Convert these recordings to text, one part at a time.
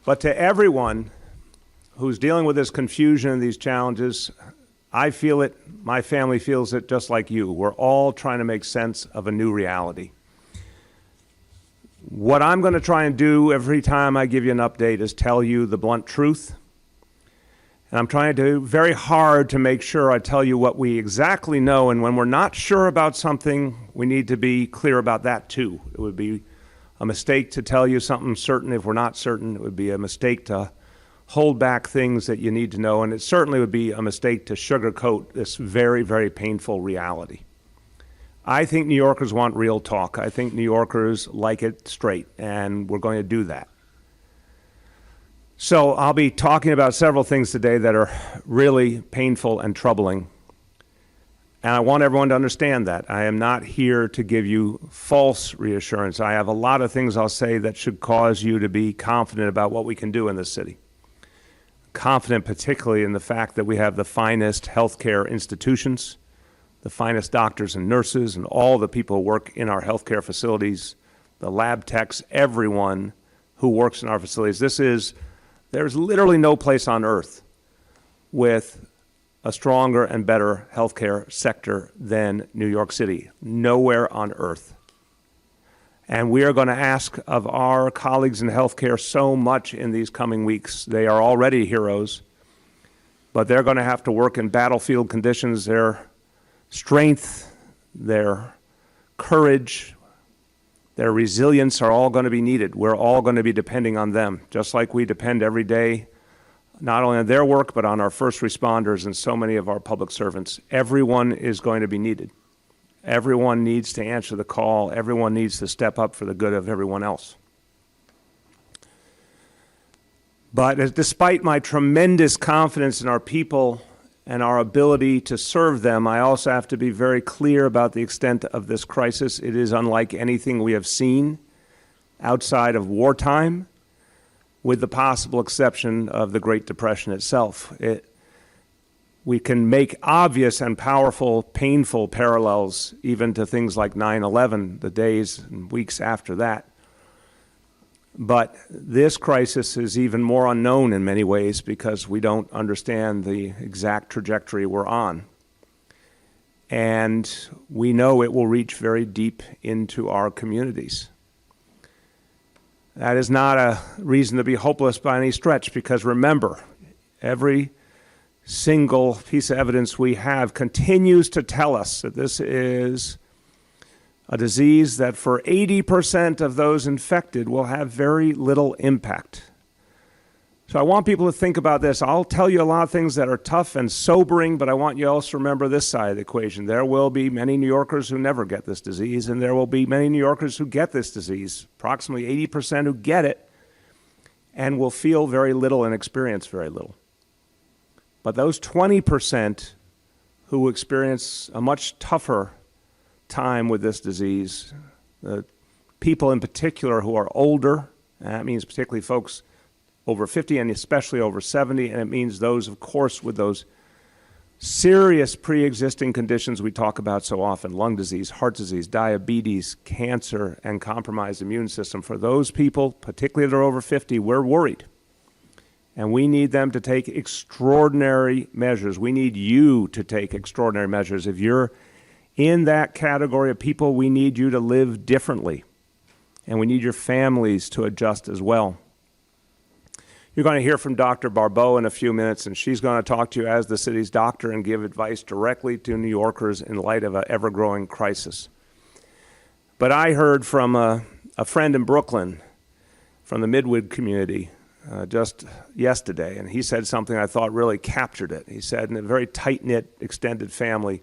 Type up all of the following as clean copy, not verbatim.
But to everyone who's dealing with this confusion and these challenges, I feel it, my family feels it just like you. We're all trying to make sense of a new reality. What I'm going to try and do every time I give you an update is tell you the blunt truth. And I'm trying to do very hard to make sure I tell you what we exactly know. And when we're not sure about something, we need to be clear about that too. It would be a mistake to tell you something certain if we're not certain. It would be a mistake to hold back things that you need to know. And it certainly would be a mistake to sugarcoat this very, very painful reality. I think New Yorkers want real talk. I think New Yorkers like it straight, and we're going to do that. So I'll be talking about several things today that are really painful and troubling. And I want everyone to understand that. I am not here to give you false reassurance. I have a lot of things I'll say that should cause you to be confident about what we can do in this city. Confident particularly in the fact that we have the finest healthcare institutions, the finest doctors and nurses, and all the people who work in our healthcare facilities, the lab techs, everyone who works in our facilities. There's literally no place on earth with a stronger and better healthcare sector than New York City. Nowhere on earth. And we are going to ask of our colleagues in healthcare so much in these coming weeks. They are already heroes, but they're going to have to work in battlefield conditions. Their strength, their courage, their resilience are all going to be needed. We're all going to be depending on them, just like we depend every day, not only on their work, but on our first responders and so many of our public servants. Everyone is going to be needed. Everyone needs to answer the call. Everyone needs to step up for the good of everyone else. But despite my tremendous confidence in our people and our ability to serve them, I also have to be very clear about the extent of this crisis. It is unlike anything we have seen outside of wartime, with the possible exception of the Great Depression itself. We can make obvious and powerful, painful parallels even to things like 9/11, the days and weeks after that. But this crisis is even more unknown in many ways because we don't understand the exact trajectory we're on. And we know it will reach very deep into our communities. That is not a reason to be hopeless by any stretch, because remember, every single piece of evidence we have continues to tell us that this is a disease that for 80% of those infected will have very little impact. So I want people to think about this. I'll tell you a lot of things that are tough and sobering, but I want you also to remember this side of the equation. There will be many New Yorkers who never get this disease, and there will be many New Yorkers who get this disease, approximately 80% who get it, and will feel very little and experience very little. But those 20% who experience a much tougher time with this disease, the people in particular who are older, and that means particularly folks over 50 and especially over 70, and it means those, of course, with those serious pre-existing conditions we talk about so often: lung disease, heart disease, diabetes, cancer, and compromised immune system. For those people, particularly that are over 50, we're worried. And we need them to take extraordinary measures. We need you to take extraordinary measures. If you're in that category of people, we need you to live differently. And we need your families to adjust as well. You're going to hear from Dr. Barbeau in a few minutes, and she's going to talk to you as the city's doctor and give advice directly to New Yorkers in light of an ever-growing crisis. But I heard from a friend in Brooklyn from the Midwood community just yesterday, and he said something I thought really captured it. He said, in a very tight-knit, extended family,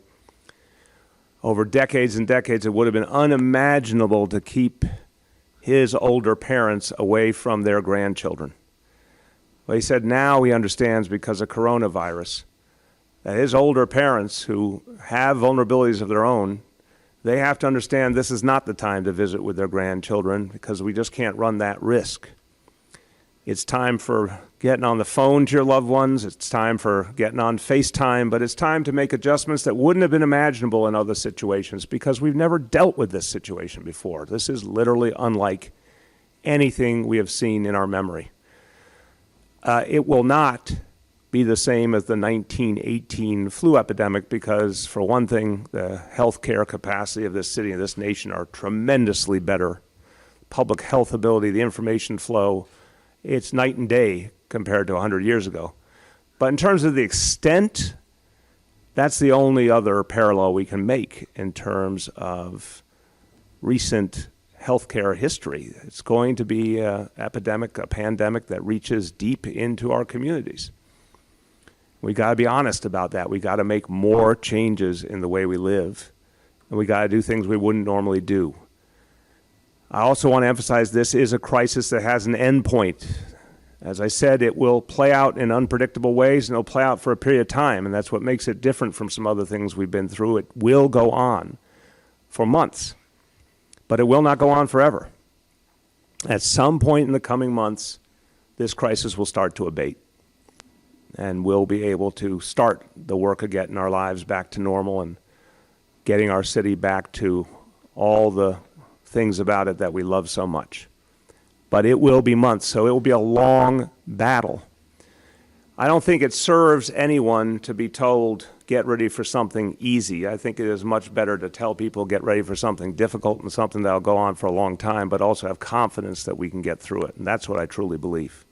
over decades and decades, it would have been unimaginable to keep his older parents away from their grandchildren. Well, he said now he understands, because of coronavirus, that his older parents who have vulnerabilities of their own, they have to understand this is not the time to visit with their grandchildren, because we just can't run that risk. It's time for getting on the phone to your loved ones. It's time for getting on FaceTime, but it's time to make adjustments that wouldn't have been imaginable in other situations, because we've never dealt with this situation before. This is literally unlike anything we have seen in our memory. It will not be the same as the 1918 flu epidemic because, for one thing, the healthcare capacity of this city and this nation are tremendously better. Public health ability, the information flow, it's night and day compared to 100 years ago. But in terms of the extent, that's the only other parallel we can make in terms of recent healthcare history. It's going to be an epidemic, a pandemic that reaches deep into our communities. We got to be honest about that. We got to make more changes in the way we live, and we got to do things we wouldn't normally do. I also want to emphasize this is a crisis that has an end point. As I said, it will play out in unpredictable ways, and it'll play out for a period of time, and that's what makes it different from some other things we've been through. It will go on for months, but it will not go on forever. At some point in the coming months, this crisis will start to abate, and we'll be able to start the work of getting our lives back to normal and getting our city back to all the things about it that we love so much. But it will be months, so it will be a long battle. I don't think it serves anyone to be told, get ready for something easy. I think it is much better to tell people, get ready for something difficult and something that will go on for a long time, but also have confidence that we can get through it. And that's what I truly believe.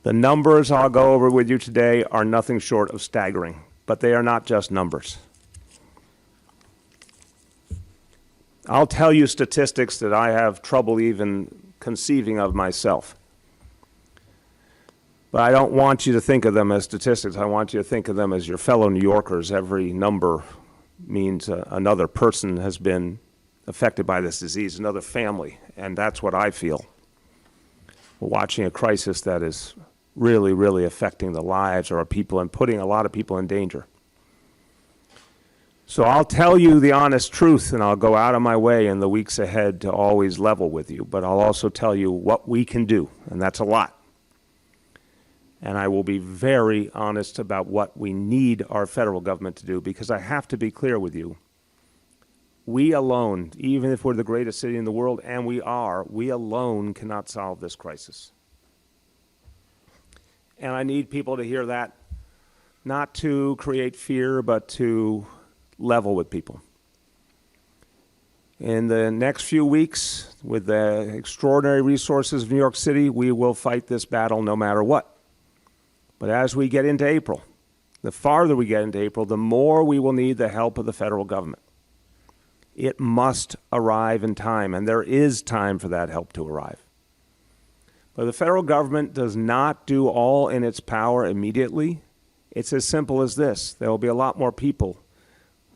The numbers I'll go over with you today are nothing short of staggering, but they are not just numbers. I'll tell you statistics that I have trouble even conceiving of myself. But I don't want you to think of them as statistics. I want you to think of them as your fellow New Yorkers. Every number means another person has been affected by this disease, another family, and that's what I feel. We're watching a crisis that is really, really affecting the lives of our people and putting a lot of people in danger. So I'll tell you the honest truth, and I'll go out of my way in the weeks ahead to always level with you, but I'll also tell you what we can do, and that's a lot. And I will be very honest about what we need our federal government to do, because I have to be clear with you. We alone, even if we're the greatest city in the world, and we alone cannot solve this crisis. And I need people to hear that, not to create fear, but to level with people. In the next few weeks, with the extraordinary resources of New York City, we will fight this battle no matter what. But as we get into April, the farther we get into April, the more we will need the help of the federal government. It must arrive in time, and there is time for that help to arrive. But the federal government does not do all in its power immediately. It's as simple as this. There will be a lot more people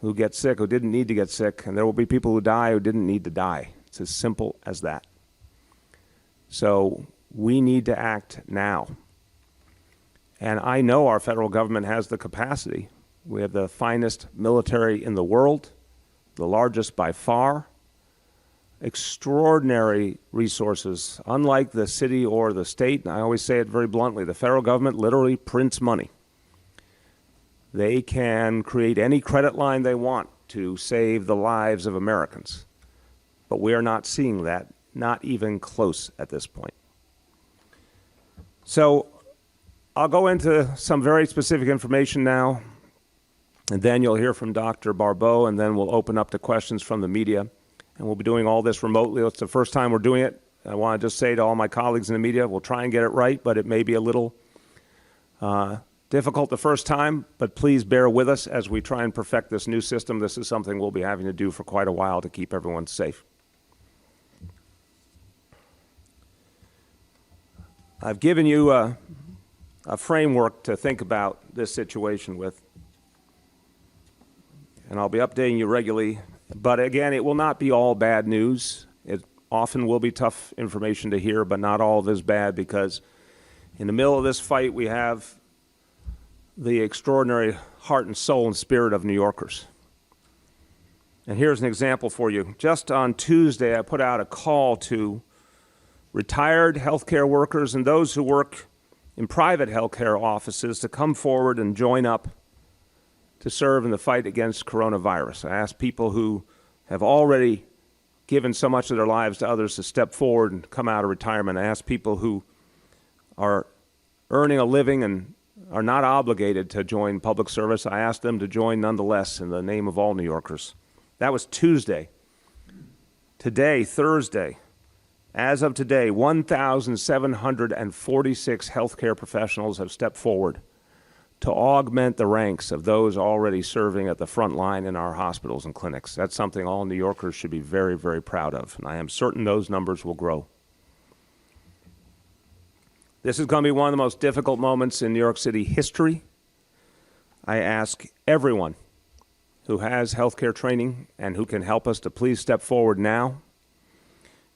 who get sick who didn't need to get sick, and there will be people who die who didn't need to die. It's as simple as that. So we need to act now. And I know our federal government has the capacity. We have the finest military in the world, the largest by far, extraordinary resources, unlike the city or the state. And I always say it very bluntly, the federal government literally prints money. They can create any credit line they want to save the lives of Americans. But we are not seeing that, not even close at this point. So I'll go into some very specific information now, and then you'll hear from Dr. Barbeau, and then we'll open up to questions from the media. And we'll be doing all this remotely. It's the first time we're doing it. I want to just say to all my colleagues in the media, we'll try and get it right, but it may be a little difficult the first time, but please bear with us as we try and perfect this new system. This is something we'll be having to do for quite a while to keep everyone safe. I've given you a framework to think about this situation with, and I'll be updating you regularly. But again, it will not be all bad news. It often will be tough information to hear, but not all of it is bad, because in the middle of this fight, we have the extraordinary heart and soul and spirit of New Yorkers. And here's an example for you. Just on Tuesday, I put out a call to retired healthcare workers and those who work in private healthcare offices to come forward and join up to serve in the fight against coronavirus. I asked people who have already given so much of their lives to others to step forward and come out of retirement. I asked people who are earning a living and are not obligated to join public service, I asked them to join nonetheless in the name of all New Yorkers. That was Tuesday. Today, Thursday, as of today, 1,746 healthcare professionals have stepped forward to augment the ranks of those already serving at the front line in our hospitals and clinics. That's something all New Yorkers should be very, very proud of, and I am certain those numbers will grow. This is going to be one of the most difficult moments in New York City history. I ask everyone who has healthcare training and who can help us to please step forward now.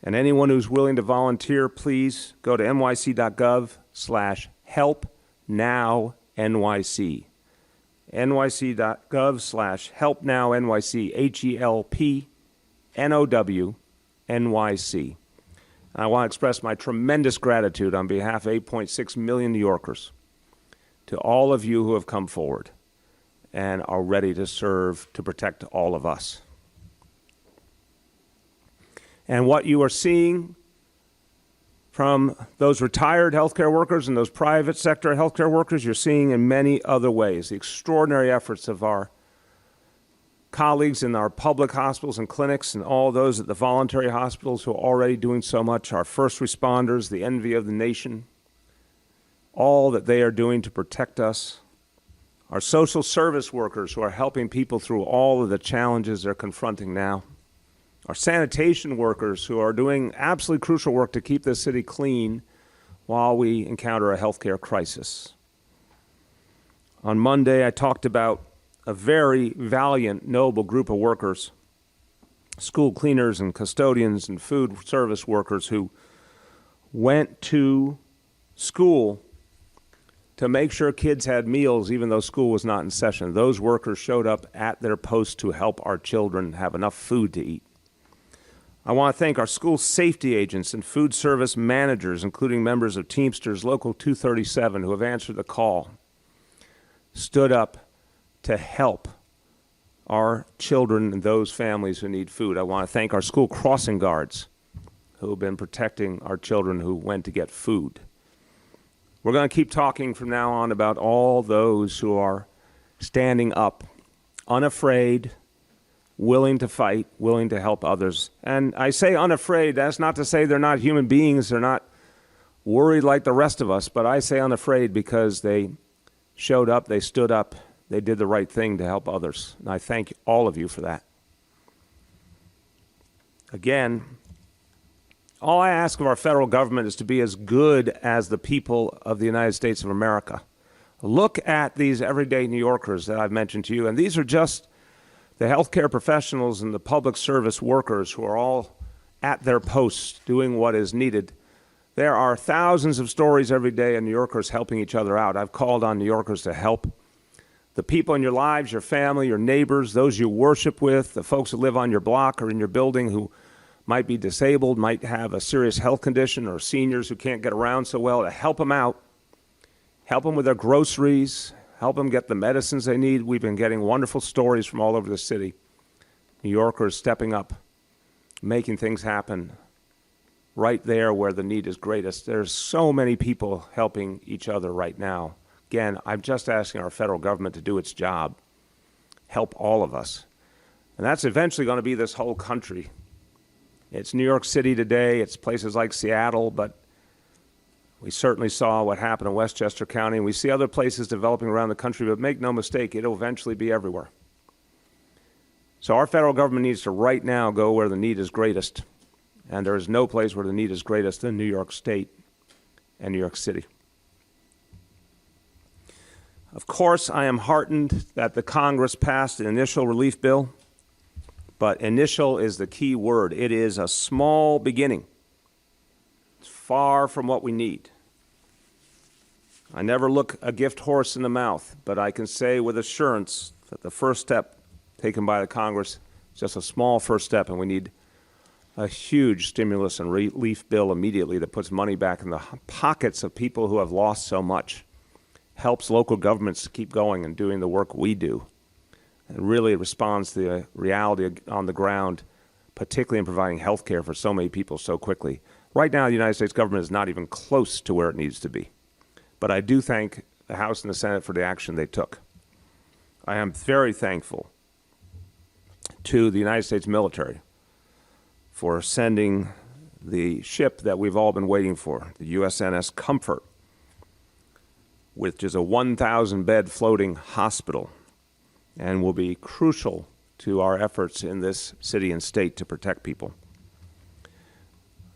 And anyone who's willing to volunteer, please go to nyc.gov/helpnownyc. nyc.gov/helpnownyc, HELPNOWNYC. I want to express my tremendous gratitude on behalf of 8.6 million New Yorkers to all of you who have come forward and are ready to serve to protect all of us. And what you are seeing from those retired healthcare workers and those private sector healthcare workers, you're seeing in many other ways the extraordinary efforts of our colleagues in our public hospitals and clinics and all those at the voluntary hospitals who are already doing so much, our first responders, the envy of the nation, all that they are doing to protect us, our social service workers who are helping people through all of the challenges they're confronting now, our sanitation workers who are doing absolutely crucial work to keep this city clean while we encounter a healthcare crisis. On Monday, I talked about a very valiant, noble group of workers, school cleaners and custodians and food service workers who went to school to make sure kids had meals even though school was not in session. Those workers showed up at their posts to help our children have enough food to eat. I want to thank our school safety agents and food service managers, including members of Teamsters Local 237, who have answered the call, stood up to help our children and those families who need food. I want to thank our school crossing guards who have been protecting our children who went to get food. We're going to keep talking from now on about all those who are standing up, unafraid, willing to fight, willing to help others. And I say unafraid, that's not to say they're not human beings, they're not worried like the rest of us, but I say unafraid because they showed up, they stood up, they did the right thing to help others. And I thank all of you for that. Again, all I ask of our federal government is to be as good as the people of the United States of America. Look at these everyday New Yorkers that I've mentioned to you, and these are just the healthcare professionals and the public service workers who are all at their posts doing what is needed. There are thousands of stories every day of New Yorkers helping each other out. I've called on New Yorkers to help the people in your lives, your family, your neighbors, those you worship with, the folks who live on your block or in your building who might be disabled, might have a serious health condition, or seniors who can't get around so well, to help them out, help them with their groceries, help them get the medicines they need. We've been getting wonderful stories from all over the city. New Yorkers stepping up, making things happen right there where the need is greatest. There's so many people helping each other right now. Again, I'm just asking our federal government to do its job, help all of us. And that's eventually going to be this whole country. It's New York City today, it's places like Seattle, but we certainly saw what happened in Westchester County, and we see other places developing around the country, but make no mistake, it'll eventually be everywhere. So our federal government needs to right now go where the need is greatest, and there is no place where the need is greatest than New York State and New York City. Of course, I am heartened that the Congress passed an initial relief bill, but initial is the key word. It is a small beginning. It's far from what we need. I never look a gift horse in the mouth, but I can say with assurance that the first step taken by the Congress is just a small first step, and we need a huge stimulus and relief bill immediately that puts money back in the pockets of people who have lost so much, helps local governments keep going and doing the work we do, and really responds to the reality on the ground, particularly in providing health care for so many people so quickly. Right now, the United States government is not even close to where it needs to be. But I do thank the House and the Senate for the action they took. I am very thankful to the United States military for sending the ship that we've all been waiting for, the USNS Comfort, which is a 1,000-bed floating hospital and will be crucial to our efforts in this city and state to protect people.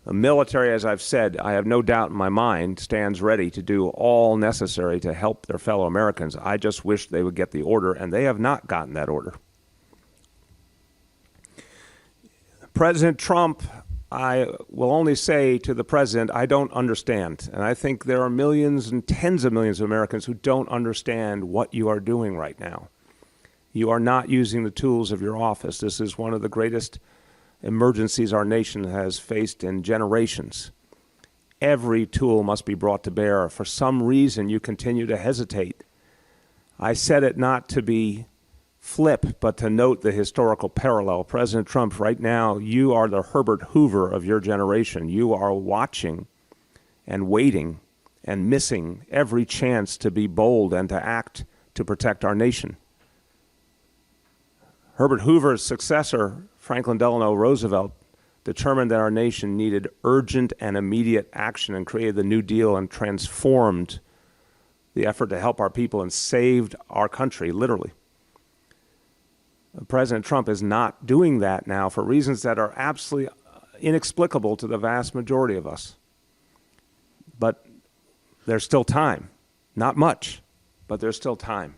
The military, as I've said, I have no doubt in my mind, stands ready to do all necessary to help their fellow Americans. I just wish they would get the order, and they have not gotten that order. President Trump, I will only say to the president, I don't understand. And I think there are millions and tens of millions of Americans who don't understand what you are doing right now. You are not using the tools of your office. This is one of the greatest emergencies our nation has faced in generations. Every tool must be brought to bear. For some reason, you continue to hesitate. I said it not to be flip, but to note the historical parallel. President Trump, right now, you are the Herbert Hoover of your generation. You are watching and waiting and missing every chance to be bold and to act to protect our nation. Herbert Hoover's successor, Franklin Delano Roosevelt, determined that our nation needed urgent and immediate action and created the New Deal and transformed the effort to help our people and saved our country, literally. President Trump is not doing that now for reasons that are absolutely inexplicable to the vast majority of us. But there's still time. Not much, but there's still time.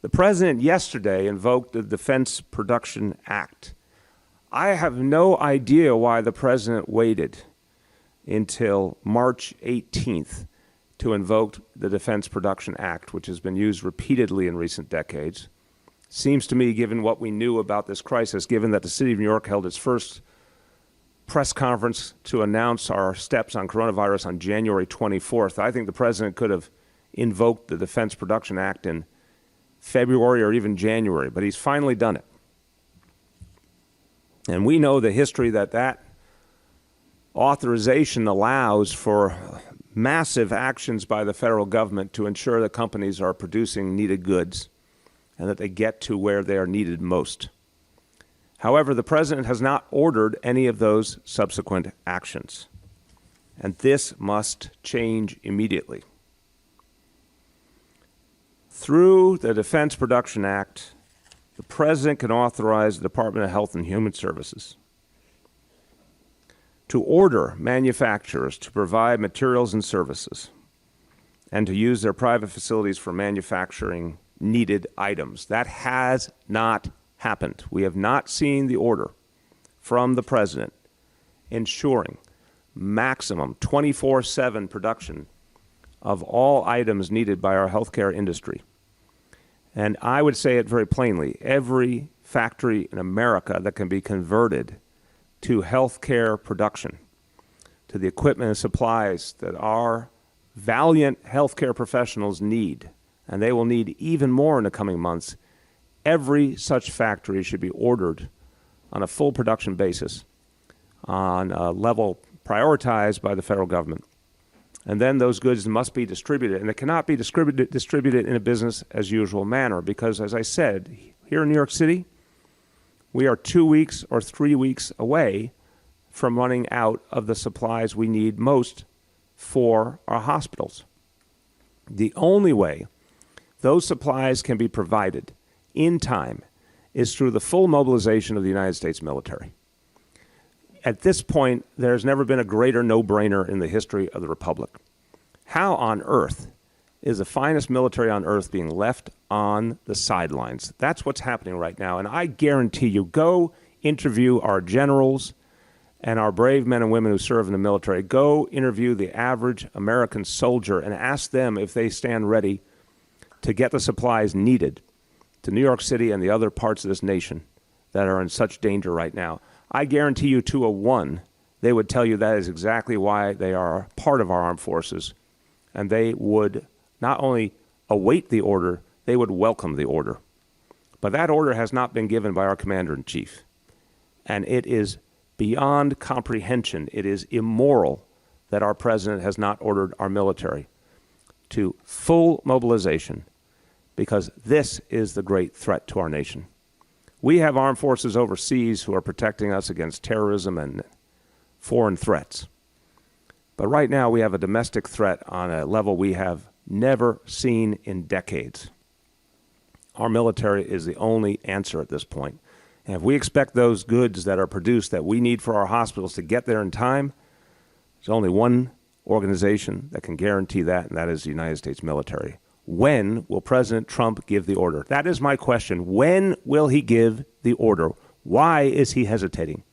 The president yesterday invoked the Defense Production Act. I have no idea why the president waited until March 18th to invoke the Defense Production Act, which has been used repeatedly in recent decades. Seems to me, given what we knew about this crisis, given that the city of New York held its first press conference to announce our steps on coronavirus on January 24th, I think the president could have invoked the Defense Production Act in February or even January, but he's finally done it. And we know the history that authorization allows for massive actions by the federal government to ensure that companies are producing needed goods and that they get to where they are needed most. However, the president has not ordered any of those subsequent actions, and this must change immediately. Through the Defense Production Act, the president can authorize the Department of Health and Human Services to order manufacturers to provide materials and services and to use their private facilities for manufacturing needed items. That has not happened. We have not seen the order from the president ensuring maximum 24/7 production of all items needed by our healthcare industry. And I would say it very plainly, every factory in America that can be converted to healthcare production, to the equipment and supplies that our valiant healthcare professionals need, and they will need even more in the coming months, every such factory should be ordered on a full production basis on a level prioritized by the federal government. And then those goods must be distributed. And it cannot be distributed in a business as usual manner because, as I said, here in New York City, we are 2 weeks or 3 weeks away from running out of the supplies we need most for our hospitals. The only way those supplies can be provided in time is through the full mobilization of the United States military. At this point, there's never been a greater no-brainer in the history of the Republic. How on earth is the finest military on earth being left on the sidelines? That's what's happening right now. And I guarantee you, go interview our generals and our brave men and women who serve in the military. Go interview the average American soldier and ask them if they stand ready to get the supplies needed to New York City and the other parts of this nation that are in such danger right now. I guarantee you 201, they would tell you that is exactly why they are part of our armed forces. And they would not only await the order, they would welcome the order. But that order has not been given by our commander-in-chief. And it is beyond comprehension. It is immoral that our president has not ordered our military to full mobilization, because this is the great threat to our nation. We have armed forces overseas who are protecting us against terrorism and foreign threats. But right now we have a domestic threat on a level we have never seen in decades. Our military is the only answer at this point. And if we expect those goods that are produced that we need for our hospitals to get there in time, there's only one organization that can guarantee that, and that is the United States military. When will President Trump give the order? That is my question. When will he give the order? Why is he hesitating?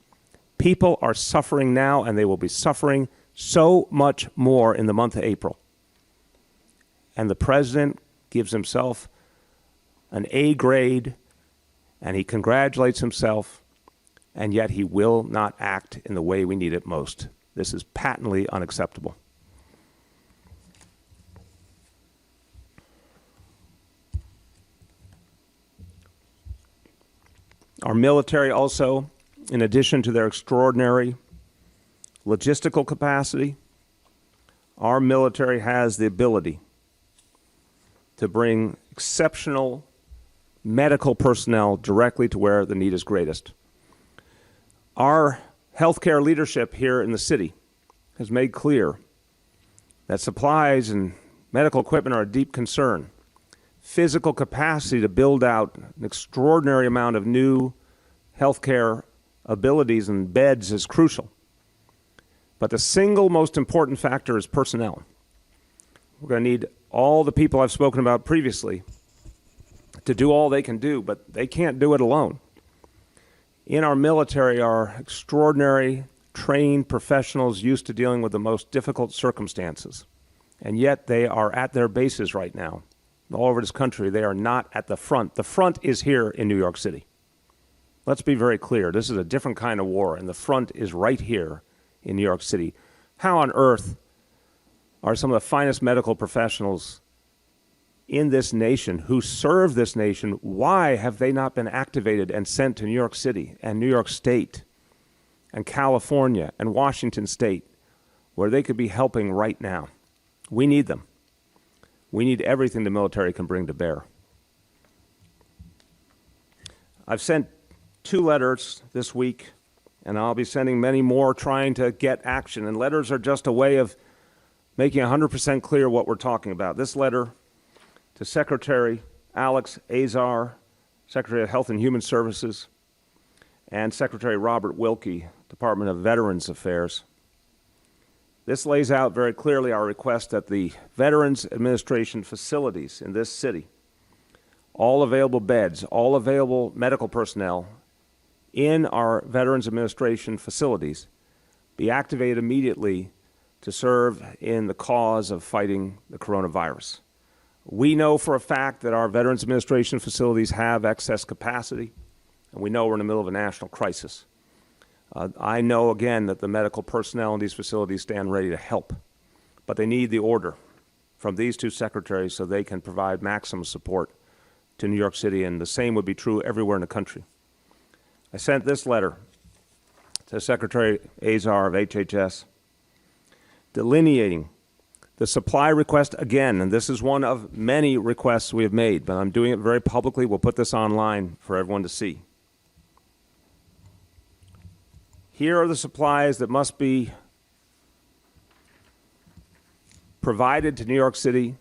People are suffering now, and they will be suffering so much more in the month of April. And the president gives himself an A grade, and he congratulates himself, and yet he will not act in the way we need it most. This is patently unacceptable. Our military also, in addition to their extraordinary logistical capacity, our military has the ability to bring exceptional medical personnel directly to where the need is greatest. Our healthcare leadership here in the city has made clear that supplies and medical equipment are a deep concern. Physical capacity to build out an extraordinary amount of new healthcare abilities and beds is crucial. But the single most important factor is personnel. We're going to need all the people I've spoken about previously to do all they can do, but they can't do it alone. In our military are extraordinary, trained professionals used to dealing with the most difficult circumstances, and yet they are at their bases right now. All over this country, they are not at the front. The front is here in New York City. Let's be very clear. This is a different kind of war, and the front is right here in New York City. How on earth are some of the finest medical professionals in this nation who serve this nation, why have they not been activated and sent to New York City and New York State and California and Washington State, where they could be helping right now? We need them. We need everything the military can bring to bear. I've sent 2 letters this week, and I'll be sending many more trying to get action. And letters are just a way of making 100% clear what we're talking about. This letter to Secretary Alex Azar, Secretary of Health and Human Services, and Secretary Robert Wilkie, Department of Veterans Affairs. This lays out very clearly our request that the Veterans Administration facilities in this city, all available beds, all available medical personnel in our Veterans Administration facilities be activated immediately to serve in the cause of fighting the coronavirus. We know for a fact that our Veterans Administration facilities have excess capacity, and we know we're in the middle of a national crisis. I know, again, that the medical personnel in these facilities stand ready to help, but they need the order from these 2 secretaries so they can provide maximum support to New York City, and the same would be true everywhere in the country. I sent this letter to Secretary Azar of HHS, delineating the supply request again, and this is one of many requests we have made, but I'm doing it very publicly. We'll put this online for everyone to see. Here are the supplies that must be provided to New York City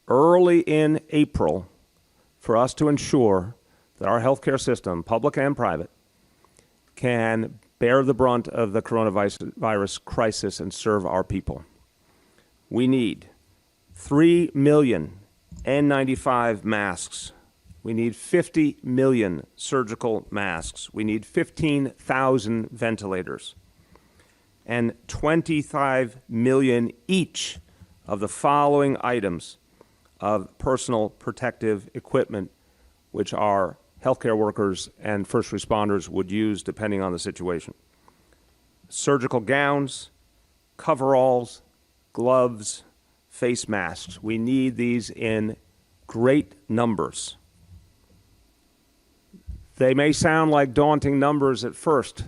early in April for us to ensure that our healthcare system, public and private, can bear the brunt of the coronavirus crisis and serve our people. We need 3 million N95 masks. We need 50 million surgical masks. We need 15,000 ventilators. And 25 million each of the following items of personal protective equipment, which our healthcare workers and first responders would use depending on the situation. Surgical gowns, coveralls, gloves, face masks. We need these in great numbers. They may sound like daunting numbers at first,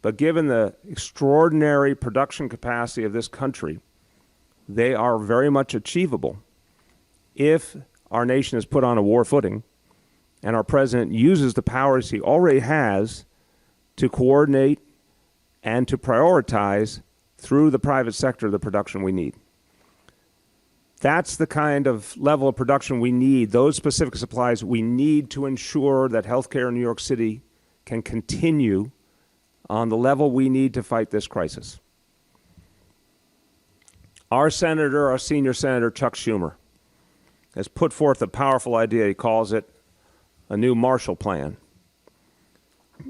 but given the extraordinary production capacity of this country, they are very much achievable. if our nation is put on a war footing and our president uses the powers he already has to coordinate and to prioritize through the private sector the production we need. That's the kind of level of production we need, those specific supplies we need to ensure that healthcare in New York City can continue on the level we need to fight this crisis. Our senator, our senior senator, Chuck Schumer, has put forth a powerful idea. He calls it a new Marshall Plan.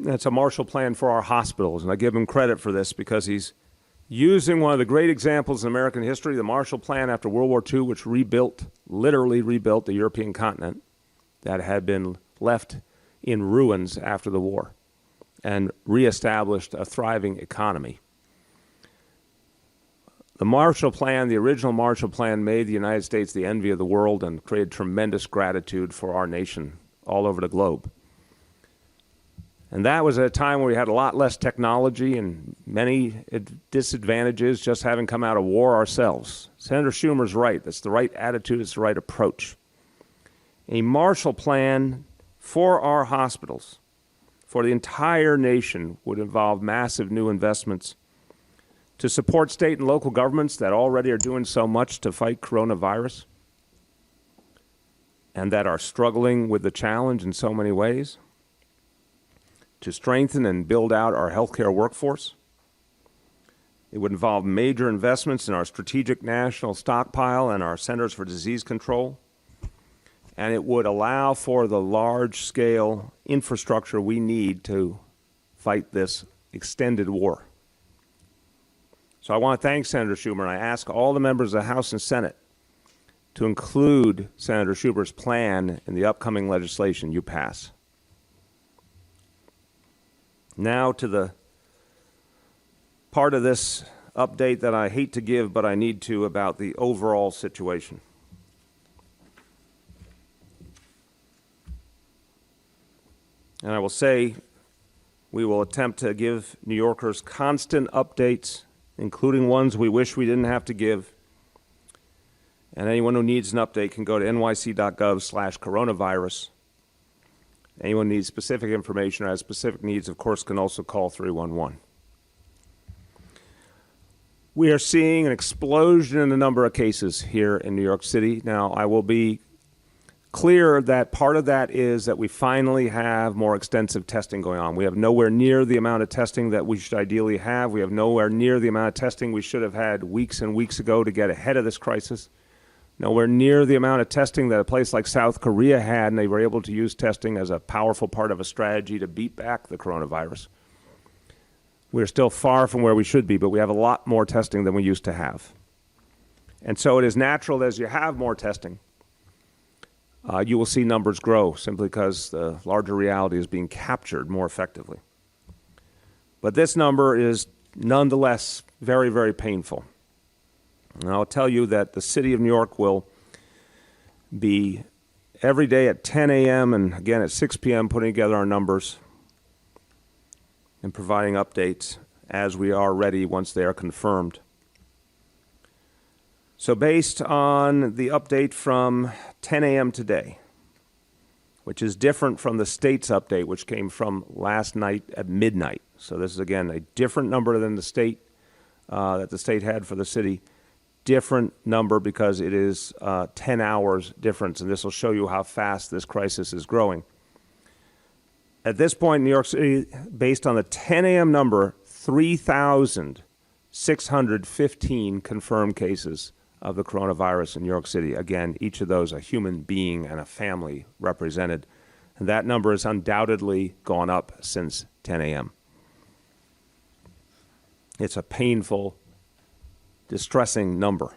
It's a Marshall Plan for our hospitals, and I give him credit for this because he's using one of the great examples in American history, the Marshall Plan after World War II, which literally rebuilt the European continent that had been left in ruins after the war and reestablished a thriving economy. The Marshall Plan, the original Marshall Plan, made the United States the envy of the world and created tremendous gratitude for our nation all over the globe. And that was at a time where we had a lot less technology and many disadvantages just having come out of war ourselves. Senator Schumer's right. That's the right attitude. It's the right approach. A Marshall Plan for our hospitals, for the entire nation, would involve massive new investments to support state and local governments that already are doing so much to fight coronavirus and that are struggling with the challenge in so many ways, to strengthen and build out our healthcare workforce. It would involve major investments in our strategic national stockpile and our centers for disease control. And it would allow for the large-scale infrastructure we need to fight this extended war. So I want to thank Senator Schumer, and I ask all the members of the House and Senate to include Senator Schumer's plan in the upcoming legislation you pass. Now to the part of this update that I hate to give, but I need to, about the overall situation. And I will say we will attempt to give New Yorkers constant updates, including ones we wish we didn't have to give. And anyone who needs an update can go to nyc.gov/coronavirus. Anyone who needs specific information or has specific needs, of course, can also call 311. We are seeing an explosion in the number of cases here in New York City. Now, I will be clear that part of that is that we finally have more extensive testing going on. We have nowhere near the amount of testing that we should ideally have. We have nowhere near the amount of testing we should have had weeks and weeks ago to get ahead of this crisis. Nowhere near the amount of testing that a place like South Korea had, and they were able to use testing as a powerful part of a strategy to beat back the coronavirus. We're still far from where we should be, but we have a lot more testing than we used to have. And so it is natural that as you have more testing, you will see numbers grow simply because the larger reality is being captured more effectively. But this number is nonetheless very, very painful. And I'll tell you that the city of New York will be every day at 10 a.m. and again at 6 p.m. putting together our numbers and providing updates as we are ready once they are confirmed. So based on the update from 10 a.m. today, which is different from the state's update, which came from last night at midnight. So this is, again, a different number than the state, that the state had for the city. Different number because it is 10 hours difference, and this will show you how fast this crisis is growing. At this point in New York City, based on the 10 a.m. number, 3,615 confirmed cases of the coronavirus in New York City. Again, each of those a human being and a family represented. And that number has undoubtedly gone up since 10 a.m. It's a painful, distressing number.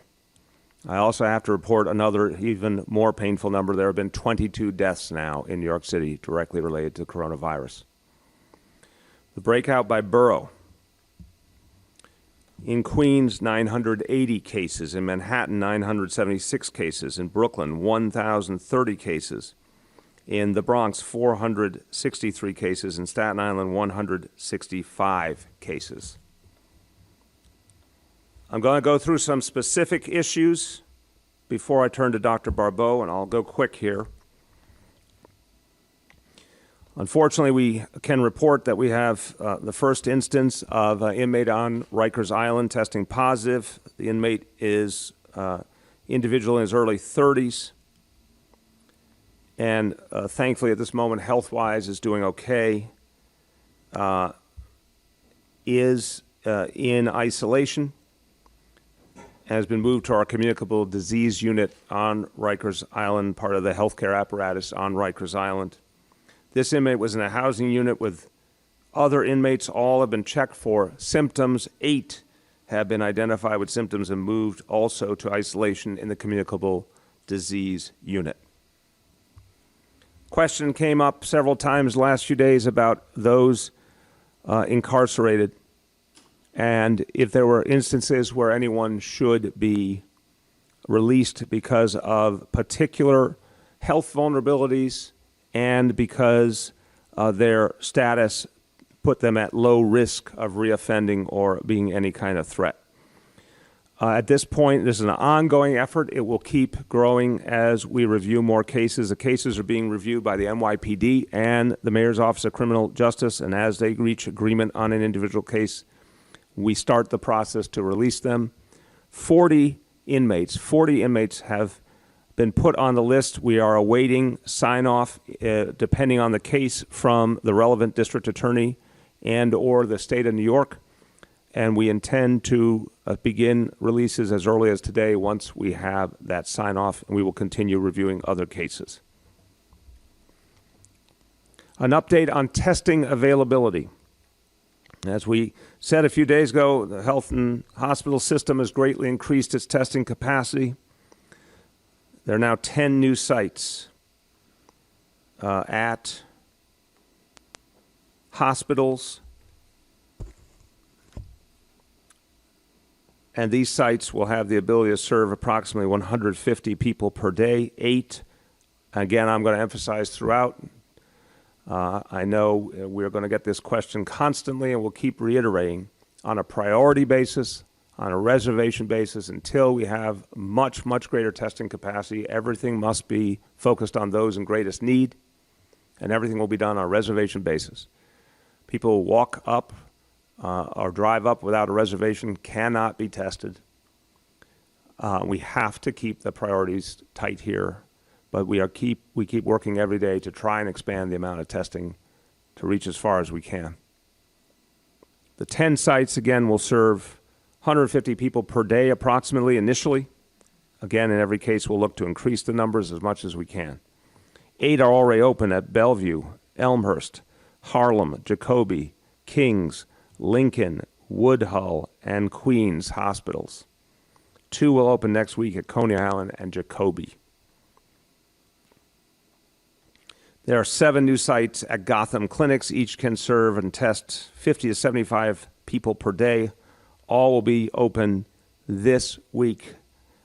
I also have to report another even more painful number. There have been 22 deaths now in New York City directly related to coronavirus. The breakout by borough. In Queens, 980 cases. In Manhattan, 976 cases. In Brooklyn, 1,030 cases. In the Bronx, 463 cases. In Staten Island, 165 cases. I'm going to go through some specific issues before I turn to Dr. Barbeau, and I'll go quick here. Unfortunately, we can report that we have the first instance of an inmate on Rikers Island testing positive. The inmate is individual in his early 30s, and thankfully at this moment, health-wise, is doing okay. Is in isolation, has been moved to our communicable disease unit on Rikers Island, part of the healthcare apparatus on Rikers Island. This inmate was in a housing unit with other inmates. All have been checked for symptoms. 8 have been identified with symptoms and moved also to isolation in the communicable disease unit. Question came up several times last few days about those incarcerated and if there were instances where anyone should be released because of particular health vulnerabilities and because their status put them at low risk of reoffending or being any kind of threat. At this point, this is an ongoing effort. It will keep growing as we review more cases. The cases are being reviewed by the NYPD and the Mayor's Office of Criminal Justice, and as they reach agreement on an individual case, we start the process to release them. 40 inmates have been put on the list. We are awaiting sign-off, depending on the case, from the relevant district attorney and or the state of New York. And we intend to begin releases as early as today once we have that sign-off, and we will continue reviewing other cases. An update on testing availability. As we said a few days ago, the health and hospital system has greatly increased its testing capacity. There are now 10 new sites at hospitals, and these sites will have the ability to serve approximately 150 people per day. 8, again, I'm going to emphasize throughout. I know we're going to get this question constantly, and we'll keep reiterating on a priority basis, on a reservation basis, until we have much, much greater testing capacity. Everything must be focused on those in greatest need, and everything will be done on a reservation basis. People who walk up or drive up without a reservation cannot be tested. We have to keep the priorities tight here, but we keep working every day to try and expand the amount of testing to reach as far as we can. The 10 sites, again, will serve 150 people per day approximately initially. Again, in every case, we'll look to increase the numbers as much as we can. 8 are already open at Bellevue, Elmhurst, Harlem, Jacoby, Kings, Lincoln, Woodhull, and Queens hospitals. 2 will open next week at Coney Island and Jacoby. There are 7 new sites at Gotham clinics. Each can serve and test 50 to 75 people per day. All will be open this week,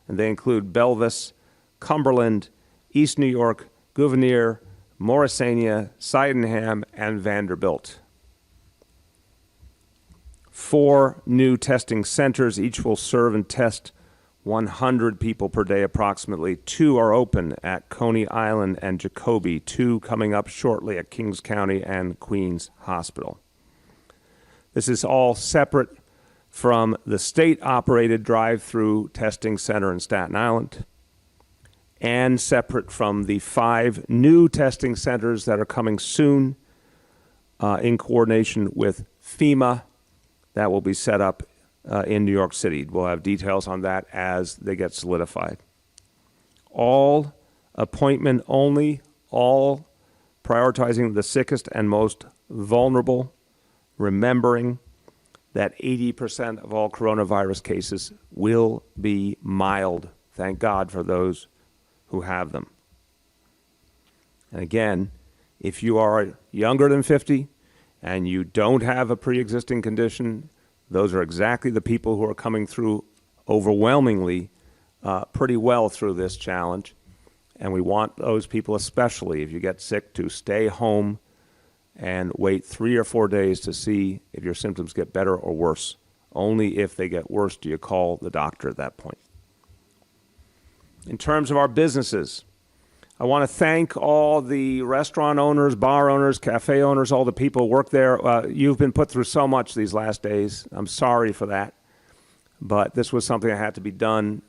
and they include Belvis, Cumberland, East New York, Gouverneur, Morrisania, Sydenham, and Vanderbilt. 4 new testing centers. Each will serve and test 100 people per day approximately. 2 are open at Coney Island and Jacoby. 2 coming up shortly at Kings County and Queens Hospital. This is all separate from the state-operated drive-through testing center in Staten Island, and separate from the 5 new testing centers that are coming soon in coordination with FEMA that will be set up in New York City. We'll have details on that as they get solidified. All appointment only, all prioritizing the sickest and most vulnerable, remembering that 80% of all coronavirus cases will be mild. Thank God for those who have them. And again, if you are younger than 50 and you don't have a pre-existing condition, those are exactly the people who are coming through overwhelmingly pretty well through this challenge. And we want those people, especially if you get sick, to stay home and wait 3 or 4 days to see if your symptoms get better or worse. Only if they get worse do you call the doctor at that point. In terms of our businesses, I want to thank all the restaurant owners, bar owners, cafe owners, all the people who work there. You've been put through so much these last days. I'm sorry for that. But this was something that had to be done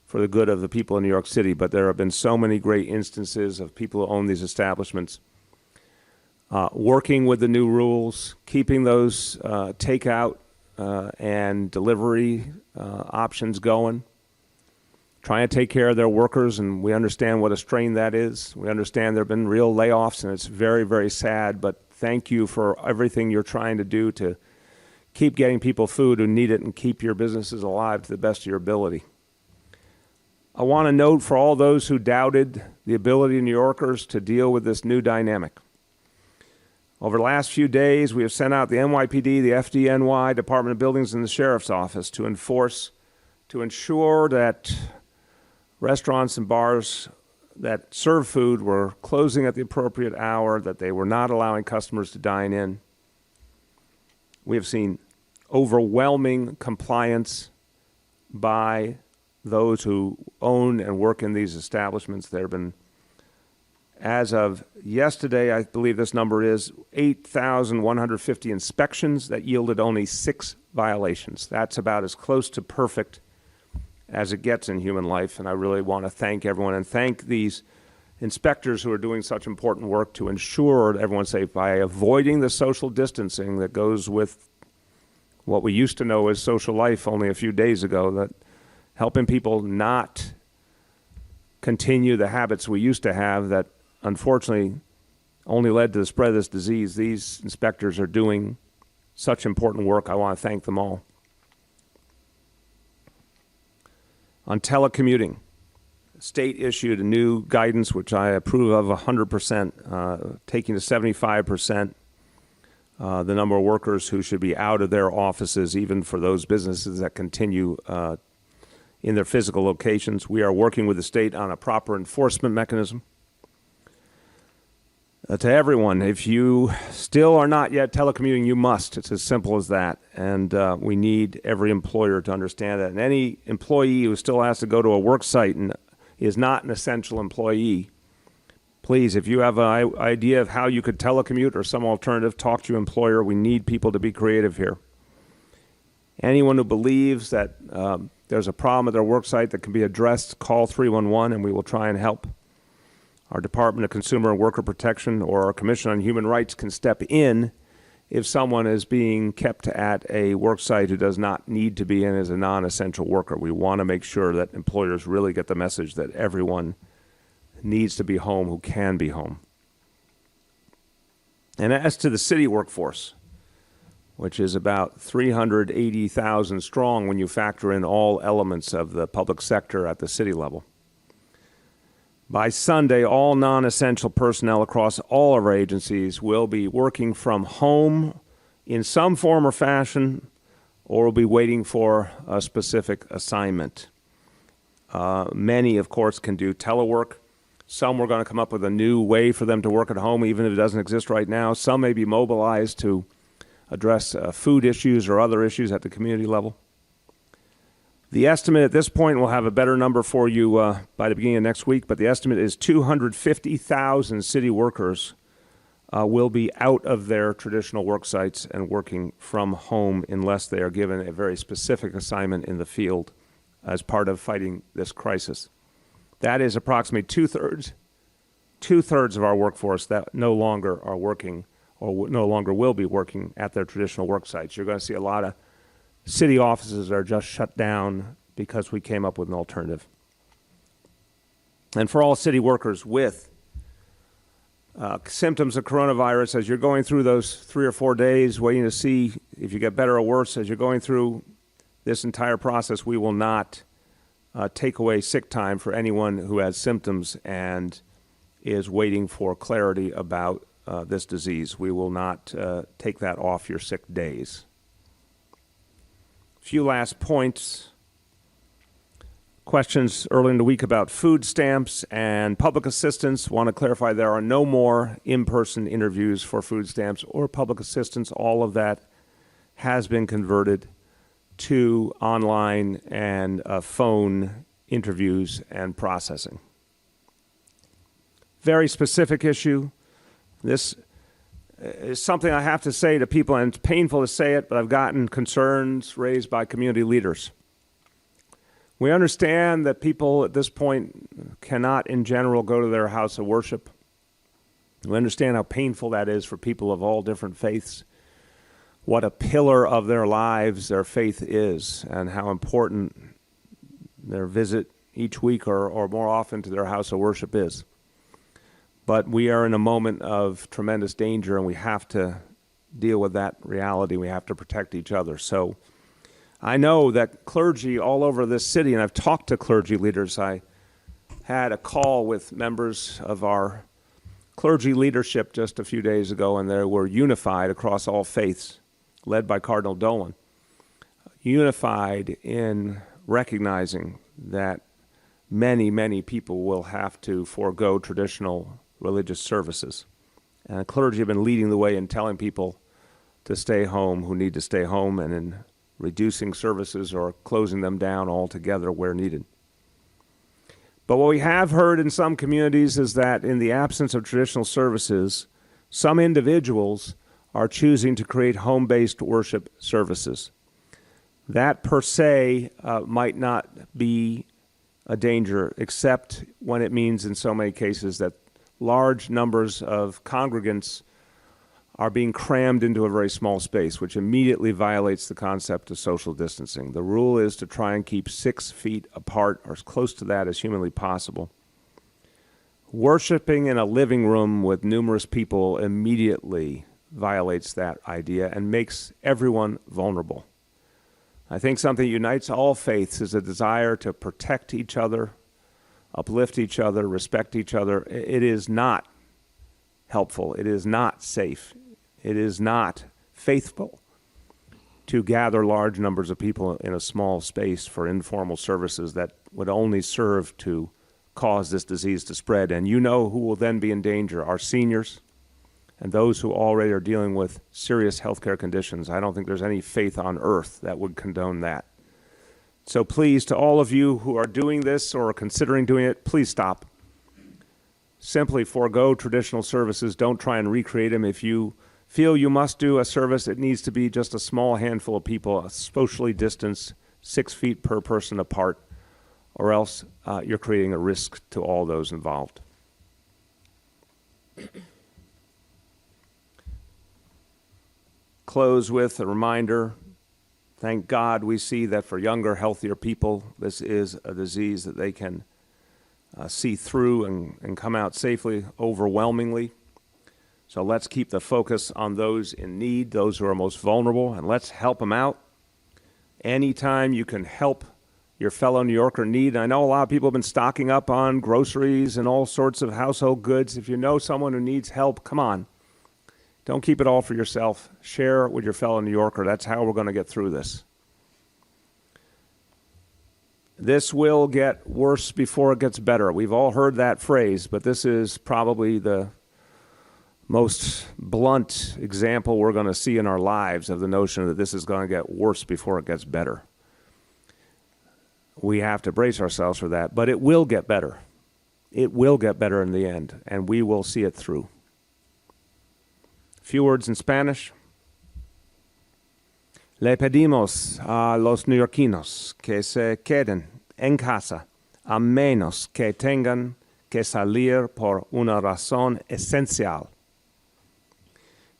for the good of the people in New York City. But there have been so many great instances of people who own these establishments working with the new rules, keeping those takeout and delivery options going, trying to take care of their workers, and we understand what a strain that is. We understand there have been real layoffs, and it's very, very sad, but thank you for everything you're trying to do to keep getting people food who need it and keep your businesses alive to the best of your ability. I want to note for all those who doubted the ability of New Yorkers to deal with this new dynamic. Over the last few days, we have sent out the NYPD, the FDNY, Department of Buildings, and the Sheriff's Office to ensure that restaurants and bars that serve food were closing at the appropriate hour, that they were not allowing customers to dine in. We have seen overwhelming compliance by those who own and work in these establishments. There have been, as of yesterday, I believe this number is 8,150 inspections that yielded only 6 violations. That's about as close to perfect as it gets in human life, and I really want to thank everyone and thank these inspectors who are doing such important work to ensure that everyone's safe by avoiding the social distancing that goes with what we used to know as social life only a few days ago, that helping people not continue the habits we used to have that unfortunately only led to the spread of this disease. These inspectors are doing such important work. I want to thank them all. On telecommuting, the state issued a new guidance, which I approve of 100%, taking to 75% the number of workers who should be out of their offices, even for those businesses that continue in their physical locations. We are working with the state on a proper enforcement mechanism. To everyone, if you still are not yet telecommuting, you must. It's as simple as that. And we need every employer to understand that. And any employee who still has to go to a work site and is not an essential employee, please, if you have an idea of how you could telecommute or some alternative, talk to your employer. We need people to be creative here. Anyone who believes that there's a problem at their work site that can be addressed, call 311 and we will try and help. Our Department of Consumer and Worker Protection or our Commission on Human Rights can step in if someone is being kept at a work site who does not need to be in as a non-essential worker. We want to make sure that employers really get the message that everyone needs to be home who can be home. And as to the city workforce, which is about 380,000 strong when you factor in all elements of the public sector at the city level. By Sunday, all non-essential personnel across all of our agencies will be working from home in some form or fashion, or will be waiting for a specific assignment. Many, of course, can do telework. Some we're going to come up with a new way for them to work at home, even if it doesn't exist right now. Some may be mobilized to address food issues or other issues at the community level. The estimate at this point, we'll have a better number for you by the beginning of next week, but the estimate is 250,000 city workers will be out of their traditional work sites and working from home unless they are given a very specific assignment in the field as part of fighting this crisis. That is approximately two-thirds of our workforce that no longer are working or no longer will be working at their traditional work sites. You're going to see a lot of city offices are just shut down because we came up with an alternative. And for all city workers with symptoms of coronavirus, as you're going through those 3 or 4 days, waiting to see if you get better or worse, as you're going through this entire process, we will not take away sick time for anyone who has symptoms and is waiting for clarity about this disease. We will not take that off your sick days. Few last points. Questions early in the week about food stamps and public assistance. Want to clarify there are no more in-person interviews for food stamps or public assistance. All of that has been converted to online and phone interviews and processing. Very specific issue. This is something I have to say to people, and it's painful to say it, but I've gotten concerns raised by community leaders. We understand that people at this point cannot, in general, go to their house of worship. We understand how painful that is for people of all different faiths, what a pillar of their lives their faith is, and how important their visit each week or more often to their house of worship is. But we are in a moment of tremendous danger, and we have to deal with that reality. We have to protect each other. So I know that clergy all over this city, and I've talked to clergy leaders. I had a call with members of our clergy leadership just a few days ago, and they were unified across all faiths, led by Cardinal Dolan, unified in recognizing that many, many people will have to forego traditional religious services. And the clergy have been leading the way in telling people to stay home who need to stay home, and in reducing services or closing them down altogether where needed. But what we have heard in some communities is that in the absence of traditional services, some individuals are choosing to create home-based worship services. That per se might not be a danger, except when it means in so many cases that large numbers of congregants are being crammed into a very small space, which immediately violates the concept of social distancing. The rule is to try and keep 6 feet apart, or as close to that as humanly possible. Worshiping in a living room with numerous people immediately violates that idea and makes everyone vulnerable. I think something that unites all faiths is a desire to protect each other, uplift each other, respect each other. It is not helpful. It is not safe. It is not faithful to gather large numbers of people in a small space for informal services that would only serve to cause this disease to spread. And you know who will then be in danger: our seniors and those who already are dealing with serious healthcare conditions. I don't think there's any faith on earth that would condone that. So please, to all of you who are doing this or are considering doing it, please stop. Simply forego traditional services. Don't try and recreate them. If you feel you must do a service, it needs to be just a small handful of people, socially distanced, 6 feet per person apart, or else you're creating a risk to all those involved. Close with a reminder. Thank God we see that for younger, healthier people, this is a disease that they can see through and come out safely, overwhelmingly. So let's keep the focus on those in need, those who are most vulnerable, and let's help them out. Anytime you can help your fellow New Yorker in need. I know a lot of people have been stocking up on groceries and all sorts of household goods. If you know someone who needs help, come on. Don't keep it all for yourself. Share it with your fellow New Yorker. That's how we're going to get through this. This will get worse before it gets better. We've all heard that phrase, but this is probably the most blunt example we're going to see in our lives of the notion that this is going to get worse before it gets better. We have to brace ourselves for that, but it will get better. It will get better in the end, and we will see it through. A few words in Spanish. Le pedimos a los neoyorquinos que se queden en casa a menos que tengan que salir por una razón esencial.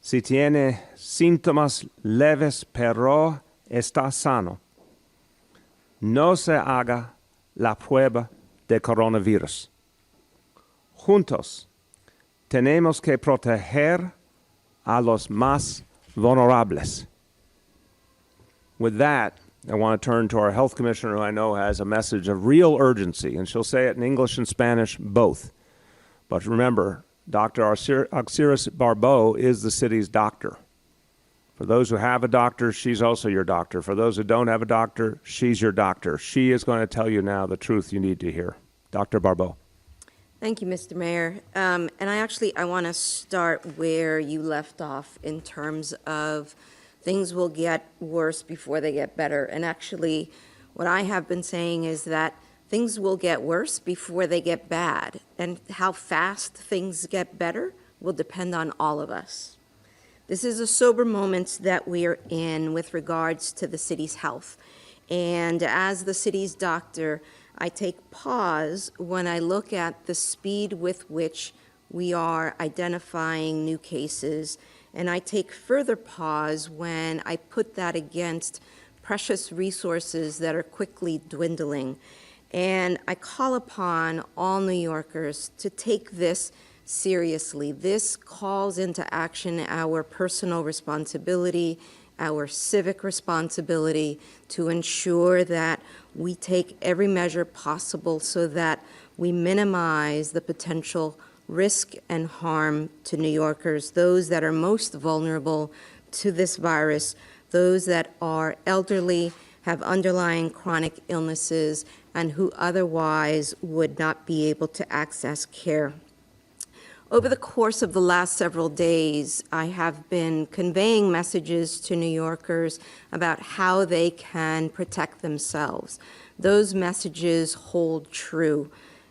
Si tiene síntomas leves pero está sano, no se haga la prueba de coronavirus. Juntos tenemos que proteger a los más vulnerables. With that, I want to turn to our health commissioner, who I know has a message of real urgency, and she'll say it in English and Spanish, both. But remember, Dr. Auxiris Barbeau is the city's doctor. For those who have a doctor, she's also your doctor. For those who don't have a doctor, she's your doctor. She is going to tell you now the truth you need to hear. Dr. Barbeau. Thank you, Mr. Mayor. And I want to start where you left off in terms of things will get worse before they get better. And actually, what I have been saying is that things will get worse before they get bad, and how fast things get better will depend on all of us. This is a sober moment that we are in with regards to the city's health. And as the city's doctor, I take pause when I look at the speed with which we are identifying new cases, and I take further pause when I put that against precious resources that are quickly dwindling. And I call upon all New Yorkers to take this seriously. This calls into action our personal responsibility, our civic responsibility to ensure that we take every measure possible so that we minimize the potential risk and harm to New Yorkers, those that are most vulnerable to this virus, those that are elderly, have underlying chronic illnesses, and who otherwise would not be able to access care. Over the course of the last several days, I have been conveying messages to New Yorkers about how they can protect themselves. Those messages hold true,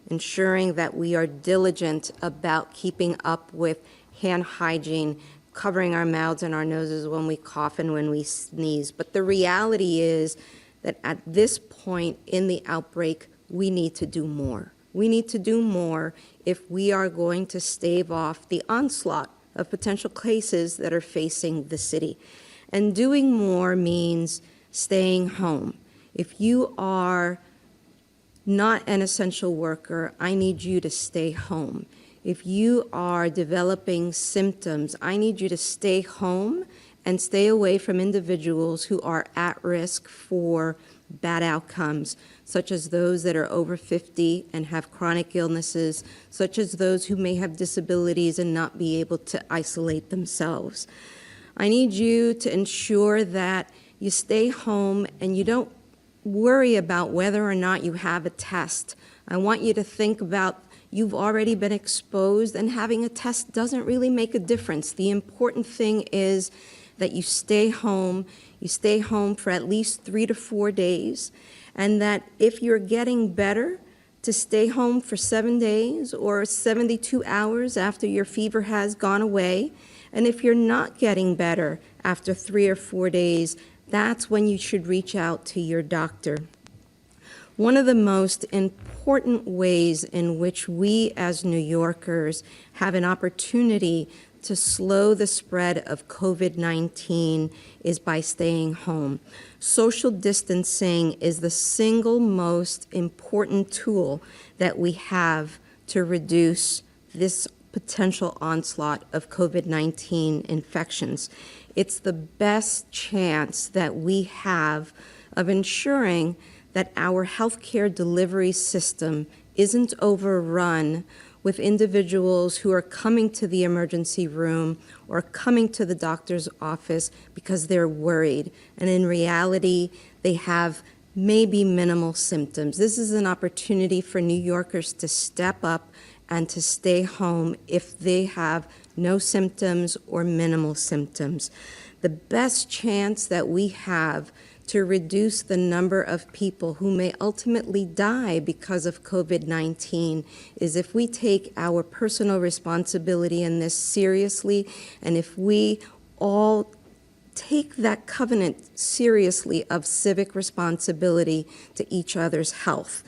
ensuring that we are diligent about keeping up with hand hygiene, covering our mouths and our noses when we cough and when we sneeze. But the reality is that at this point in the outbreak, we need to do more. We need to do more if we are going to stave off the onslaught of potential cases that are facing the city. And doing more means staying home. If you are not an essential worker, I need you to stay home. If you are developing symptoms, I need you to stay home and stay away from individuals who are at risk for bad outcomes, such as those that are over 50 and have chronic illnesses, such as those who may have disabilities and not be able to isolate themselves. I need you to ensure that you stay home and you don't worry about whether or not you have a test. I want you to think about you've already been exposed, and having a test doesn't really make a difference. The important thing is that you stay home for at least 3 to 4 days, and that if you're getting better, to stay home for 7 days or 72 hours after your fever has gone away. And if you're not getting better after 3 or 4 days, that's when you should reach out to your doctor. One of the most important ways in which we as New Yorkers have an opportunity to slow the spread of COVID-19 is by staying home. Social distancing is the single most important tool that we have to reduce this potential onslaught of COVID-19 infections. It's the best chance that we have of ensuring that our healthcare delivery system isn't overrun with individuals who are coming to the emergency room or coming to the doctor's office because they're worried. And in reality, they have maybe minimal symptoms. This is an opportunity for New Yorkers to step up and to stay home if they have no symptoms or minimal symptoms. The best chance that we have to reduce the number of people who may ultimately die because of COVID-19 is if we take our personal responsibility in this seriously, and if we all take that covenant seriously of civic responsibility to each other's health.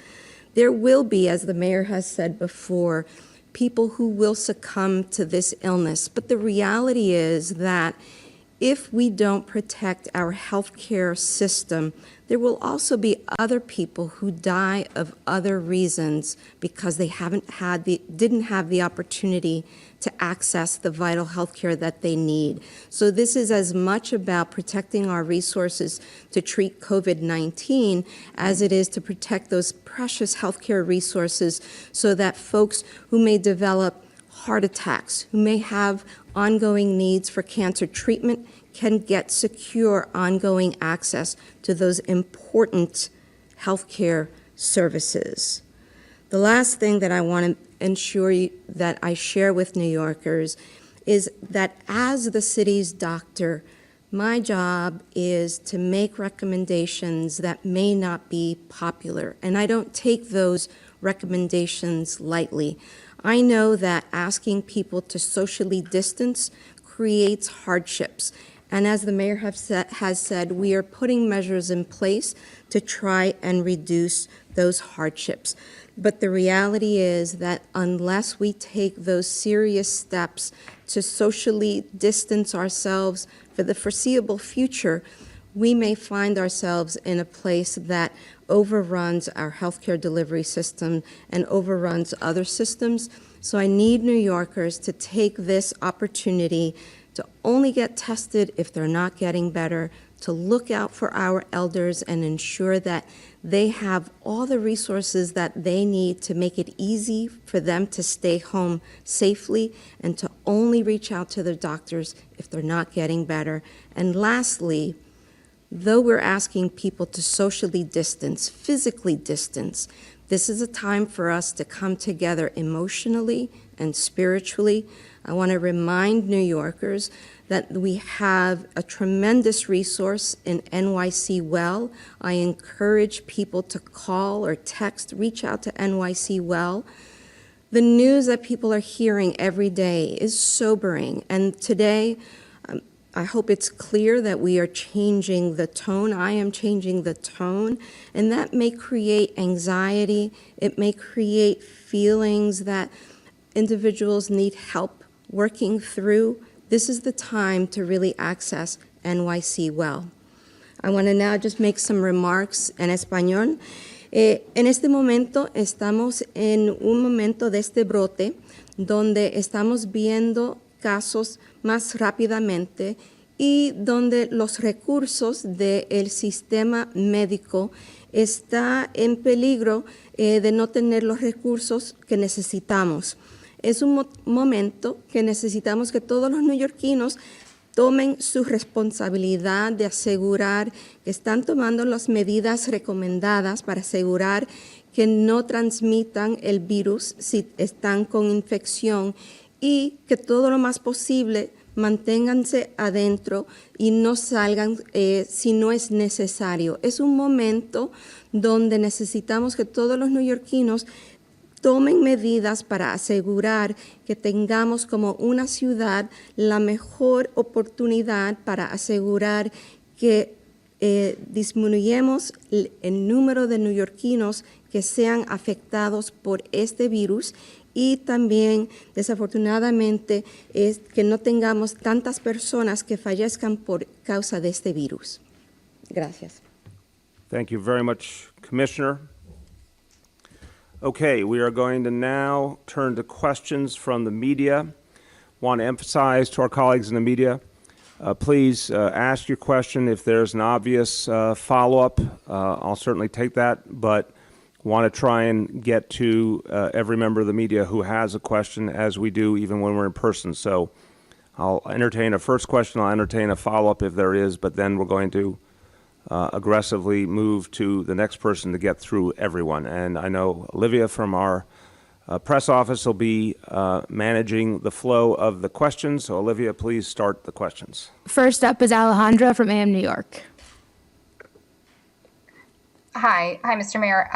There will be, as the mayor has said before, people who will succumb to this illness, but the reality is that if we don't protect our healthcare system, there will also be other people who die of other reasons because they didn't have the opportunity to access the vital healthcare that they need. So this is as much about protecting our resources to treat COVID-19 as it is to protect those precious healthcare resources so that folks who may develop heart attacks, who may have ongoing needs for cancer treatment, can get secure ongoing access to those important healthcare services. The last thing that I want to ensure that I share with New Yorkers is that as the city's doctor, My job is to make recommendations that may not be popular, and I don't take those recommendations lightly. I know that asking people to socially distance creates hardships. And as the mayor has said, we are putting measures in place to try and reduce those hardships. But the reality is that unless we take those serious steps to socially distance ourselves for the foreseeable future, we may find ourselves in a place that overruns our healthcare delivery system and overruns other systems. So I need New Yorkers to take this opportunity to only get tested if they're not getting better, to look out for our elders and ensure that they have all the resources that they need to make it easy for them to stay home safely, and to only reach out to their doctors if they're not getting better. And lastly, though we're asking people to socially distance, physically distance, this is a time for us to come together emotionally and spiritually. I want to remind New Yorkers that we have a tremendous resource in NYC Well. I encourage people to call or text, reach out to NYC Well. The news that people are hearing every day is sobering, and today I hope it's clear that we are changing the tone. I am changing the tone, and that may create anxiety. It may create feelings that individuals need help working through. This is the time to really access NYC Well. I want to now just make some remarks en español. En este momento estamos en un momento de este brote donde estamos viendo casos más rápidamente y donde los recursos del sistema médico está en peligro de no tener los recursos que necesitamos. Es un momento que necesitamos que todos los neoyorquinos tomen su responsabilidad de asegurar que están tomando las medidas recomendadas para asegurar que no transmitan el virus si están con infección, y que todo lo más posible manténganse adentro y no salgan si no es necesario. Es un momento donde necesitamos que todos los neoyorquinos tomen medidas para asegurar que tengamos como una ciudad la mejor oportunidad para asegurar que disminuyamos el número de neoyorquinos que sean afectados por este virus, y también, desafortunadamente, es que no tengamos tantas personas que fallezcan por causa de este virus. Gracias. Thank you very much, Commissioner. Okay, we are going to now turn to questions from the media. Want to emphasize to our colleagues in the media, please ask your question. If there's an obvious follow-up, I'll certainly take that, but want to try and get to every member of the media who has a question, as we do even when we're in person. So I'll entertain a first question, I'll entertain a follow-up if there is, but then we're going to aggressively move to the next person to get through everyone. And I know Olivia from our press office will be managing the flow of the questions. So Olivia, please start the questions. First up is Alejandra from AM New York. Hi, Mr. Mayor.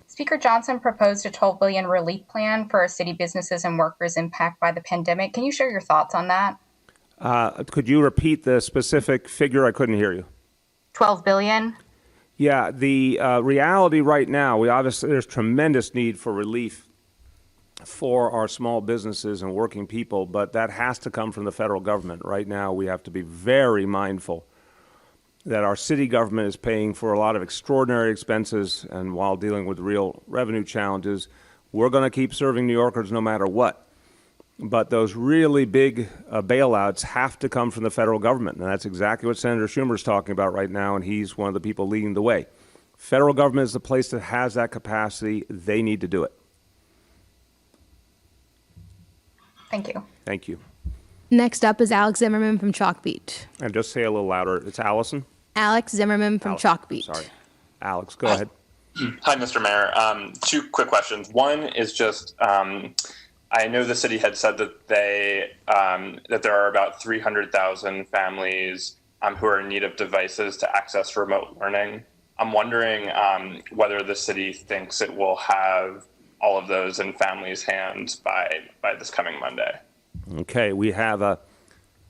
Speaker Johnson proposed a $12 billion relief plan for city businesses and workers impacted by the pandemic. Can you share your thoughts on that? Could you repeat the specific figure? I couldn't hear you. $12 billion? Yeah, the reality right now, there's tremendous need for relief for our small businesses and working people, but that has to come from the federal government. Right now, we have to be very mindful that our city government is paying for a lot of extraordinary expenses, and while dealing with real revenue challenges, we're going to keep serving New Yorkers no matter what. But those really big bailouts have to come from the federal government, and that's exactly what Senator Schumer is talking about right now, and he's one of the people leading the way. Federal government is the place that has that capacity. They need to do it. Thank you. Thank you. Next up is Alex Zimmerman from Chalk Beat. And just say a little louder. It's Allison? Alex Zimmerman from Chalk Beat. Sorry. Alex, go ahead. Hi, Mr. Mayor. Two quick questions. One is just, I know the city had said that that there are about 300,000 families who are in need of devices to access remote learning. I'm wondering whether the city thinks it will have all of those in families' hands by this coming Monday. Okay, we have a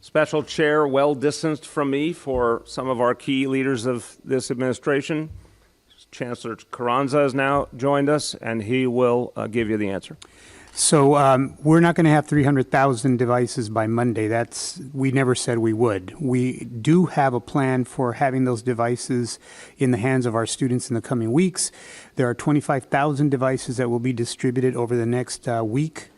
special chair well distanced from me for some of our key leaders of this administration. Chancellor Carranza has now joined us, and he will give you the answer. So we're not going to have 300,000 devices by Monday. We never said we would. We do have a plan for having those devices in the hands of our students in the coming weeks. There are 25,000 devices that will be distributed over the next week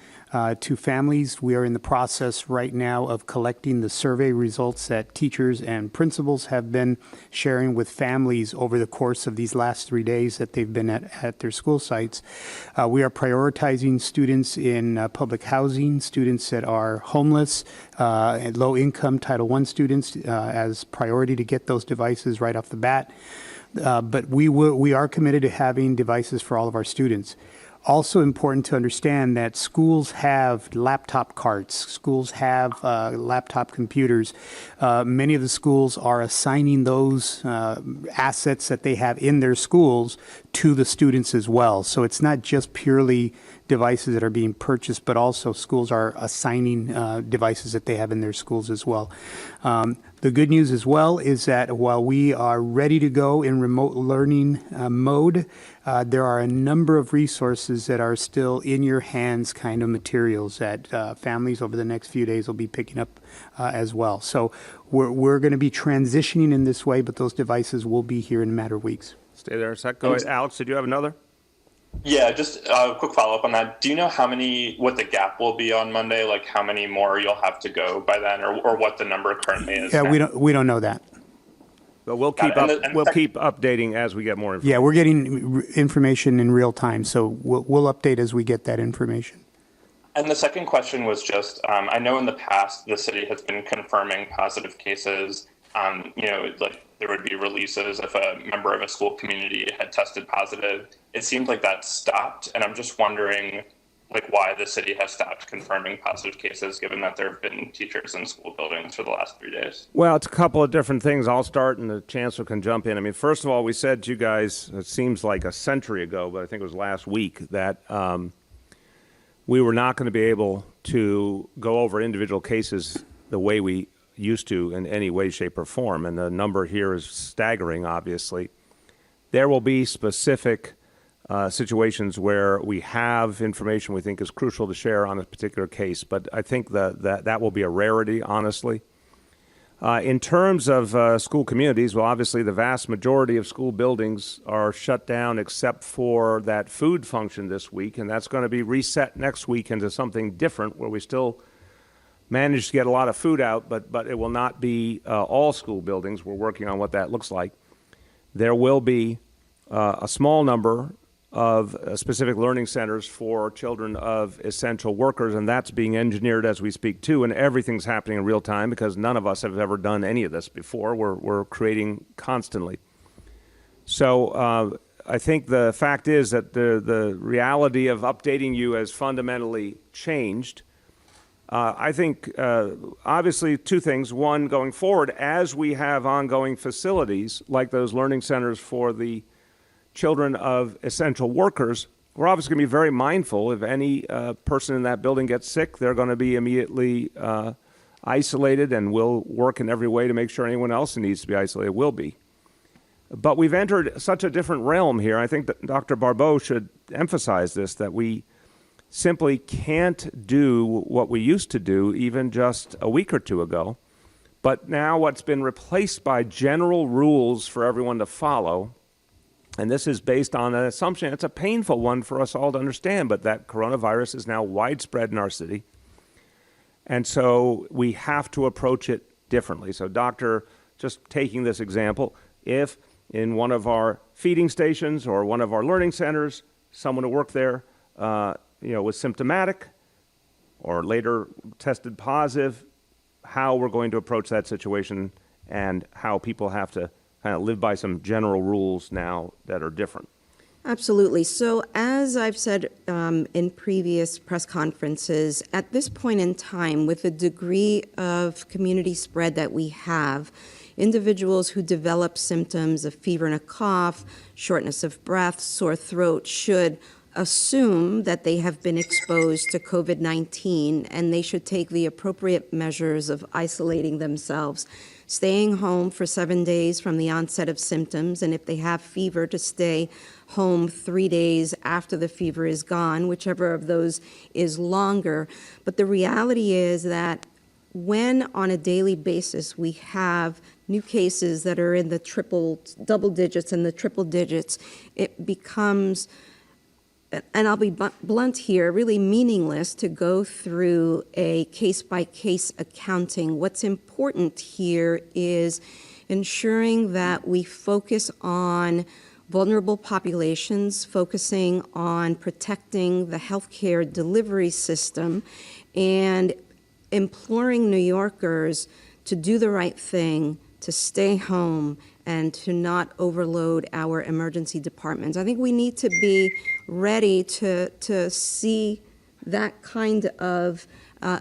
to families. We are in the process right now of collecting the survey results that teachers and principals have been sharing with families over the course of these last 3 days that they've been at their school sites. We are prioritizing students in public housing, students that are homeless, and low-income Title I students as priority to get those devices right off the bat. But we are committed to having devices for all of our students. Also important to understand that schools have laptop carts. Schools have laptop computers. Many of the schools are assigning those assets that they have in their schools to the students as well. So it's not just purely devices that are being purchased, but also schools are assigning devices that they have in their schools as well. The good news as well is that while we are ready to go in remote learning mode, there are a number of resources that are still in your hands kind of materials that families over the next few days will be picking up as well. So we're going to be transitioning in this way, but those devices will be here in a matter of weeks. Stay there a sec. Go ahead. Alex, did you have another? Yeah, just a quick follow-up on that. Do you know what the gap will be on Monday? Like how many more you'll have to go by then, or what the number currently is? Yeah, now? we don't know that. But we'll keep keep updating as we get more information. Yeah, we're getting information in real time, so we'll update as we get that information. And the second question was just, I know in the past the city has been confirming positive cases. Like there would be releases if a member of a school community had tested positive. It seems like that stopped, and I'm just wondering, like, why the city has stopped confirming positive cases, given that there have been teachers in school buildings for the last 3 days. Well, it's a couple of different things. I'll start, and the chancellor can jump in. I mean, first of all, we said to you guys, it seems like a century ago, but I think it was last week, that we were not going to be able to go over individual cases the way we used to in any way, shape, or form. And the number here is staggering, obviously. There will be specific situations where we have information we think is crucial to share on a particular case, but I think that will be a rarity, honestly. In terms of school communities, well, obviously the vast majority of school buildings are shut down except for that food function this week, and that's going to be reset next week into something different where we still manage to get a lot of food out, but it will not be all school buildings. We're working on what that looks like. There will be a small number of specific learning centers for children of essential workers, and that's being engineered as we speak too, and everything's happening in real time because none of us have ever done any of this before. We're creating constantly. So I think the fact is that the reality of updating you has fundamentally changed. I think, obviously, two things. One, going forward, as we have ongoing facilities like those learning centers for the children of essential workers, we're obviously going to be very mindful. If any person in that building gets sick, they're going to be immediately isolated, and we'll work in every way to make sure anyone else who needs to be isolated will be. But we've entered such a different realm here. I think that Dr. Barbeau should emphasize this, that we simply can't do what we used to do even just a week or two ago. But now what's been replaced by general rules for everyone to follow, and this is based on an assumption, it's a painful one for us all to understand, but that coronavirus is now widespread in our city. And so we have to approach it differently. So just taking this example, if in one of our feeding stations or one of our learning centers, someone who worked there was symptomatic or later tested positive, how we're going to approach that situation and how people have to kind of live by some general rules now that are different. Absolutely. So as I've said in previous press conferences, at this point in time, with the degree of community spread that we have, individuals who develop symptoms of fever and a cough, shortness of breath, sore throat should assume that they have been exposed to COVID-19, and they should take the appropriate measures of isolating themselves, staying home for 7 days from the onset of symptoms, and if they have fever, to stay home 3 days after the fever is gone, whichever of those is longer. But the reality is that when on a daily basis we have new cases that are in the double digits and the triple digits, it becomes, and I'll be blunt here, really meaningless to go through a case-by-case accounting. What's important here is ensuring that we focus on vulnerable populations, focusing on protecting the healthcare delivery system, and imploring New Yorkers to do the right thing, to stay home, and to not overload our emergency departments. I think we need to be ready to see that kind of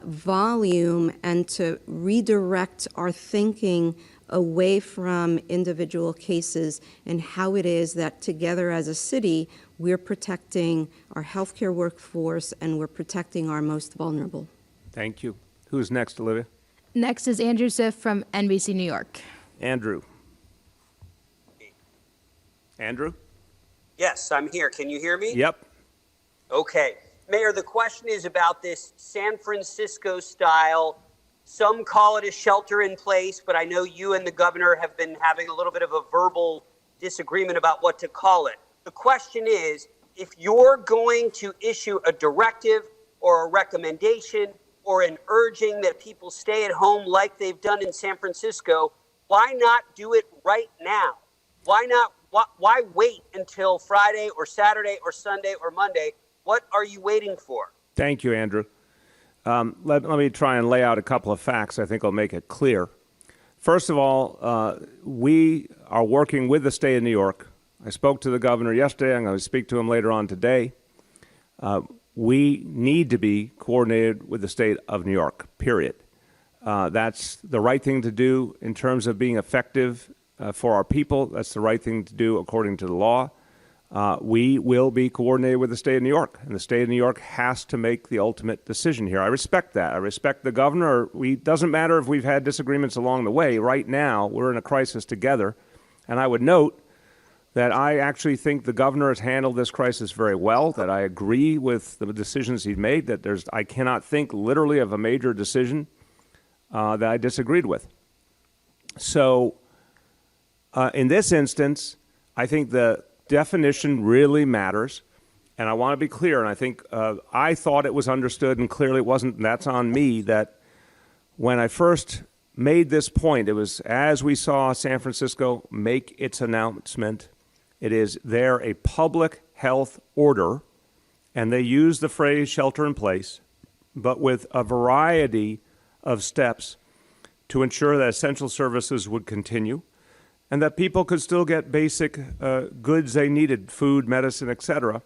volume and to redirect our thinking away from individual cases and how it is that together as a city, we're protecting our healthcare workforce and we're protecting our most vulnerable. Thank you. Who's next, Olivia? Next is Andrew Siff from NBC New York. Andrew. Andrew? Yes, I'm here. Can you hear me? Yep. Okay. Mayor, the question is about this San Francisco style. Some call it a shelter in place, but I know you and the governor have been having a little bit of a verbal disagreement about what to call it. The question is, if you're going to issue a directive or a recommendation or an urging that people stay at home like they've done in San Francisco, why not do it right now? Why wait until Friday or Saturday or Sunday or Monday? What are you waiting for? Thank you, Andrew. Let me try and lay out a couple of facts I think will make it clear. First of all, we are working with the state of New York. I spoke to the governor yesterday. I'm going to speak to him later on today. We need to be coordinated with the state of New York, period. That's the right thing to do in terms of being effective for our people. That's the right thing to do according to the law. We will be coordinated with the state of New York, and the state of New York has to make the ultimate decision here. I respect that. I respect the governor. It doesn't matter if we've had disagreements along the way. Right now, we're in a crisis together, and I would note that I actually think the governor has handled this crisis very well, that I agree with the decisions he's made, that I cannot think literally of a major decision that I disagreed with. So in this instance, I think the definition really matters, and I want to be clear, and I think I thought it was understood, and clearly it wasn't, and that's on me, that when I first made this point, it was as we saw San Francisco make its announcement. It is there a public health order, and they use the phrase shelter in place, but with a variety of steps to ensure that essential services would continue and that people could still get basic goods they needed, food, medicine, etc.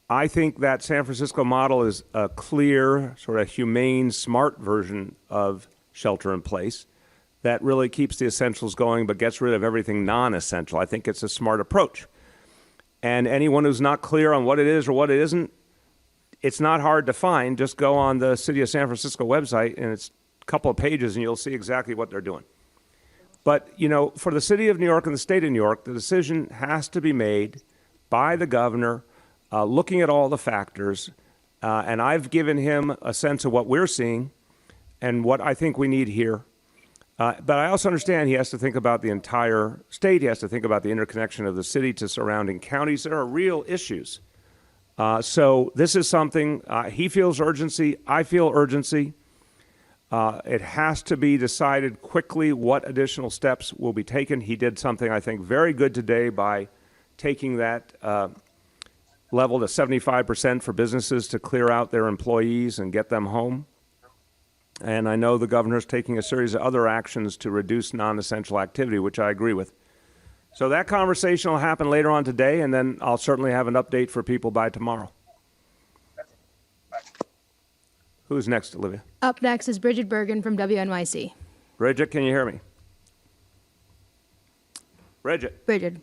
I think that San Francisco model is a clear, sort of humane, smart version of shelter in place that really keeps the essentials going but gets rid of everything non-essential. I think it's a smart approach. And anyone who's not clear on what it is or what it isn't, it's not hard to find. Just go on the City of San Francisco website, and it's a couple of pages, and you'll see exactly what they're doing. But, you know, for the City of New York and the State of New York, the decision has to be made by the governor, looking at all the factors. And I've given him a sense of what we're seeing and what I think we need here. But I also understand he has to think about the entire state. He has to think about the interconnection of the city to surrounding counties. There are real issues. So this is something, he feels urgency, I feel urgency. It has to be decided quickly what additional steps will be taken. He did something, I think, very good today by taking that level to 75% for businesses to clear out their employees and get them home. And I know the governor's taking a series of other actions to reduce non-essential activity, which I agree with. So that conversation will happen later on today, and then I'll certainly have an update for people by tomorrow. Who's next, Olivia? Up next is Bridget Bergen from WNYC. Bridget, can you hear me? Bridget. Bridget.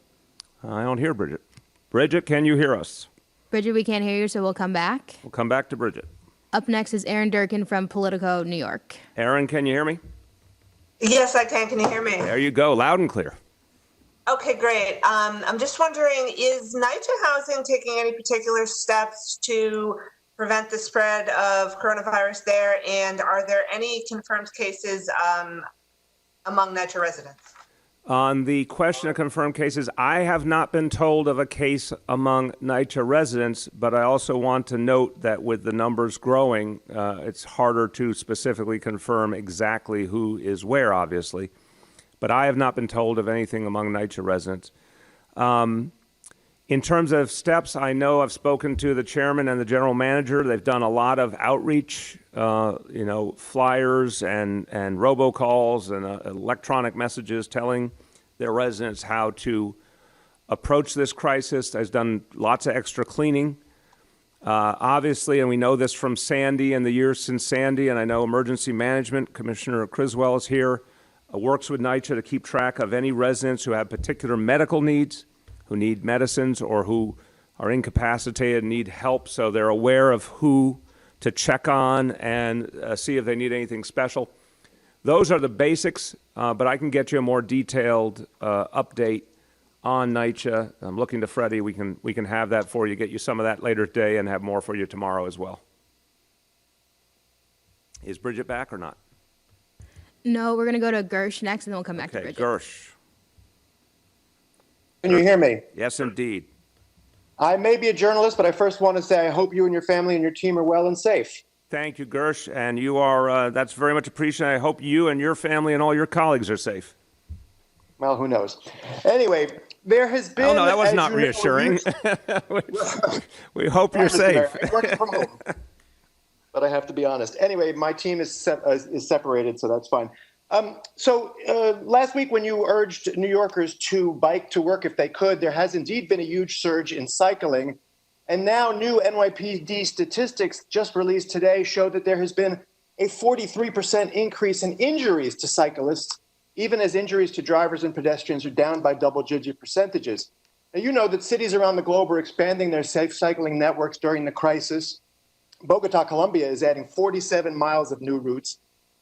I don't hear Bridget. Bridget, can you hear us? Bridget, we can't hear you, so we'll come back. We'll come back to Bridget. Up next is Aaron Durkin from Politico, New York. Aaron, can you hear me? Yes, I can. Can you hear me? There you go, loud and clear. Okay, great. I'm just wondering, is NYCHA Housing taking any particular steps to prevent the spread of coronavirus there? And are there any confirmed cases among NYCHA residents? On the question of confirmed cases, I have not been told of a case among NYCHA residents, but I also want to note that with the numbers growing, it's harder to specifically confirm exactly who is where, obviously. But I have not been told of anything among NYCHA residents. In terms of steps, I know I've spoken to the chairman and the general manager. They've done a lot of outreach, flyers and robocalls and electronic messages telling their residents how to approach this crisis. They've done lots of extra cleaning. Obviously, and we know this from Sandy and the years since Sandy, and I know emergency management, Commissioner Criswell is here, works with NYCHA to keep track of any residents who have particular medical needs, who need medicines, or who are incapacitated and need help, so they're aware of who to check on and see if they need anything special. Those are the basics, but I can get you a more detailed update on NYCHA. I'm looking to Freddie. We can have that for you, get you some of that later today, and have more for you tomorrow as well. Is Bridget back or not? No, we're going to go to Gersh next, and then we'll come back to Okay, Bridget. Gersh. Can you hear me? Yes, indeed. I may be a journalist, but I first want to say I hope you and your family and your team are well and safe. Thank you, Gersh, and you are, that's very much appreciated. I hope you and your family and all your colleagues are safe. Well, who knows? Anyway, there has been... Oh, no, that was not reassuring. We hope you're safe. I work from home, but I have to be honest. Anyway, my team is separated, so that's fine. Last week when you urged New Yorkers to bike to work if they could, there has indeed been a huge surge in cycling. And now new NYPD statistics just released today show that there has been a 43% increase in injuries to cyclists, even as injuries to drivers and pedestrians are down by double-digit percentages. Now, you know that cities around the globe are expanding their safe cycling networks during the crisis. Bogota, Colombia is adding 47 miles of new routes.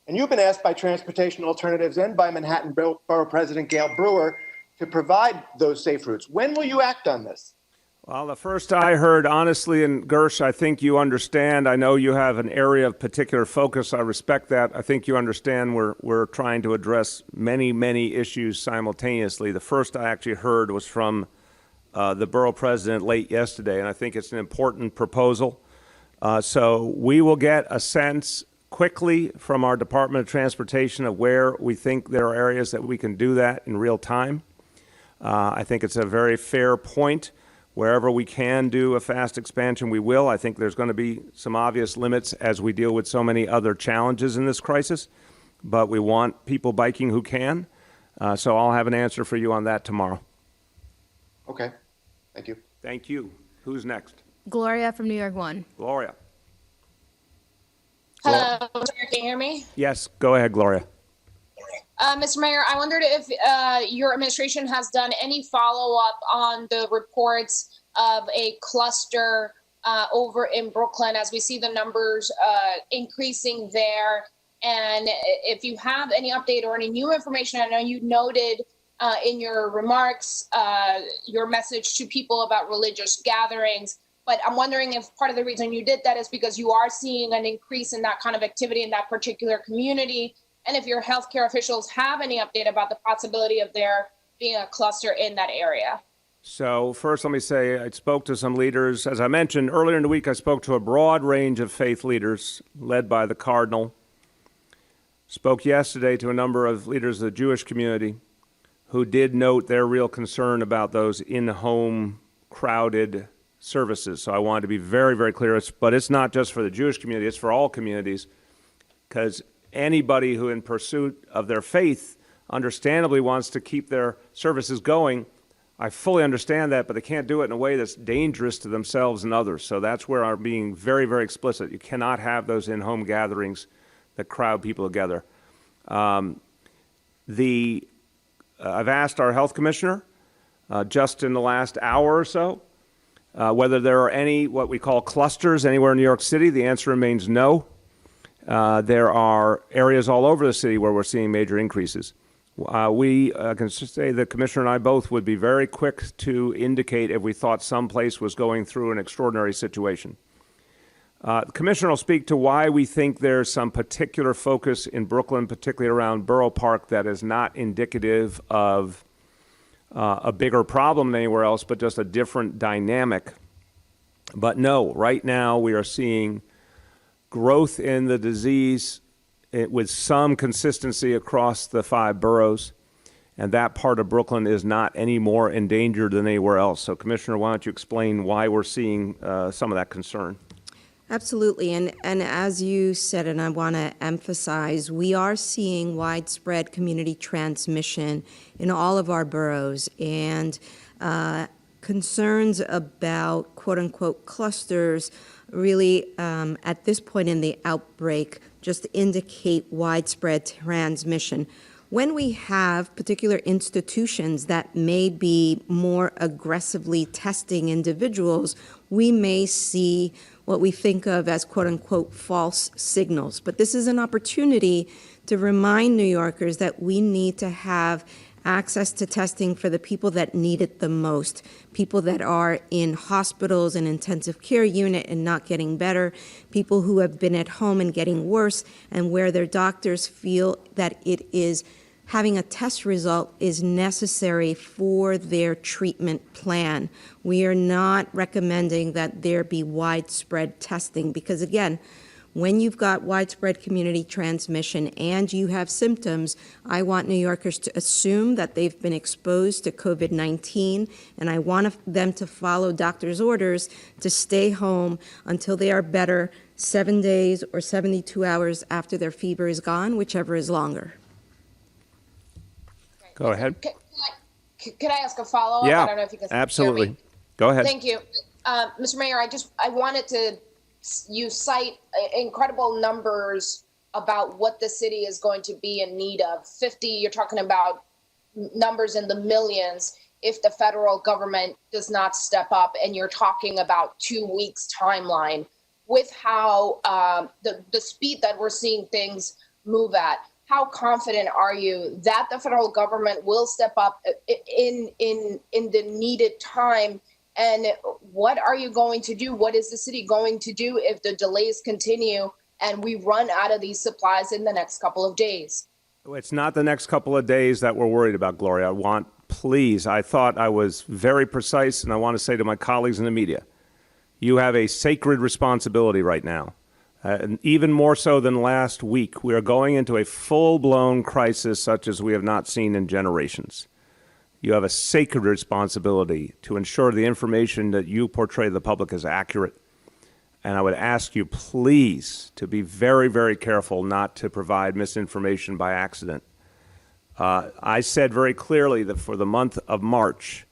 And you've been asked by Transportation Alternatives and by Manhattan Borough President Gail Brewer to provide those safe routes. When will you act on this? Well, the first I heard, honestly, and Gersh, I think you understand. I know you have an area of particular focus. I respect that. I think you understand we're trying to address many, many issues simultaneously. The first I actually heard was from the borough president late yesterday, and I think it's an important proposal. So we will get a sense quickly from our Department of Transportation of where we think there are areas that we can do that in real time. I think it's a very fair point. Wherever we can do a fast expansion, we will. I think there's going to be some obvious limits as we deal with so many other challenges in this crisis, but we want people biking who can. So I'll have an answer for you on that tomorrow. Okay. Thank you. Thank you. Who's next? Gloria from New York 1. Gloria. Hello, can you hear me? Yes, go ahead, Gloria. Mr. Mayor, I wondered if your administration has done any follow-up on the reports of a cluster over in Brooklyn as we see the numbers increasing there. And if you have any update or any new information, I know you noted in your remarks your message to people about religious gatherings. But I'm wondering if part of the reason you did that is because you are seeing an increase in that kind of activity in that particular community. And if your healthcare officials have any update about the possibility of there being a cluster in that area. So first, let me say I spoke to some leaders. As I mentioned earlier in the week, I spoke to a broad range of faith leaders led by the Cardinal. Spoke yesterday to a number of leaders of the Jewish community who did note their real concern about those in-home crowded services. So I wanted to be very, very clear. But it's not just for the Jewish community, it's for all communities, because anybody who in pursuit of their faith understandably wants to keep their services going, I fully understand that, but they can't do it in a way that's dangerous to themselves and others. So that's where I'm being very, very explicit. You cannot have those in-home gatherings that crowd people together. I've asked our health commissioner just in the last hour or so. Whether there are any what we call clusters anywhere in New York City, the answer remains no. There are areas all over the city where we're seeing major increases. We can say that Commissioner and I both would be very quick to indicate if we thought some place was going through an extraordinary situation. The Commissioner will speak to why we think there's some particular focus in Brooklyn, particularly around Borough Park, that is not indicative of a bigger problem than anywhere else, but just a different dynamic. But no, right now we are seeing growth in the disease with some consistency across the 5 boroughs, and that part of Brooklyn is not any more endangered than anywhere else. So, Commissioner, why don't you explain why we're seeing some of that concern? Absolutely. And as you said, and I want to emphasize, we are seeing widespread community transmission in all of our boroughs, and concerns about quote-unquote clusters really, at this point in the outbreak, just indicate widespread transmission. When we have particular institutions that may be more aggressively testing individuals, we may see what we think of as quote-unquote false signals. But this is an opportunity to remind New Yorkers that we need to have access to testing for the people that need it the most, people that are in hospitals and intensive care unit and not getting better, people who have been at home and getting worse, and where their doctors feel that it is having a test result is necessary for their treatment plan. We are not recommending that there be widespread testing because, again, when you've got widespread community transmission and you have symptoms, I want New Yorkers to assume that they've been exposed to COVID-19, and I want them to follow doctor's orders to stay home until they are better 7 days or 72 hours after their fever is gone, whichever is longer. Go ahead. Can I ask a follow-up? Yeah, I don't know if you can absolutely. hear me. Go ahead. Thank you. Mr. Mayor, I wanted to, you cite incredible numbers about what the city is going to be in need of. 50, you're talking about numbers in the millions if the federal government does not step up, and you're talking about 2 weeks timeline with how the speed that we're seeing things move at. How confident are you that the federal government will step up in the needed time? And what are you going to do? What is the city going to do if the delays continue and we run out of these supplies in the next couple of days? It's not the next couple of days that we're worried about, Gloria. I thought I was very precise, and I want to say to my colleagues in the media, you have a sacred responsibility right now. And even more so than last week, we are going into a full-blown crisis such as we have not seen in generations. You have a sacred responsibility to ensure the information that you portray to the public is accurate. And I would ask you, please, to be very, very careful not to provide misinformation by accident. I said very clearly that for the month of March,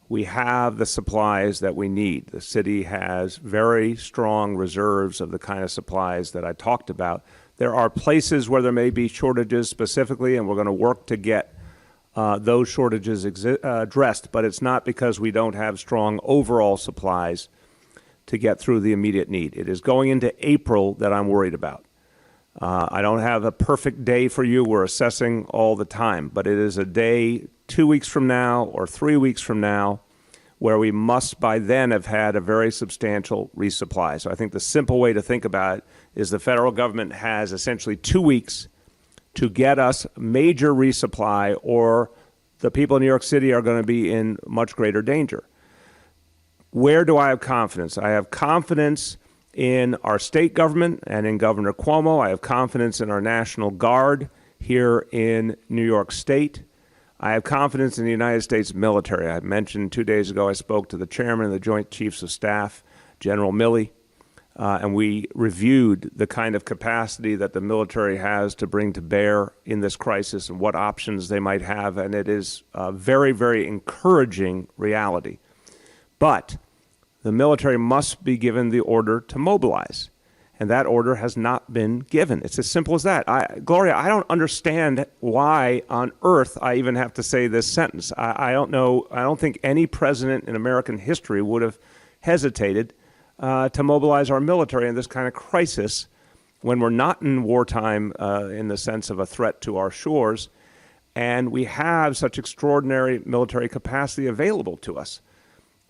we have the supplies that we need. The city has very strong reserves of the kind of supplies that I talked about. There are places where there may be shortages specifically, and we're going to work to get those shortages addressed, but it's not because we don't have strong overall supplies to get through the immediate need. It is going into April that I'm worried about. I don't have a perfect day for you. We're assessing all the time, but it is a day 2 weeks from now or 3 weeks from now where we must by then have had a very substantial resupply. So I think the simple way to think about it is the federal government has essentially 2 weeks to get us major resupply, or the people in New York City are going to be in much greater danger. Where do I have confidence? I have confidence in our state government and in Governor Cuomo. I have confidence in our National Guard here in New York State. I have confidence in the United States military. I mentioned 2 days ago I spoke to the chairman of the Joint Chiefs of Staff, General Milley, and we reviewed the kind of capacity that the military has to bring to bear in this crisis and what options they might have, and it is a very, very encouraging reality. But the military must be given the order to mobilize. And that order has not been given. It's as simple as that. Gloria, I don't understand why on earth I even have to say this sentence. I don't know. I don't think any president in American history would have hesitated to mobilize our military in this kind of crisis when we're not in wartime in the sense of a threat to our shores, and we have such extraordinary military capacity available to us.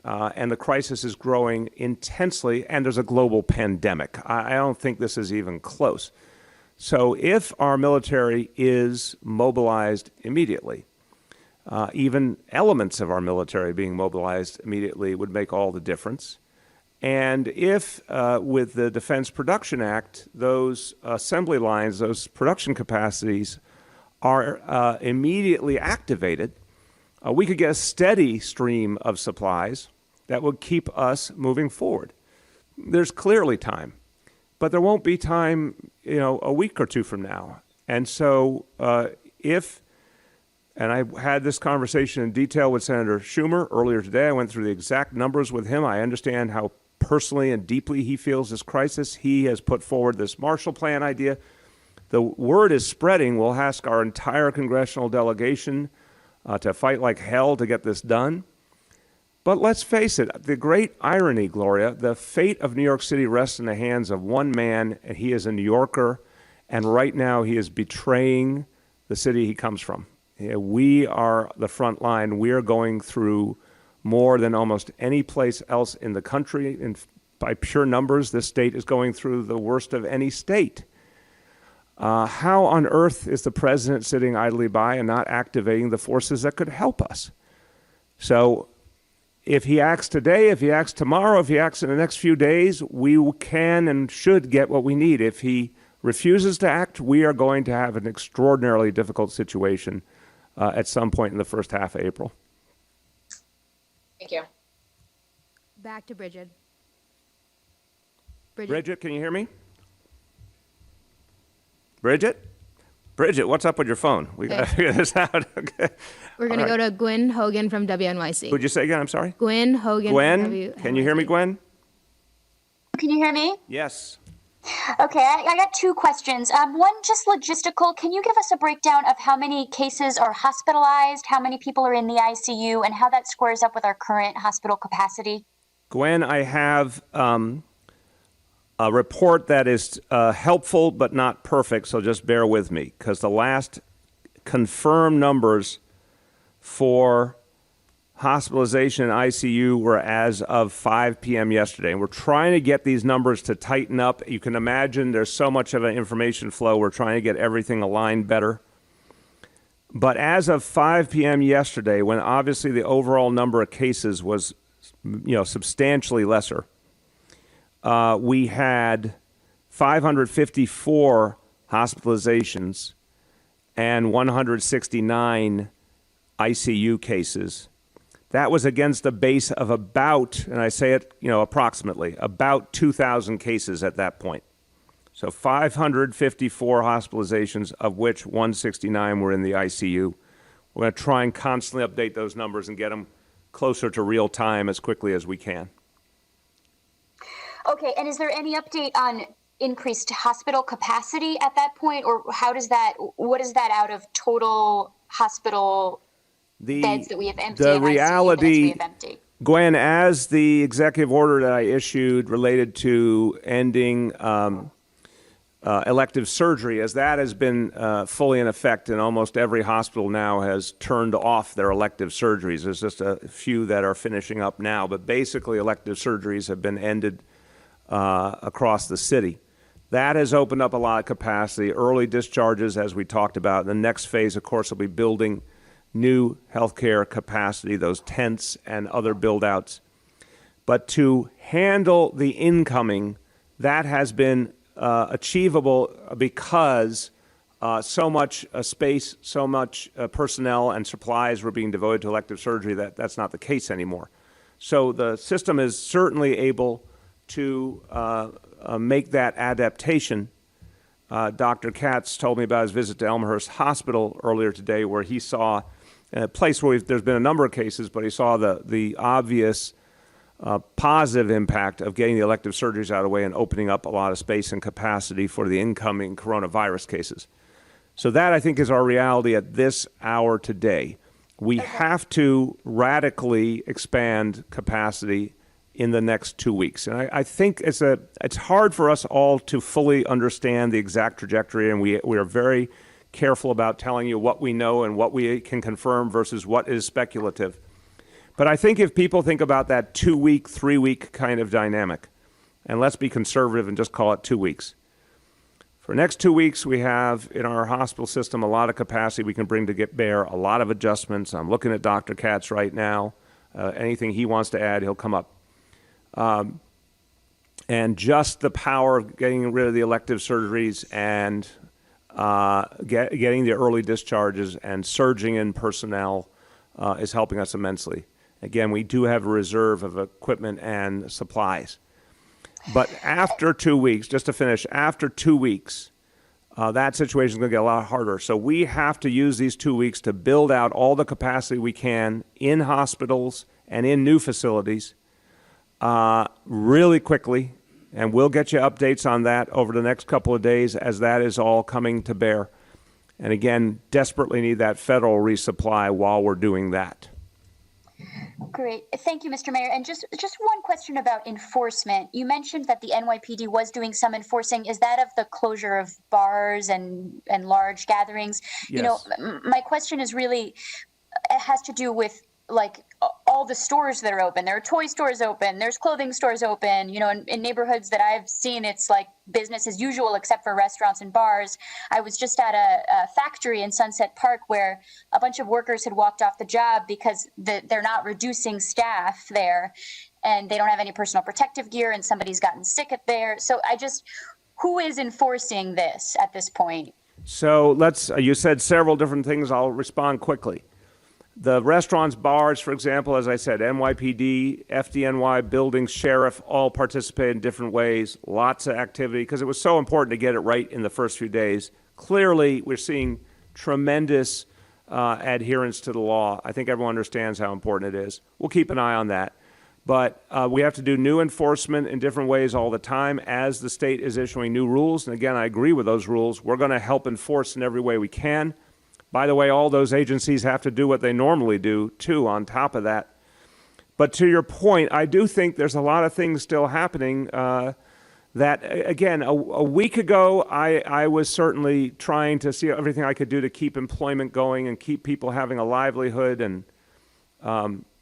And the crisis is growing intensely, and there's a global pandemic. I don't think this is even close. So if our military is mobilized immediately, even elements of our military being mobilized immediately would make all the difference. And if, with the Defense Production Act, those assembly lines, those production capacities are immediately activated, we could get a steady stream of supplies that would keep us moving forward. There's clearly time, but there won't be time, a week or two from now. And so and I had this conversation in detail with Senator Schumer earlier today. I went through the exact numbers with him. I understand how personally and deeply he feels this crisis. He has put forward this Marshall Plan idea. The word is spreading. We'll ask our entire congressional delegation to fight like hell to get this done. But let's face it, the great irony, Gloria, the fate of New York City rests in the hands of one man, and he is a New Yorker, and right now he is betraying the city he comes from. We are the front line. We are going through more than almost any place else in the country. And by pure numbers, this state is going through the worst of any state. How on earth is the president sitting idly by and not activating the forces that could help us? So if he acts today, if he acts tomorrow, if he acts in the next few days, we can and should get what we need. If he refuses to act, we are going to have an extraordinarily difficult situation at some point in the first half of April. Thank you. Back to Bridget. Bridget, can you hear me? Bridget, what's up with your phone? We got to figure this out. Okay. We're going to go to Gwen Hogan from WNYC. Would you say again? I'm sorry. Gwen Hogan. Gwen, from WNYC. can you hear me, Gwen? Can you hear me? Yes. Okay, I got two questions. One, just logistical. Can you give us a breakdown of how many cases are hospitalized, how many people are in the ICU, and how that squares up with our current hospital capacity? Gwen, I have a report that is helpful but not perfect, so just bear with me, because the last confirmed numbers for hospitalization in ICU were as of 5 p.m. yesterday. And we're trying to get these numbers to tighten up. You can imagine there's so much of an information flow. We're trying to get everything aligned better. But as of 5 p.m. yesterday, when obviously the overall number of cases was, substantially lesser, we had 554 hospitalizations and 169 ICU cases. That was against a base of about, and I say it, approximately, about 2,000 cases at that point. So 554 hospitalizations, of which 169 were in the ICU. We're going to try and constantly update those numbers and get them closer to real time as quickly as we can. Okay, and is there any update on increased hospital capacity at that point, or what is that out of total hospital beds that we have empty? The reality, Gwen, as the executive order that I issued related to ending elective surgery, as that has been fully in effect, and almost every hospital now has turned off their elective surgeries. There's just a few that are finishing up now, but basically elective surgeries have been ended across the city. That has opened up a lot of capacity. Early discharges, as we talked about. The next phase, of course, will be building new healthcare capacity, those tents and other build-outs. But to handle the incoming, that has been achievable because so much space, so much personnel and supplies were being devoted to elective surgery that that's not the case anymore. So the system is certainly able to make that adaptation. Dr. Katz told me about his visit to Elmhurst Hospital earlier today, where he saw a place where there's been a number of cases, but he saw the obvious positive impact of getting the elective surgeries out of the way and opening up a lot of space and capacity for the incoming coronavirus cases. So that, I think, is our reality at this hour today. We have to radically expand capacity in the next 2 weeks. And I think it's hard for us all to fully understand the exact trajectory, and we are very careful about telling you what we know and what we can confirm versus what is speculative. But I think if people think about that 2 week, 3 week kind of dynamic, and let's be conservative and just call it 2 weeks. For the next 2 weeks, we have in our hospital system a lot of capacity we can bring to get bear, a lot of adjustments. I'm looking at Dr. Katz right now. Anything he wants to add, he'll come up. And just the power of getting rid of the elective surgeries and getting the early discharges and surging in personnel is helping us immensely. Again, we do have a reserve of equipment and supplies. But after 2 weeks, just to finish, after 2 weeks, that situation is going to get a lot harder. So we have to use these 2 weeks to build out all the capacity we can in hospitals and in new facilities really quickly. And we'll get you updates on that over the next couple of days as that is all coming to bear. And again, desperately need that federal resupply while we're doing that. Great. Thank you, Mr. Mayor. And just one question about enforcement. You mentioned that the NYPD was doing some enforcing. Is that of the closure of bars and large gatherings? Yes. You know, my question is really, it has to do with like all the stores that are open. There are toy stores open. There's clothing stores open. You know, in neighborhoods that I've seen, it's like business as usual, except for restaurants and bars. I was just at a factory in Sunset Park where a bunch of workers had walked off the job because they're not reducing staff there and they don't have any personal protective gear and somebody's gotten sick at there. So who is enforcing this at this point? So you said several different things. I'll respond quickly. The restaurants, bars, for example, as I said, NYPD, FDNY, buildings, sheriff, all participate in different ways. Lots of activity because it was so important to get it right in the first few days. Clearly, we're seeing tremendous adherence to the law. I think everyone understands how important it is. We'll keep an eye on that. But we have to do new enforcement in different ways all the time as the state is issuing new rules. And again, I agree with those rules. We're going to help enforce in every way we can. By the way, all those agencies have to do what they normally do, too, on top of that. But to your point, I do think there's a lot of things still happening that, again, a week ago, I was certainly trying to see everything I could do to keep employment going and keep people having a livelihood and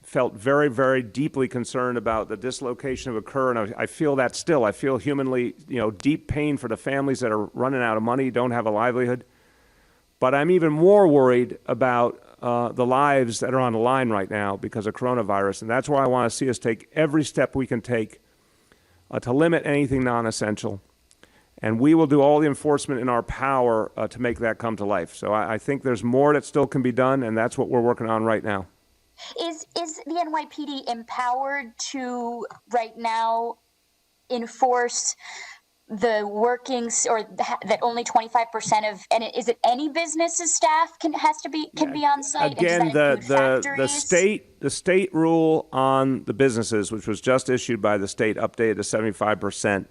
felt very, very deeply concerned about the dislocation of occur. And I feel that still. I feel humanly, deep pain for the families that are running out of money, don't have a livelihood. But I'm even more worried about the lives that are on the line right now because of coronavirus. And that's why I want to see us take every step we can take to limit anything non-essential. And we will do all the enforcement in our power to make that come to life. So I think there's more that still can be done, and that's what we're working on right now. Is the NYPD empowered to right now enforce the workings, or that only 25% of, and is it any business's staff can be on site? Again, the state rule on the businesses, which was just issued by the state, updated to 75%.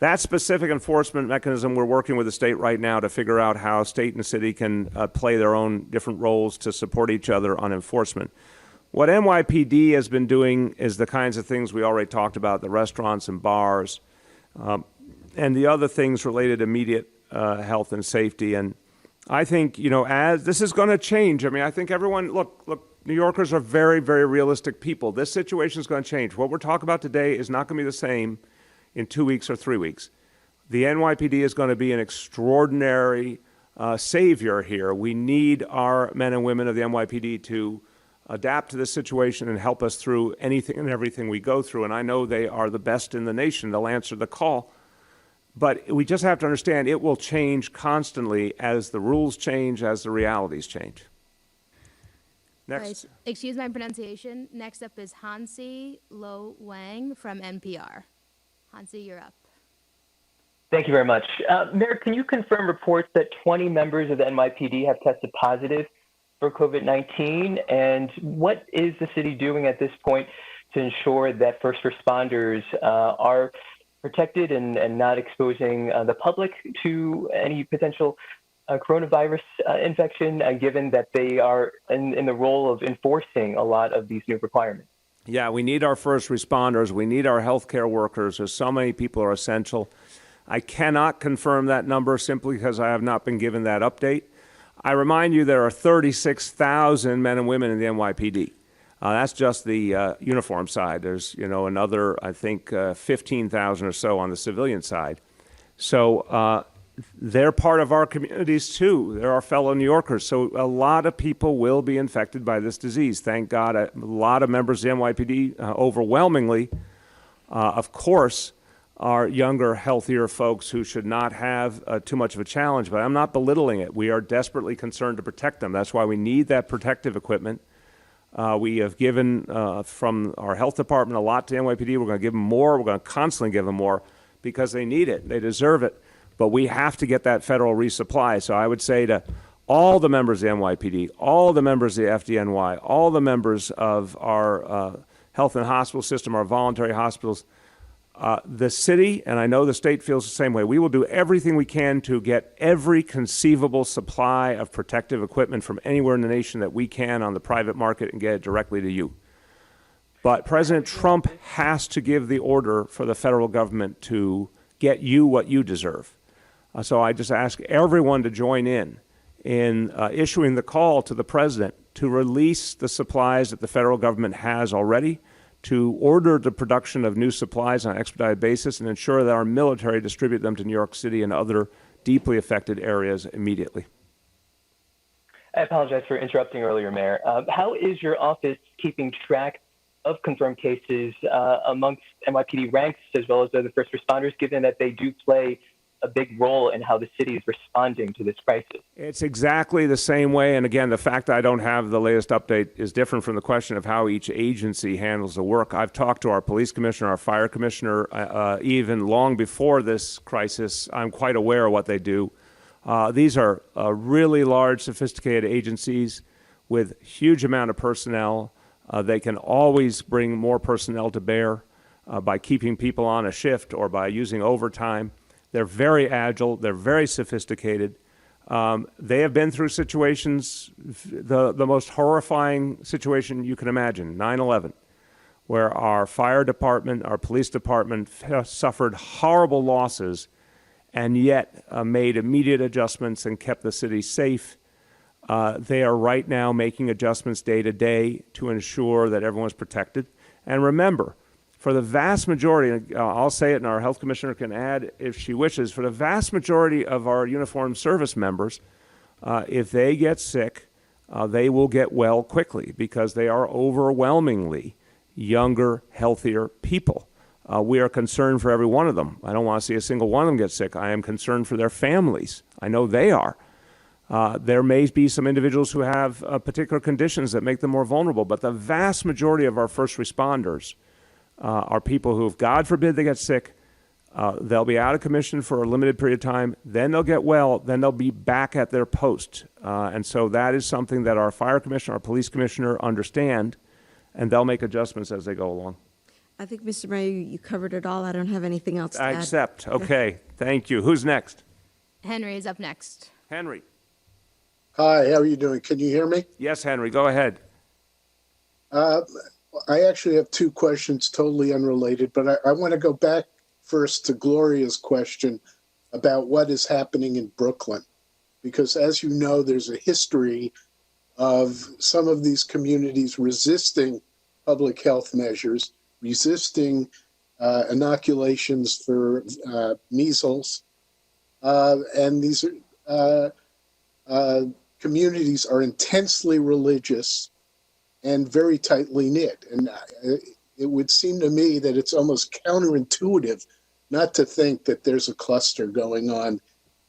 That specific enforcement mechanism, we're working with the state right now to figure out how state and city can play their own different roles to support each other on enforcement. What NYPD has been doing is the kinds of things we already talked about, the restaurants and bars, and the other things related to immediate health and safety. And I think, as this is going to change, I think everyone, look, New Yorkers are very, very realistic people. This situation is going to change. What we're talking about today is not going to be the same in 2 weeks or 3 weeks. The NYPD is going to be an extraordinary savior here. We need our men and women of the NYPD to adapt to this situation and help us through anything and everything we go through. And I know they are the best in the nation. They'll answer the call. But we just have to understand it will change constantly as the rules change, as the realities change. Next. Excuse my pronunciation. Next up is Hansi Lo Wang from NPR. Hansi, you're up. Thank you very much. Mayor, can you confirm reports that 20 members of the NYPD have tested positive for COVID-19? And what is the city doing at this point to ensure that first responders are protected and not exposing the public to any potential coronavirus infection, given that they are in the role of enforcing a lot of these new requirements? Yeah, we need our first responders. We need our healthcare workers. There's so many people who are essential. I cannot confirm that number simply because I have not been given that update. I remind you there are 36,000 men and women in the NYPD. That's just the uniform side. There's, another, I think, 15,000 or so on the civilian side. So they're part of our communities too. They're our fellow New Yorkers. So a lot of people will be infected by this disease. Thank God, a lot of members of the NYPD, overwhelmingly, of course, are younger, healthier folks who should not have too much of a challenge. But I'm not belittling it. We are desperately concerned to protect them. That's why we need that protective equipment. We have given from our health department a lot to NYPD. We're going to give them more. We're going to constantly give them more because they need it. They deserve it. But we have to get that federal resupply. So I would say to all the members of the NYPD, all the members of the FDNY, all the members of our health and hospital system, our voluntary hospitals, the city, and I know the state feels the same way, we will do everything we can to get every conceivable supply of protective equipment from anywhere in the nation that we can on the private market and get it directly to you. But President Trump has to give the order for the federal government to get you what you deserve. So I just ask everyone to join in issuing the call to the president to release the supplies that the federal government has already, to order the production of new supplies on an expedited basis, and ensure that our military distribute them to New York City and other deeply affected areas immediately. I apologize for interrupting earlier, Mayor. How is your office keeping track of confirmed cases amongst NYPD ranks as well as other first responders, given that they do play a big role in how the city is responding to this crisis? It's exactly the same way. And again, the fact that I don't have the latest update is different from the question of how each agency handles the work. I've talked to our police commissioner, our fire commissioner, even long before this crisis. I'm quite aware of what they do. These are really large, sophisticated agencies with huge amount of personnel. They can always bring more personnel to bear by keeping people on a shift or by using overtime. They're very agile. They're very sophisticated. They have been through situations, the most horrifying situation you can imagine, 9/11, where our fire department, our police department suffered horrible losses and yet made immediate adjustments and kept the city safe. They are right now making adjustments day to day to ensure that everyone's protected. And remember, for the vast majority, I'll say it and our health commissioner can add if she wishes, for the vast majority of our uniformed service members, if they get sick, they will get well quickly because they are overwhelmingly younger, healthier people. We are concerned for every one of them. I don't want to see a single one of them get sick. I am concerned for their families. I know they are. There may be some individuals who have particular conditions that make them more vulnerable, but the vast majority of our first responders are people who, if God forbid they get sick, they'll be out of commission for a limited period of time, then they'll get well, then they'll be back at their post. And so that is something that our fire commissioner, our police commissioner understand, and they'll make adjustments as they go along. I think, Mr. Mayor, you covered it all. I don't have anything else to I add. accept. Okay. Thank you. Who's next? Henry is up next. Henry. Hi, how are you doing? Can you hear me? Yes, Henry. Go ahead. I actually have two questions totally unrelated, but I want to go back first to Gloria's question about what is happening in Brooklyn. Because as you know, there's a history of some of these communities resisting public health measures, resisting inoculations for measles. And these communities are intensely religious and very tightly knit. And it would seem to me that it's almost counterintuitive not to think that there's a cluster going on,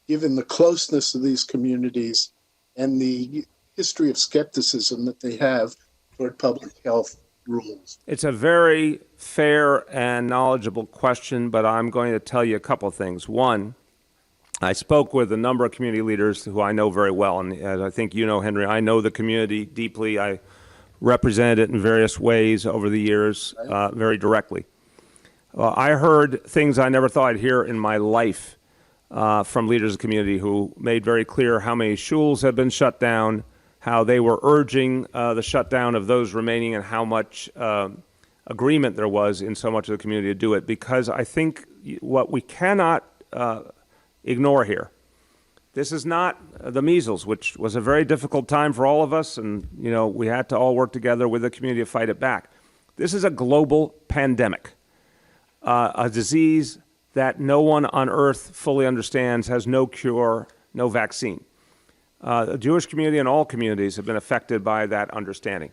given the closeness of these communities and the history of skepticism that they have toward public health rules. It's a very fair and knowledgeable question, but I'm going to tell you a couple of things. One, I spoke with a number of community leaders who I know very well, and as I think you know, Henry, I know the community deeply. I represented it in various ways over the years, very directly. I heard things I never thought I'd hear in my life from leaders of the community who made very clear how many shuls had been shut down, how they were urging the shutdown of those remaining, and how much agreement there was in so much of the community to do it. Because I think what we cannot ignore here, this is not the measles, which was a very difficult time for all of us, and we had to all work together with the community to fight it back. This is a global pandemic, a disease that no one on earth fully understands, has no cure, no vaccine. The Jewish community and all communities have been affected by that understanding.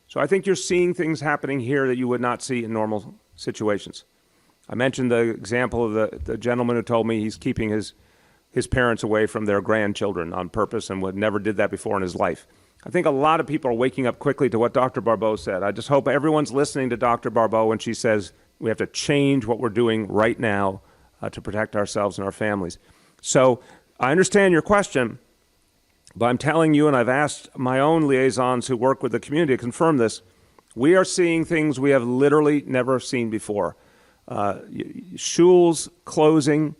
So I think you're seeing things happening here that you would not see in normal situations. I mentioned the example of the gentleman who told me he's keeping his parents away from their grandchildren on purpose and never did that before in his life. I think a lot of people are waking up quickly to what Dr. Barbeau said. I just hope everyone's listening to Dr. Barbeau when she says we have to change what we're doing right now to protect ourselves and our families. So I understand your question, but I'm telling you, and I've asked my own liaisons who work with the community to confirm this, we are seeing things we have literally never seen before. Shuls closing,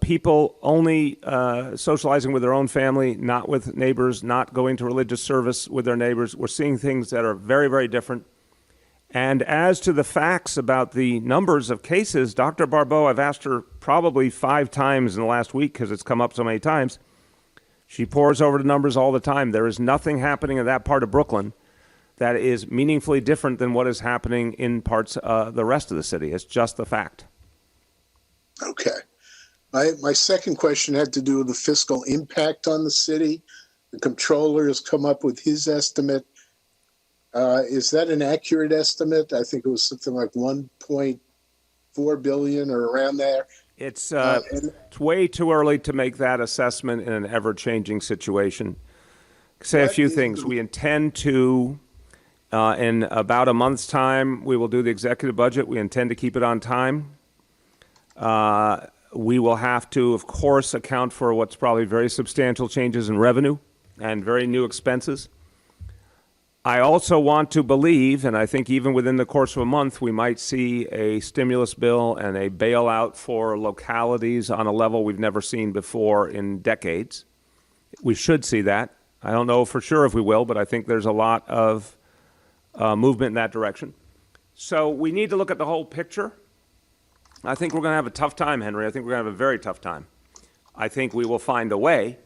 people only socializing with their own family, not with neighbors, not going to religious service with their neighbors. We're seeing things that are very, very different. And as to the facts about the numbers of cases, Dr. Barbeau, I've asked her probably 5 times in the last week because it's come up so many times. She pores over the numbers all the time. There is nothing happening in that part of Brooklyn that is meaningfully different than what is happening in parts of the rest of the city. It's just a fact. Okay. My second question had to do with the fiscal impact on the city. The comptroller has come up with his estimate. Is that an accurate estimate? I think it was something like 1.4 billion or around there. It's way too early to make that assessment in an ever-changing situation. Say a few things. We intend to, in about a month's time, we will do the executive budget. We intend to keep it on time. We will have to, of course, account for what's probably very substantial changes in revenue and very new expenses. I also want to believe, and I think even within the course of a month, we might see a stimulus bill and a bailout for localities on a level we've never seen before in decades. We should see that. I don't know for sure if we will, but I think there's a lot of movement in that direction. So we need to look at the whole picture. I think we're going to have a tough time, Henry. I think we're going to have a very tough time. I think we will find a way.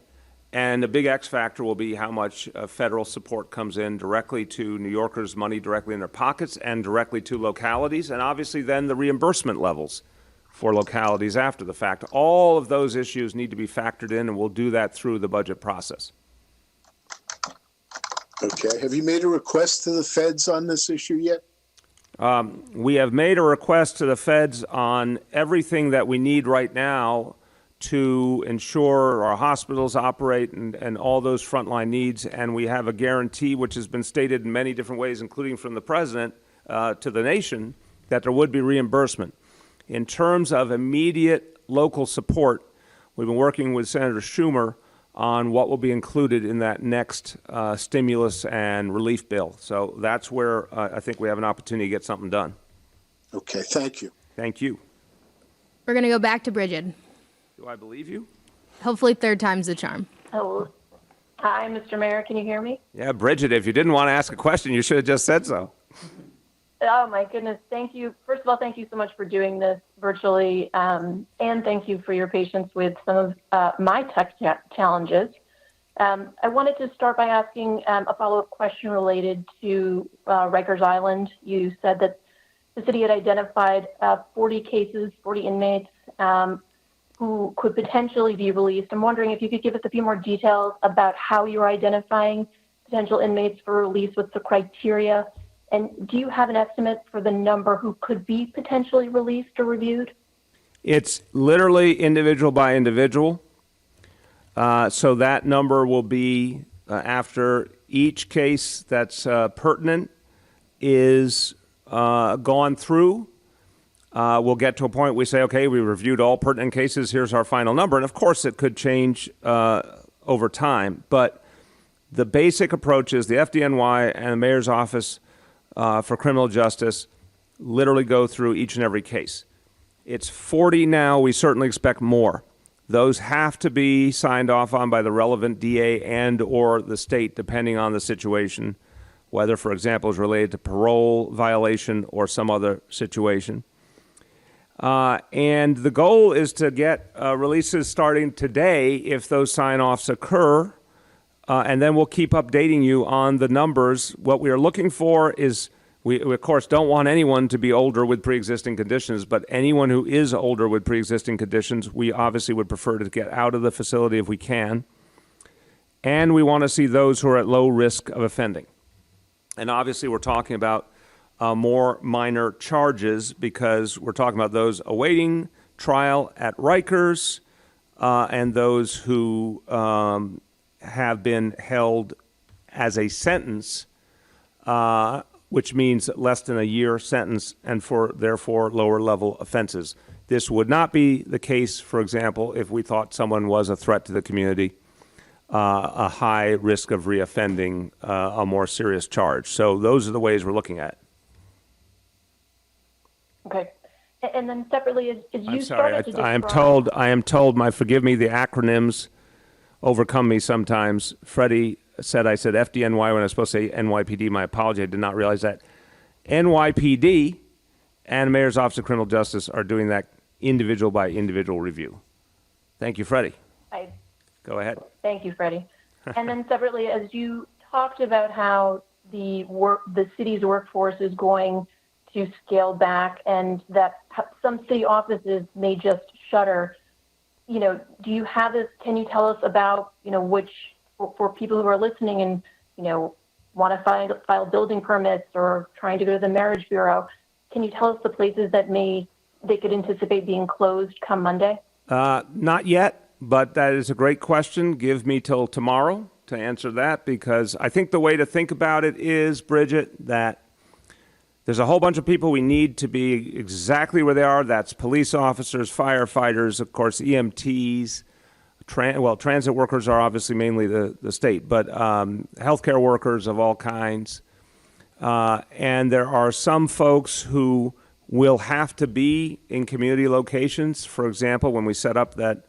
And the big X factor will be how much federal support comes in directly to New Yorkers' money directly in their pockets and directly to localities, and obviously then the reimbursement levels for localities after the fact. All of those issues need to be factored in, and we'll do that through the budget process. Okay. Have you made a request to the feds on this issue yet? We have made a request to the feds on everything that we need right now to ensure our hospitals operate and all those frontline needs. And we have a guarantee, which has been stated in many different ways, including from the president to the nation, that there would be reimbursement. In terms of immediate local support, we've been working with Senator Schumer on what will be included in that next stimulus and relief bill. So that's where I think we have an opportunity to get something done. Okay, thank you. Thank you. We're going to go back to Bridget. Do I believe you? Hopefully third time's the charm. Hello. Hi, Mr. Mayor. Can you hear me? Yeah, Bridget, if you didn't want to ask a question, you should have just said so. Oh, my goodness. Thank you. First of all, thank you so much for doing this virtually. And thank you for your patience with some of my tech challenges. I wanted to start by asking a follow-up question related to Rikers Island. You said that the city had identified 40 cases, 40 inmates who could potentially be released. I'm wondering if you could give us a few more details about how you're identifying potential inmates for release, what's the criteria, and do you have an estimate for the number who could be potentially released or reviewed? It's literally individual by individual. So that number will be after each case that's pertinent is gone through. We'll get to a point we say, okay, we reviewed all pertinent cases. Here's our final number. And of course, it could change over time. But the basic approach is the FDNY and the Mayor's Office for Criminal Justice literally go through each and every case. It's 40 now. We certainly expect more. Those have to be signed off on by the relevant DA and or the state, depending on the situation, whether, for example, is related to parole violation or some other situation. And the goal is to get releases starting today if those sign-offs occur, and then we'll keep updating you on the numbers. What we are looking for is, we of course don't want anyone to be older with pre-existing conditions, but anyone who is older with pre-existing conditions, we obviously would prefer to get out of the facility if we can. And we want to see those who are at low risk of offending. And obviously we're talking about more minor charges because we're talking about those awaiting trial at Rikers and those who have been held as a sentence, which means less than a year sentence and for therefore lower level offenses. This would not be the case, for example, if we thought someone was a threat to the community, a high risk of reoffending, a more serious charge. So those are the ways we're looking at. Okay. And then separately, as you I'm sorry, started to I am describe- told, forgive me, the acronyms overcome me sometimes. Freddie said I said FDNY when I was supposed to say NYPD. My apology, I did not realize that. NYPD and Mayor's Office of Criminal Justice are doing that individual by individual review. Thank you, Freddie. Go ahead. Thank you, Freddie. And then separately, as you talked about how the city's workforce is going to scale back and that some city offices may just shutter, do you have this, can you tell us about, which, for people who are listening and, want to file building permits or trying to go to the marriage bureau, can you tell us the places that they could anticipate being closed come Monday? Not yet, but that is a great question. Give me till tomorrow to answer that, because I think the way to think about it is, Bridget, that there's a whole bunch of people we need to be exactly where they are. That's police officers, firefighters, of course, EMTs, transit workers are obviously mainly the state, but healthcare workers of all kinds. And there are some folks who will have to be in community locations. For example, when we set up that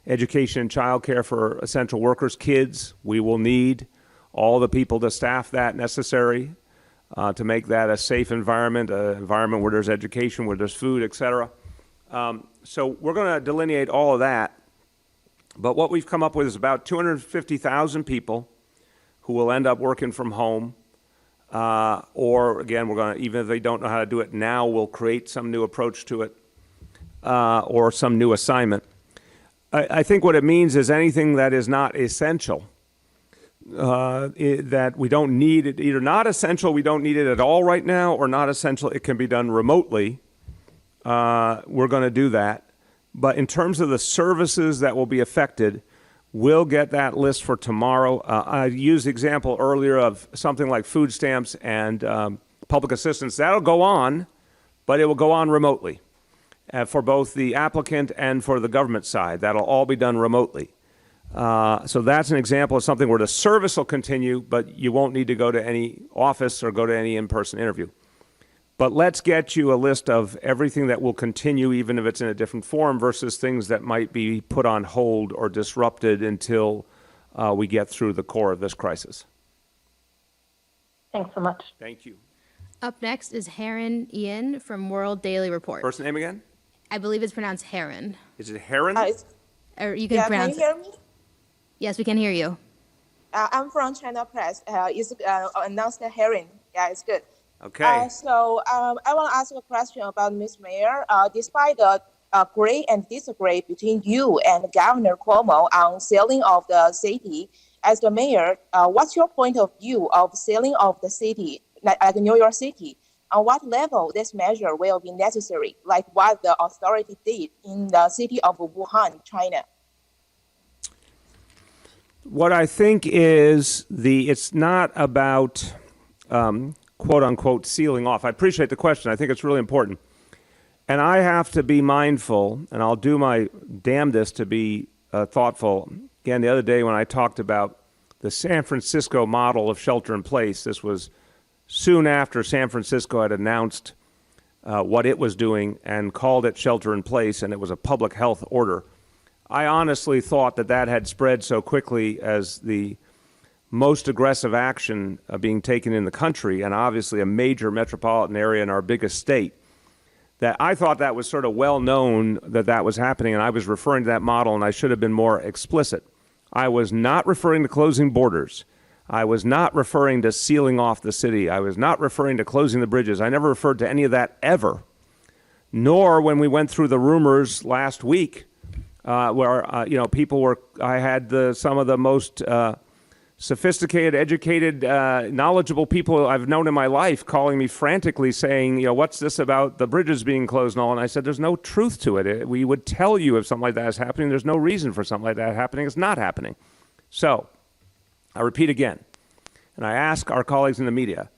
education and childcare for essential workers, kids, we will need all the people to staff that necessary to make that a safe environment, an environment where there's education, where there's food, et cetera. So we're going to delineate all of that. But what we've come up with is about 250,000 people who will end up working from home. Or again, we're going to, even if they don't know how to do it now, we'll create some new approach to it or some new assignment. I think what it means is anything that is not essential, that we don't need it, either not essential, we don't need it at all right now, or not essential, it can be done remotely. We're going to do that. But in terms of the services that will be affected, we'll get that list for tomorrow. I used the example earlier of something like food stamps and public assistance. That'll go on, but it will go on remotely for both the applicant and for the government side. That'll all be done remotely. So that's an example of something where the service will continue, but you won't need to go to any office or go to any in-person interview. But let's get you a list of everything that will continue, even if it's in a different form, versus things that might be put on hold or disrupted until we get through the core of this crisis. Thanks so much. Thank you. Up next is Heron Ian from World Daily Report. First name again? I believe it's pronounced Heron. Is it Heron? Or you can pronounce can you hear me? Yes, we can hear you. I'm from China Press. It's announced Heron. Yeah, it's good. Okay. So I want to ask a question about Ms. Mayor. Despite the agree and disagree between you and Governor Cuomo on selling of the city, as the mayor, what's your point of view of selling of the city, like New York City? On what level this measure will be necessary, like what the authority did in the city of Wuhan, China? What I think is it's not about quote unquote sealing off. I appreciate the question. I think it's really important. And I have to be mindful, and I'll do my damnedest to be thoughtful. Again, the other day when I talked about the San Francisco model of shelter in place. This was soon after San Francisco had announced what it was doing and called it shelter in place, and it was a public health order. I honestly thought that that had spread so quickly as the most aggressive action being taken in the country, and obviously a major metropolitan area in our biggest state, that I thought that was sort of well known that that was happening, and I was referring to that model, and I should have been more explicit. I was not referring to closing borders. I was not referring to sealing off the city. I was not referring to closing the bridges. I never referred to any of that ever, nor when we went through the rumors last week where, people were, I had some of the most sophisticated, educated, knowledgeable people I've known in my life calling me frantically saying, what's this about the bridges being closed and all? And I said, there's no truth to it. We would tell you if something like that is happening. There's no reason for something like that happening. It's not happening. So I repeat again, and I ask our colleagues in the media,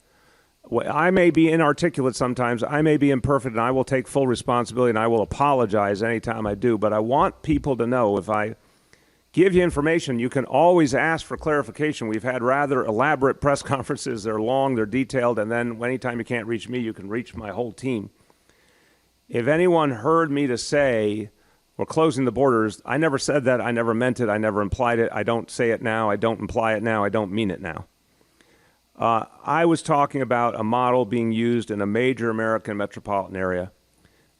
I may be inarticulate sometimes, I may be imperfect, and I will take full responsibility, and I will apologize anytime I do, but I want people to know if I give you information, you can always ask for clarification. We've had rather elaborate press conferences. They're long, they're detailed, and then anytime you can't reach me, you can reach my whole team. If anyone heard me to say we're closing the borders, I never said that. I never meant it. I never implied it. I don't say it now. I don't imply it now. I don't mean it now. I was talking about a model being used in a major American metropolitan area,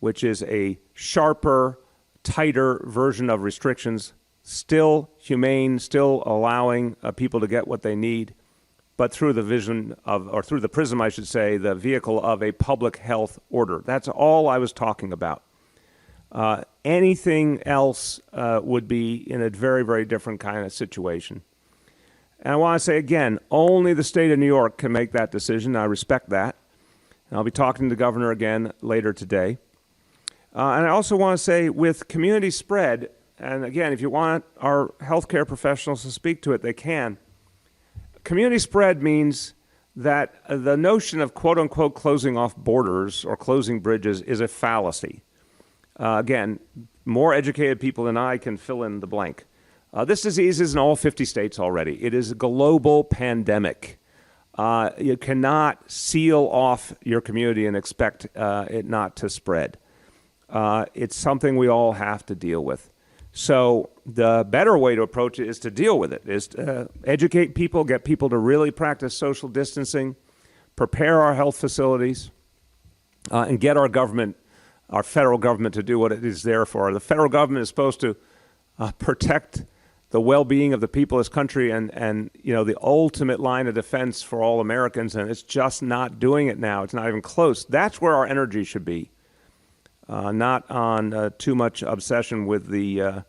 which is a sharper, tighter version of restrictions, still humane, still allowing people to get what they need, but through the vision of, or through the prism, I should say, the vehicle of a public health order. That's all I was talking about. Anything else would be in a very, very different kind of situation. And I want to say again, only the state of New York can make that decision. I respect that. And I'll be talking to the governor again later today. And I also want to say with community spread, and again, if you want our healthcare professionals to speak to it, they can. Community spread means that the notion of quote unquote closing off borders or closing bridges is a fallacy. Again, more educated people than I can fill in the blank. This disease is in all 50 states already. It is a global pandemic. You cannot seal off your community and expect it not to spread. It's something we all have to deal with. So the better way to approach it is to deal with it, is to educate people, get people to really practice social distancing, prepare our health facilities, and get our government, our federal government, to do what it is there for. The federal government is supposed to protect the well-being of the people of this country and the ultimate line of defense for all Americans, and it's just not doing it now. It's not even close. That's where our energy should be. Not on too much obsession with the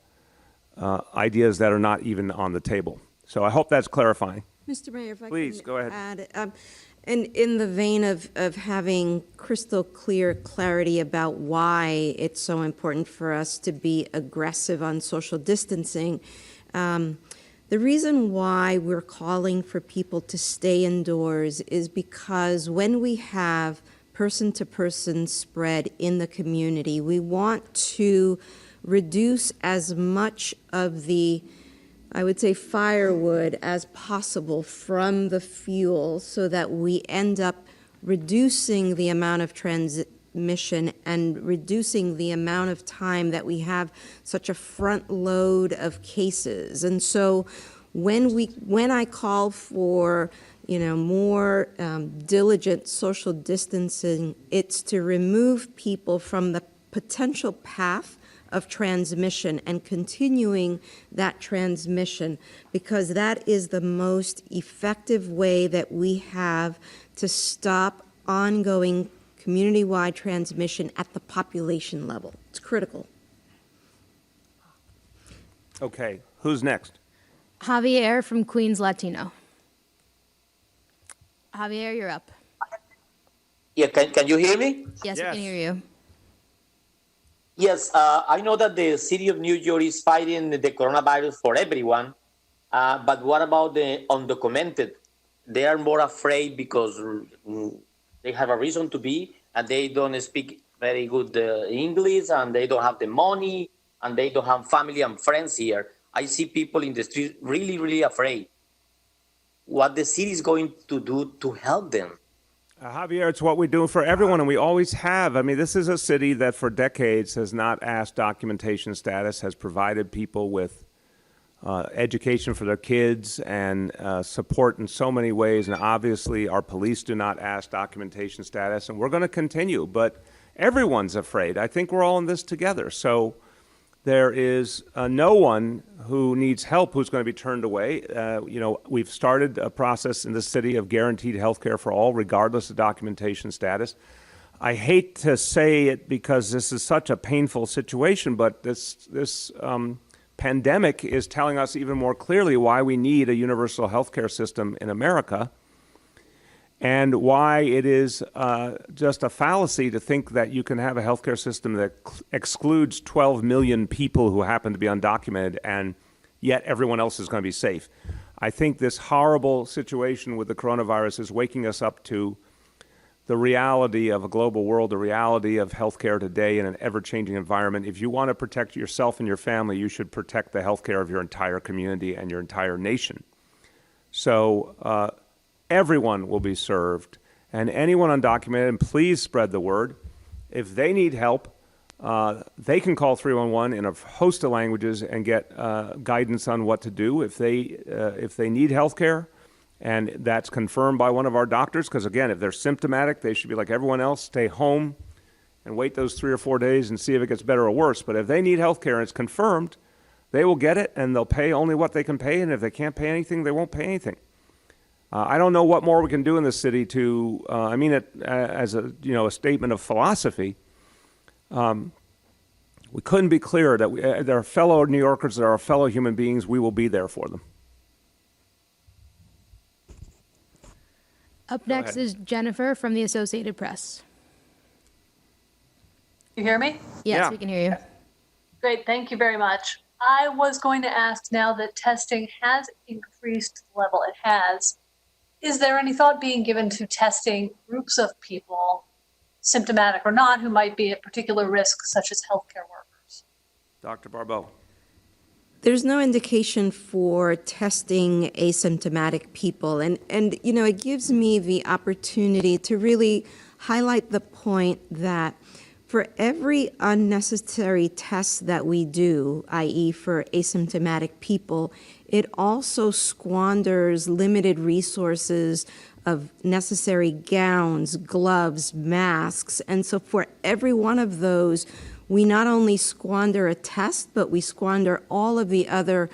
ideas that are not even on the table. So I hope that's clarifying. Mr. Mayor, if I Please, can go ahead. add, and in the vein of having crystal clear clarity about why it's so important for us to be aggressive on social distancing, the reason why we're calling for people to stay indoors is because when we have person-to-person spread in the community, we want to reduce as much of the, I would say, firewood as possible from the fuel so that we end up reducing the amount of transmission and reducing the amount of time that we have such a front load of cases. And so when I call for more diligent social distancing, it's to remove people from the potential path of transmission and continuing that transmission, because that is the most effective way that we have to stop ongoing community-wide transmission at the population level. It's critical. Okay, who's next? Javier from Queens Latino. Javier, you're up. Yeah, can you hear me? Yes, we can hear you. Yes, I know that the city of New York is fighting the coronavirus for everyone, but what about the undocumented? They are more afraid because they have a reason to be, and they don't speak very good English, and they don't have the money, and they don't have family and friends here. I see people in the street really, really afraid. what the city is going to do to help them. Javier, it's what we do for everyone, and we always have. I mean, this is a city that for decades has not asked documentation status, has provided people with education for their kids and support in so many ways. And obviously, our police do not ask documentation status, and we're going to continue. But everyone's afraid. I think we're all in this together. So there is no one who needs help who's going to be turned away. We've started a process in the city of guaranteed health care for all, regardless of documentation status. I hate to say it because this is such a painful situation, but this pandemic is telling us even more clearly why we need a universal health care system in America, and why it is just a fallacy to think that you can have a healthcare system that excludes 12 million people who happen to be undocumented, and yet everyone else is going to be safe. I think this horrible situation with the coronavirus is waking us up to the reality of a global world, the reality of healthcare today in an ever-changing environment. If you want to protect yourself and your family, you should protect the healthcare of your entire community and your entire nation. So, everyone will be served, and anyone undocumented, and please spread the word. If they need help, they can call 311 in a host of languages and get guidance on what to do. If they need health care, and that's confirmed by one of our doctors, because again, if they're symptomatic, they should be like everyone else, stay home and wait those 3 or 4 days and see if it gets better or worse. But if they need health care and it's confirmed, they will get it, and they'll pay only what they can pay, and if they can't pay anything, they won't pay anything. I don't know what more we can do in this city to, I mean it as a statement of philosophy. We couldn't be clearer that there are fellow New Yorkers, there are fellow human beings, we will be there for them. Up next is Jennifer from the Associated Press. You hear me? Yes, we can hear you. Great, thank you very much. I was going to ask, now that testing has increased the level it has, is there any thought being given to testing groups of people, symptomatic or not, who might be at particular risk, such as healthcare workers? Dr. Barbeau. There's no indication for testing asymptomatic people. And it gives me the opportunity to really highlight the point that for every unnecessary test that we do, i.e. for asymptomatic people, it also squanders limited resources of necessary gowns, gloves, masks. And so for every one of those, we not only squander a test, but we squander all of the other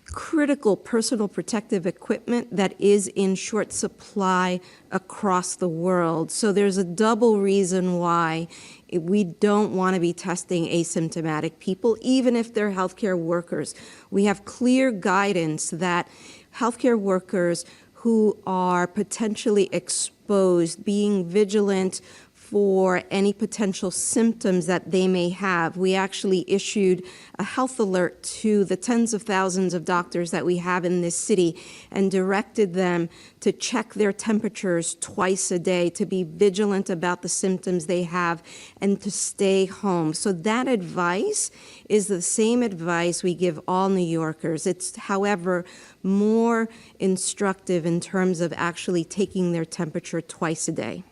critical personal protective equipment that is in short supply across the world. So there's a double reason why we don't want to be testing asymptomatic people, even if they're healthcare workers. We have clear guidance that healthcare workers who are potentially exposed, being vigilant for any potential symptoms that they may have. We actually issued a health alert to the tens of thousands of doctors that we have in this city and directed them to check their temperatures twice a day, to be vigilant about the symptoms they have, and to stay home. So that advice is the same advice we give all New Yorkers. It's, however, more instructive in terms of actually taking their temperature twice a day.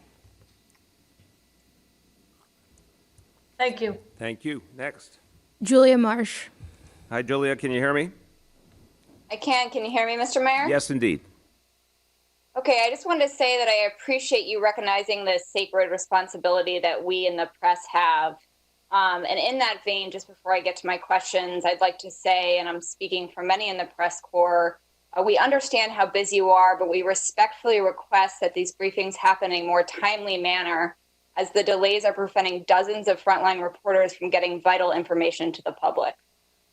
Thank you. Thank you. Next. Julia Marsh. Hi, Julia. Can you hear me? I can. Can you hear me, Mr. Mayor? Yes, indeed. Okay, I just wanted to say that I appreciate you recognizing the sacred responsibility that we in the press have. And in that vein, just before I get to my questions, I'd like to say, and I'm speaking for many in the press corps, we understand how busy you are, but we respectfully request that these briefings happen in a more timely manner, as the delays are preventing dozens of frontline reporters from getting vital information to the public.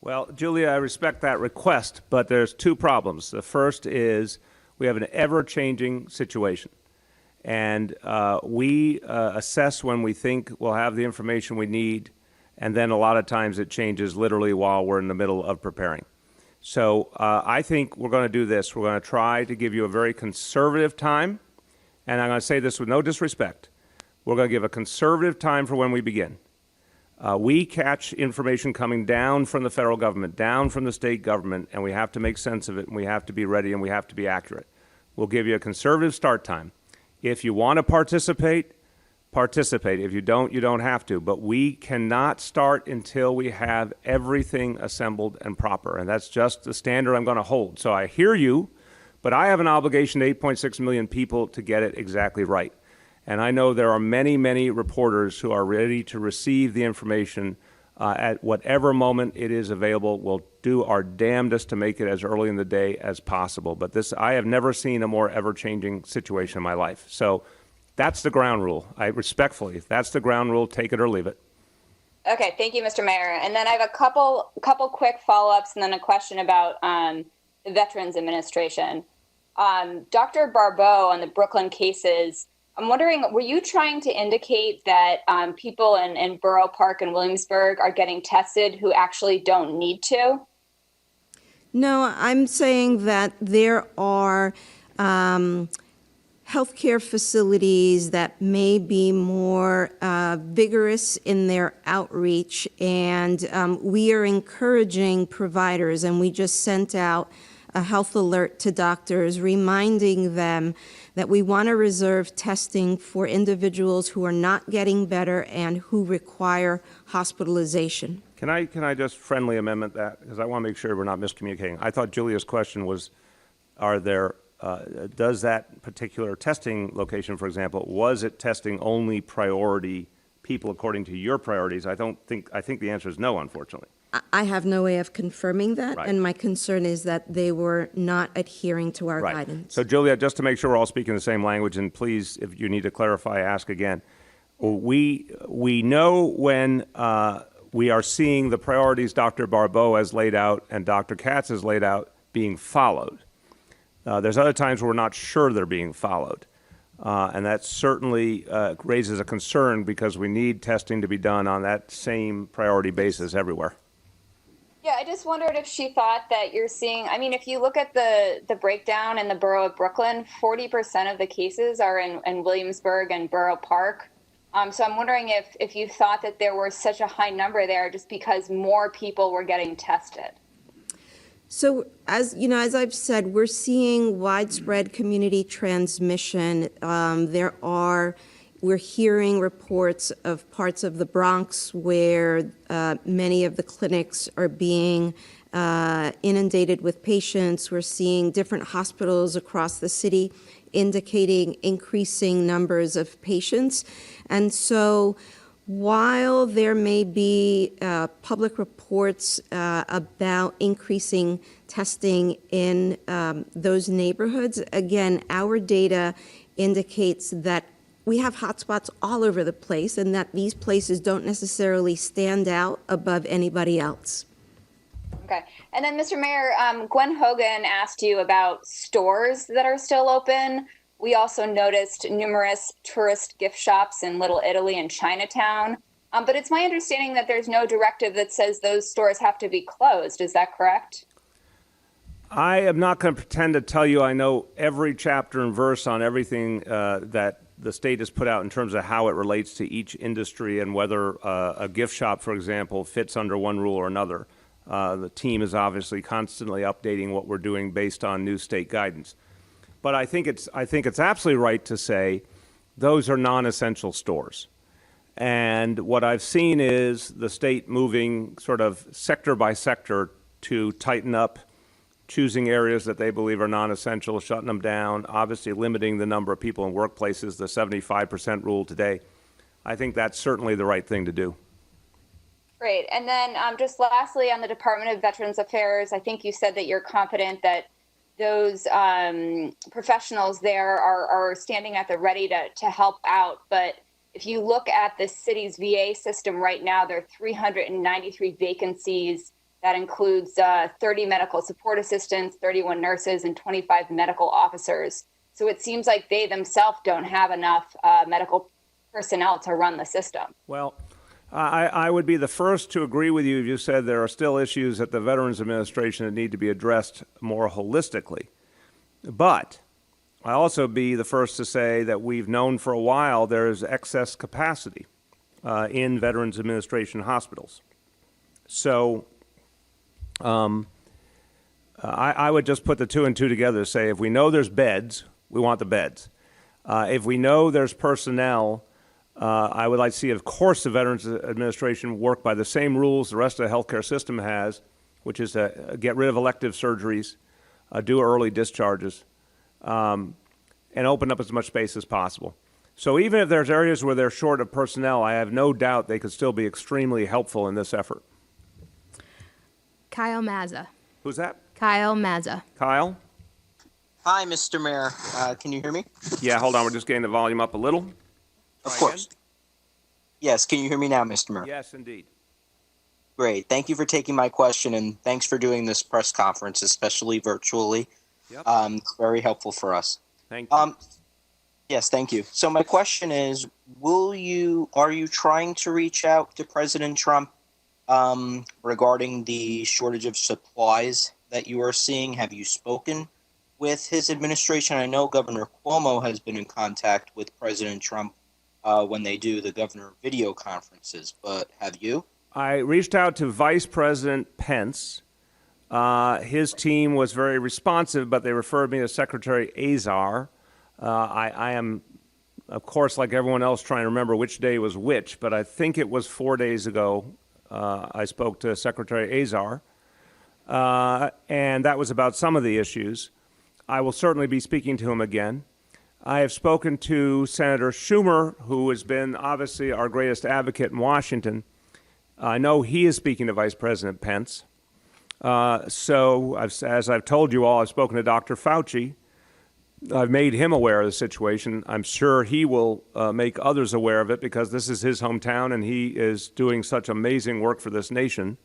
Well, Julia, I respect that request, but there's two problems. The first is we have an ever-changing situation, and we assess when we think we'll have the information we need, and then a lot of times it changes literally while we're in the middle of preparing. So I think we're going to do this. We're going to try to give you a very conservative time, and I'm going to say this with no disrespect. We're going to give a conservative time for when we begin. We catch information coming down from the federal government, down from the state government, and we have to make sense of it, and we have to be ready, and we have to be accurate. We'll give you a conservative start time. If you want to participate, participate. If you don't, you don't have to. But we cannot start until we have everything assembled and proper. And that's just the standard I'm going to hold. So I hear you, but I have an obligation to 8.6 million people to get it exactly right. And I know there are many, many reporters who are ready to receive the information at whatever moment it is available. We'll do our damnedest to make it as early in the day as possible. But this, I have never seen a more ever-changing situation in my life. So that's the ground rule. I respectfully, that's the ground rule. Take it or leave it. Okay, thank you, Mr. Mayor. And then I have a couple quick follow-ups and then a question about the Veterans Administration. Dr. Barbeau on the Brooklyn cases, I'm wondering, were you trying to indicate that people in Borough Park and Williamsburg are getting tested who actually don't need to? No, I'm saying that there are healthcare facilities that may be more vigorous in their outreach, and we are encouraging providers, and we just sent out a health alert to doctors reminding them that we want to reserve testing for individuals who are not getting better and who require hospitalization. Can I just friendly amendment that? Because I want to make sure we're not miscommunicating. I thought Julia's question was, are there, does that particular testing location, for example, was it testing only priority people according to your priorities? I think the answer is no, unfortunately. I have no way of confirming that, Right. and my concern is that they were not adhering to our guidance. So, Julia, just to make sure we're all speaking the same language, and please, if you need to clarify, ask again. We know when we are seeing the priorities Dr. Barbeau has laid out and Dr. Katz has laid out being followed. There's other times where we're not sure they're being followed. And that certainly raises a concern because we need testing to be done on that same priority basis everywhere. Yeah, I just wondered if she thought that you're seeing, I mean, if you look at the breakdown in the borough of Brooklyn, 40% of the cases are in Williamsburg and Borough Park. So I'm wondering if you thought that there was such a high number there just because more people were getting tested. So as you know, as I've said, we're seeing widespread community transmission. We're hearing reports of parts of the Bronx where many of the clinics are being inundated with patients. We're seeing different hospitals across the city indicating increasing numbers of patients. And so while there may be public reports about increasing testing in those neighborhoods, again, our data indicates that we have hotspots all over the place and that these places don't necessarily stand out above anybody else. Okay. And then, Mr. Mayor, Gwen Hogan asked you about stores that are still open. We also noticed numerous tourist gift shops in Little Italy and Chinatown. But it's my understanding that there's no directive that says those stores have to be closed. Is that correct? I am not going to pretend to tell you I know every chapter and verse on everything that the state has put out in terms of how it relates to each industry and whether a gift shop, for example, fits under one rule or another. The team is obviously constantly updating what we're doing based on new state guidance. But I think it's absolutely right to say those are non-essential stores. And what I've seen is the state moving sort of sector by sector to tighten up, choosing areas that they believe are non-essential, shutting them down, obviously limiting the number of people in workplaces, the 75% rule today. I think that's certainly the right thing to do. Great. And then just lastly, on the Department of Veterans Affairs, I think you said that you're confident that those professionals there are standing at the ready to help out. But if you look at the city's VA system right now, there are 393 vacancies. That includes 30 medical support assistants, 31 nurses, and 25 medical officers. So it seems like they themselves don't have enough medical personnel to run the system. Well, I would be the first to agree with you if you said there are still issues at the Veterans Administration that need to be addressed more holistically. But I also be the first to say that we've known for a while there is excess capacity in Veterans Administration hospitals. So I would just put the two and two together to say if we know there's beds, we want the beds. If we know there's personnel, I would like to see, of course, the Veterans Administration work by the same rules the rest of the healthcare system has, which is to get rid of elective surgeries, do early discharges, and open up as much space as possible. So even if there's areas where they're short of personnel, I have no doubt they could still be extremely helpful in this effort. Kyle Mazza. Who's that? Kyle Mazza. Kyle? Hi, Mr. Mayor. Can you hear me? Yeah, hold on. We're just getting the volume up a little. Of course. Yes, can you hear me now, Mr. Mayor? Yes, indeed. Great. Thank you for taking my question, and thanks for doing this press conference, especially virtually. Yep. It's very helpful for us. Thank you. Yes, thank you. So my question is, are you trying to reach out to President Trump regarding the shortage of supplies that you are seeing? Have you spoken with his administration? I know Governor Cuomo has been in contact with President Trump when they do the governor video conferences, but have you? I reached out to Vice President Pence. His team was very responsive, but they referred me to Secretary Azar. I am, of course, like everyone else, trying to remember which day was which, but I think it was 4 days ago I spoke to Secretary Azar, and that was about some of the issues. I will certainly be speaking to him again. I have spoken to Senator Schumer, who has been obviously our greatest advocate in Washington. I know he is speaking to Vice President Pence. As I've told you all, I've spoken to Dr. Fauci. I've made him aware of the situation. I'm sure he will make others aware of it because this is his hometown and he is doing such amazing work for this nation.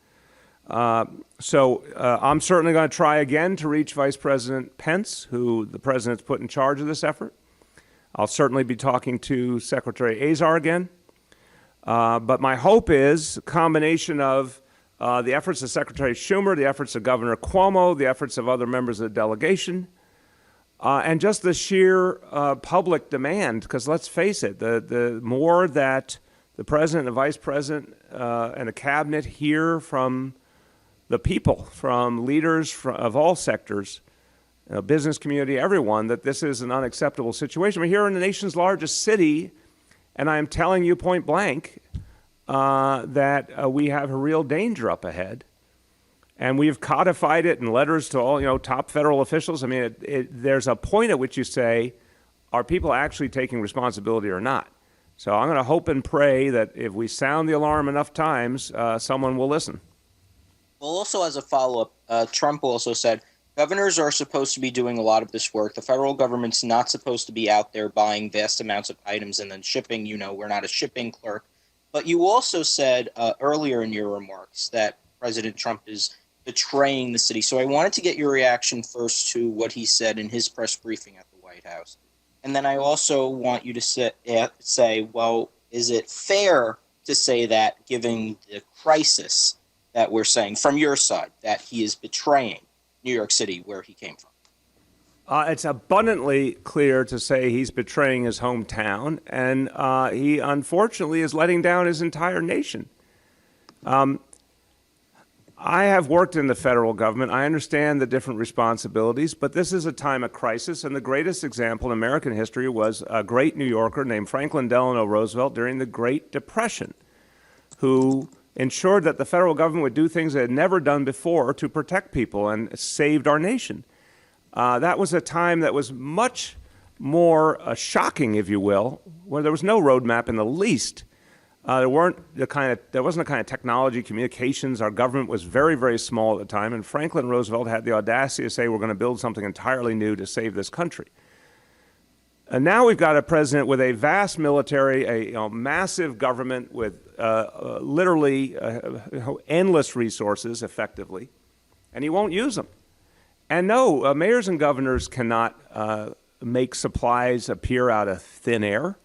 I'm certainly going to try again to reach Vice President Pence, who the president's put in charge of this effort. I'll certainly be talking to Secretary Azar again. But my hope is a combination of the efforts of Secretary Schumer, the efforts of Governor Cuomo, the efforts of other members of the delegation, and just the sheer public demand, because let's face it, the more that the president, the vice president, and the cabinet hear from the people, from leaders of all sectors, business community, everyone, that this is an unacceptable situation. We're here in the nation's largest city, and I am telling you point blank that we have a real danger up ahead. And we've codified it in letters to all, top federal officials. I mean, there's a point at which you say, are people actually taking responsibility or not? So I'm going to hope and pray that if we sound the alarm enough times, someone will listen. Well, also as a follow-up, Trump also said, governors are supposed to be doing a lot of this work. The federal government's not supposed to be out there buying vast amounts of items and then shipping. We're not a shipping clerk. But you also said earlier in your remarks that President Trump is betraying the city. So I wanted to get your reaction first to what he said in his press briefing at the White House. And then I also want you to say, well, is it fair to say that, given the crisis that we're saying from your side, that he is betraying New York City, where he came from? It's abundantly clear to say he's betraying his hometown, and he unfortunately is letting down his entire nation. I have worked in the federal government. I understand the different responsibilities, but this is a time of crisis, and the greatest example in American history was a great New Yorker named Franklin Delano Roosevelt during the Great Depression, who ensured that the federal government would do things it had never done before to protect people and saved our nation. That was a time that was much more shocking, if you will, where there was no roadmap in the least. There wasn't the kind of technology, communications. Our government was very, very small at the time, and Franklin Roosevelt had the audacity to say, we're going to build something entirely new to save this country. And now we've got a president with a vast military, a massive government with literally endless resources, effectively, and he won't use them. And no, mayors and governors cannot make supplies appear out of thin air.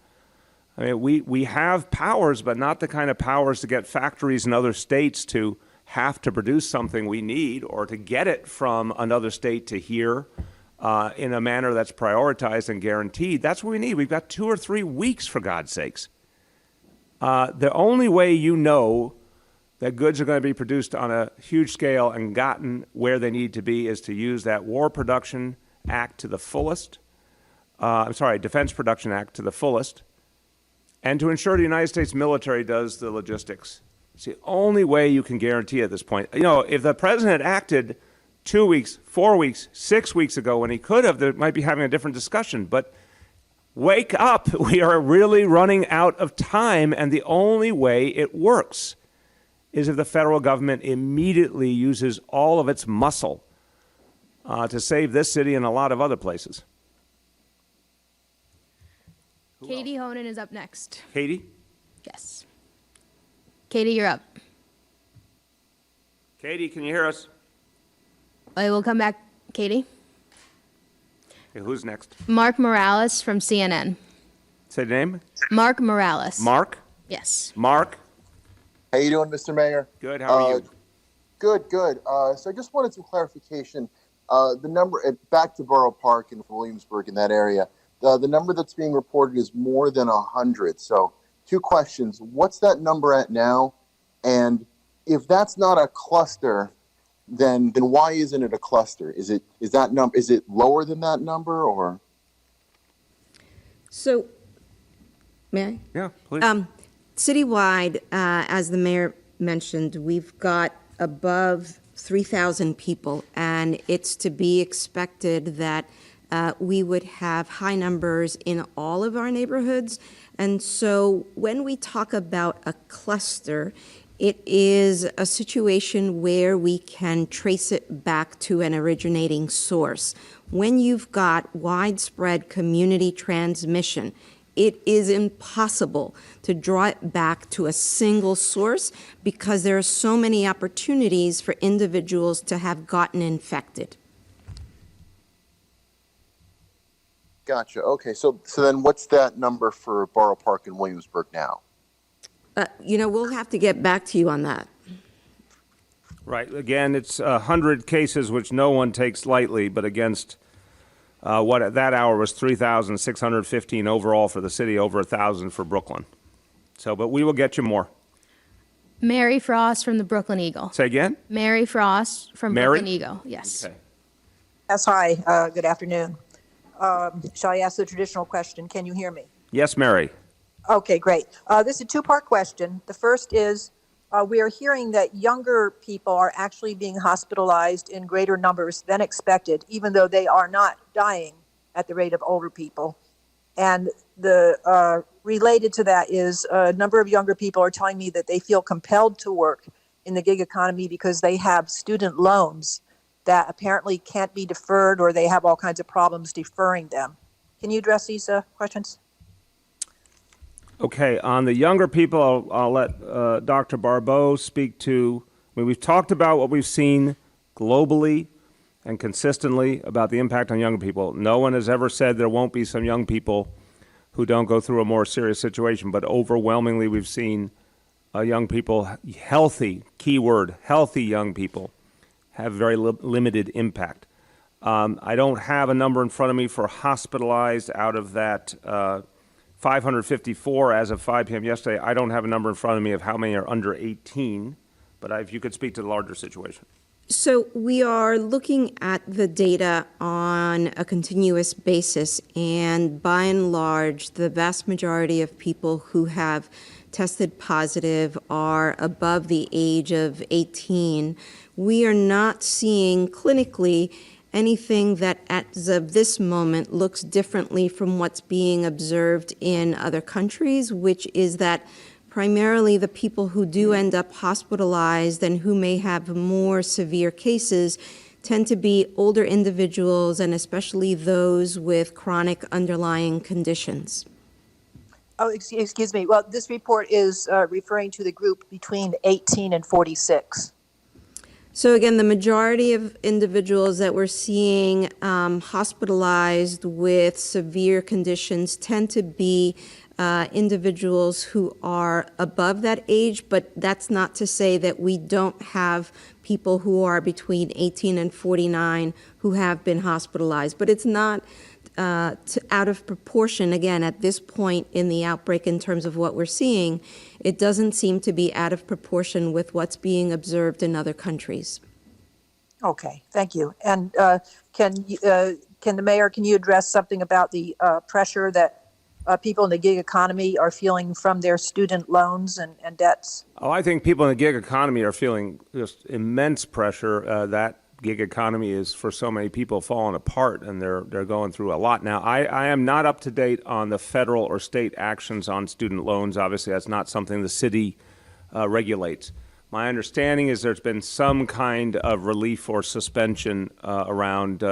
I mean, we have powers, but not the kind of powers to get factories in other states to have to produce something we need or to get it from another state to here in a manner that's prioritized and guaranteed. That's what we need. We've got 2 or 3 weeks, for God's sakes. The only way you know that goods are going to be produced on a huge scale and gotten where they need to be is to use that War Production Act to the fullest. Defense Production Act to the fullest, and to ensure the United States military does the logistics. It's the only way you can guarantee at this point. You know, if the president acted 2 weeks, 4 weeks, 6 weeks ago when he could have, they might be having a different discussion. But wake up. We are really running out of time, and the only way it works is if the federal government immediately uses all of its muscle to save this city and a lot of other places. Katie Honan is up next. Katie? Yes. Katie, you're up. Katie, can you hear us? I will come back. Katie? Okay, who's next? Mark Morales from CNN. Say the name? Mark Morales. Mark? Yes. Mark? How you doing, Mr. Mayor? Good. How are you? Good. So I just wanted some clarification. The number back to Borough Park in Williamsburg in that area, the number that's being reported is more than 100. So 2 questions. What's that number at now? And if that's not a cluster, then why isn't it a cluster? Is it lower than that number or? So, may I? Yeah, please. Citywide, as the mayor mentioned, we've got above 3,000 people, and it's to be expected that we would have high numbers in all of our neighborhoods. And so when we talk about a cluster, it is a situation where we can trace it back to an originating source. When you've got widespread community transmission, it is impossible to draw it back to a single source because there are so many opportunities for individuals to have gotten infected. Gotcha. Okay. So then what's that number for Borough Park in Williamsburg now? We'll have to get back to you on that. Right. Again, it's 100 cases, which no one takes lightly, but against what at that hour was 3,615 overall for the city, over 1,000 for Brooklyn. So, but we will get you more. Mary Frost from the Brooklyn Eagle. Say again? Mary Frost from Mary? Brooklyn Eagle. Yes. Okay. Yes, hi. Good afternoon. Shall I ask the traditional question? Can you hear me? Yes, Mary. Okay, great. This is a 2-part question. The first is, we are hearing that younger people are actually being hospitalized in greater numbers than expected, even though they are not dying at the rate of older people. And the related to that is a number of younger people are telling me that they feel compelled to work in the gig economy because they have student loans that apparently can't be deferred, or they have all kinds of problems deferring them. Can you address these questions? Okay, on the younger people, I'll let Dr. Barbeau speak to. I mean, we've talked about what we've seen globally and consistently about the impact on younger people. No one has ever said there won't be some young people who don't go through a more serious situation, but overwhelmingly we've seen young people, healthy, keyword, healthy young people, have very limited impact. I don't have a number in front of me for hospitalized out of that 554 as of 5 p.m. yesterday. I don't have a number in front of me of how many are under 18, but if you could speak to the larger situation. So we are looking at the data on a continuous basis, and by and large, the vast majority of people who have tested positive are above the age of 18. We are not seeing clinically anything that as of this moment looks differently from what's being observed in other countries, which is that primarily the people who do end up hospitalized and who may have more severe cases tend to be older individuals, and especially those with chronic underlying conditions. Oh, excuse me. Well, this report is referring to the group between 18 and 46. So again, the majority of individuals that we're seeing hospitalized with severe conditions tend to be individuals who are above that age, but that's not to say that we don't have people who are between 18 and 49 who have been hospitalized. But it's not out of proportion, again, at this point in the outbreak in terms of what we're seeing, it doesn't seem to be out of proportion with what's being observed in other countries. Okay, thank you. And can the mayor, can you address something about the pressure that people in the gig economy are feeling from their student loans and debts? Oh, I think people in the gig economy are feeling just immense pressure. That gig economy is, for so many people, falling apart, and they're going through a lot. Now, I am not up to date on the federal or state actions on student loans. Obviously, that's not something the city regulates. My understanding is there's been some kind of relief or suspension around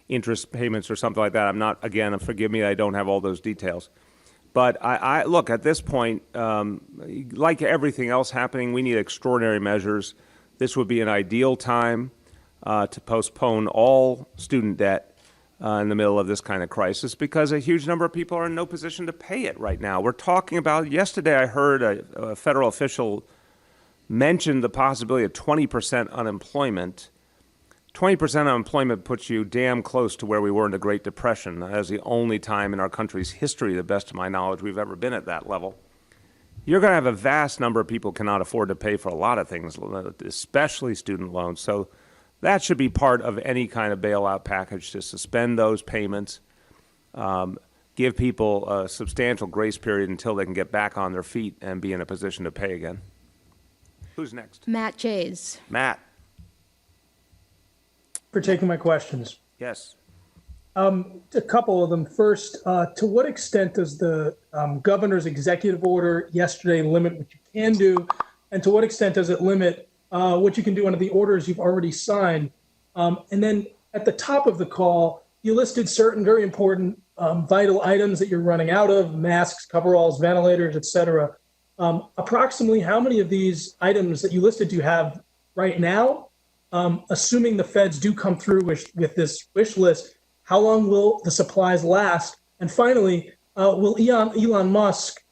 interest payments or something like that. I'm not, again, forgive me, I don't have all those details. But I look, at this point, like everything else happening, we need extraordinary measures. This would be an ideal time to postpone all student debt in the middle of this kind of crisis, because a huge number of people are in no position to pay it right now. We're talking about, yesterday I heard a federal official mention the possibility of 20% unemployment. 20% unemployment puts you damn close to where we were in the Great Depression. That is the only time in our country's history, to the best of my knowledge, we've ever been at that level. You're going to have a vast number of people cannot afford to pay for a lot of things, especially student loans. So that should be part of any kind of bailout package, to suspend those payments, give people a substantial grace period until they can get back on their feet and be in a position to pay again. Who's next? Matt Chase. Matt. For taking my questions. Yes. A couple of them. First, to what extent does the governor's executive order yesterday limit what you can do? And to what extent does it limit what you can do under the orders you've already signed? And then at the top of the call, you listed certain very important vital items that you're running out of: masks, coveralls, ventilators, et cetera. Approximately how many of these items that you listed do you have right now? Assuming the feds do come through with this wish list, how long will the supplies last? And finally, will Elon Musk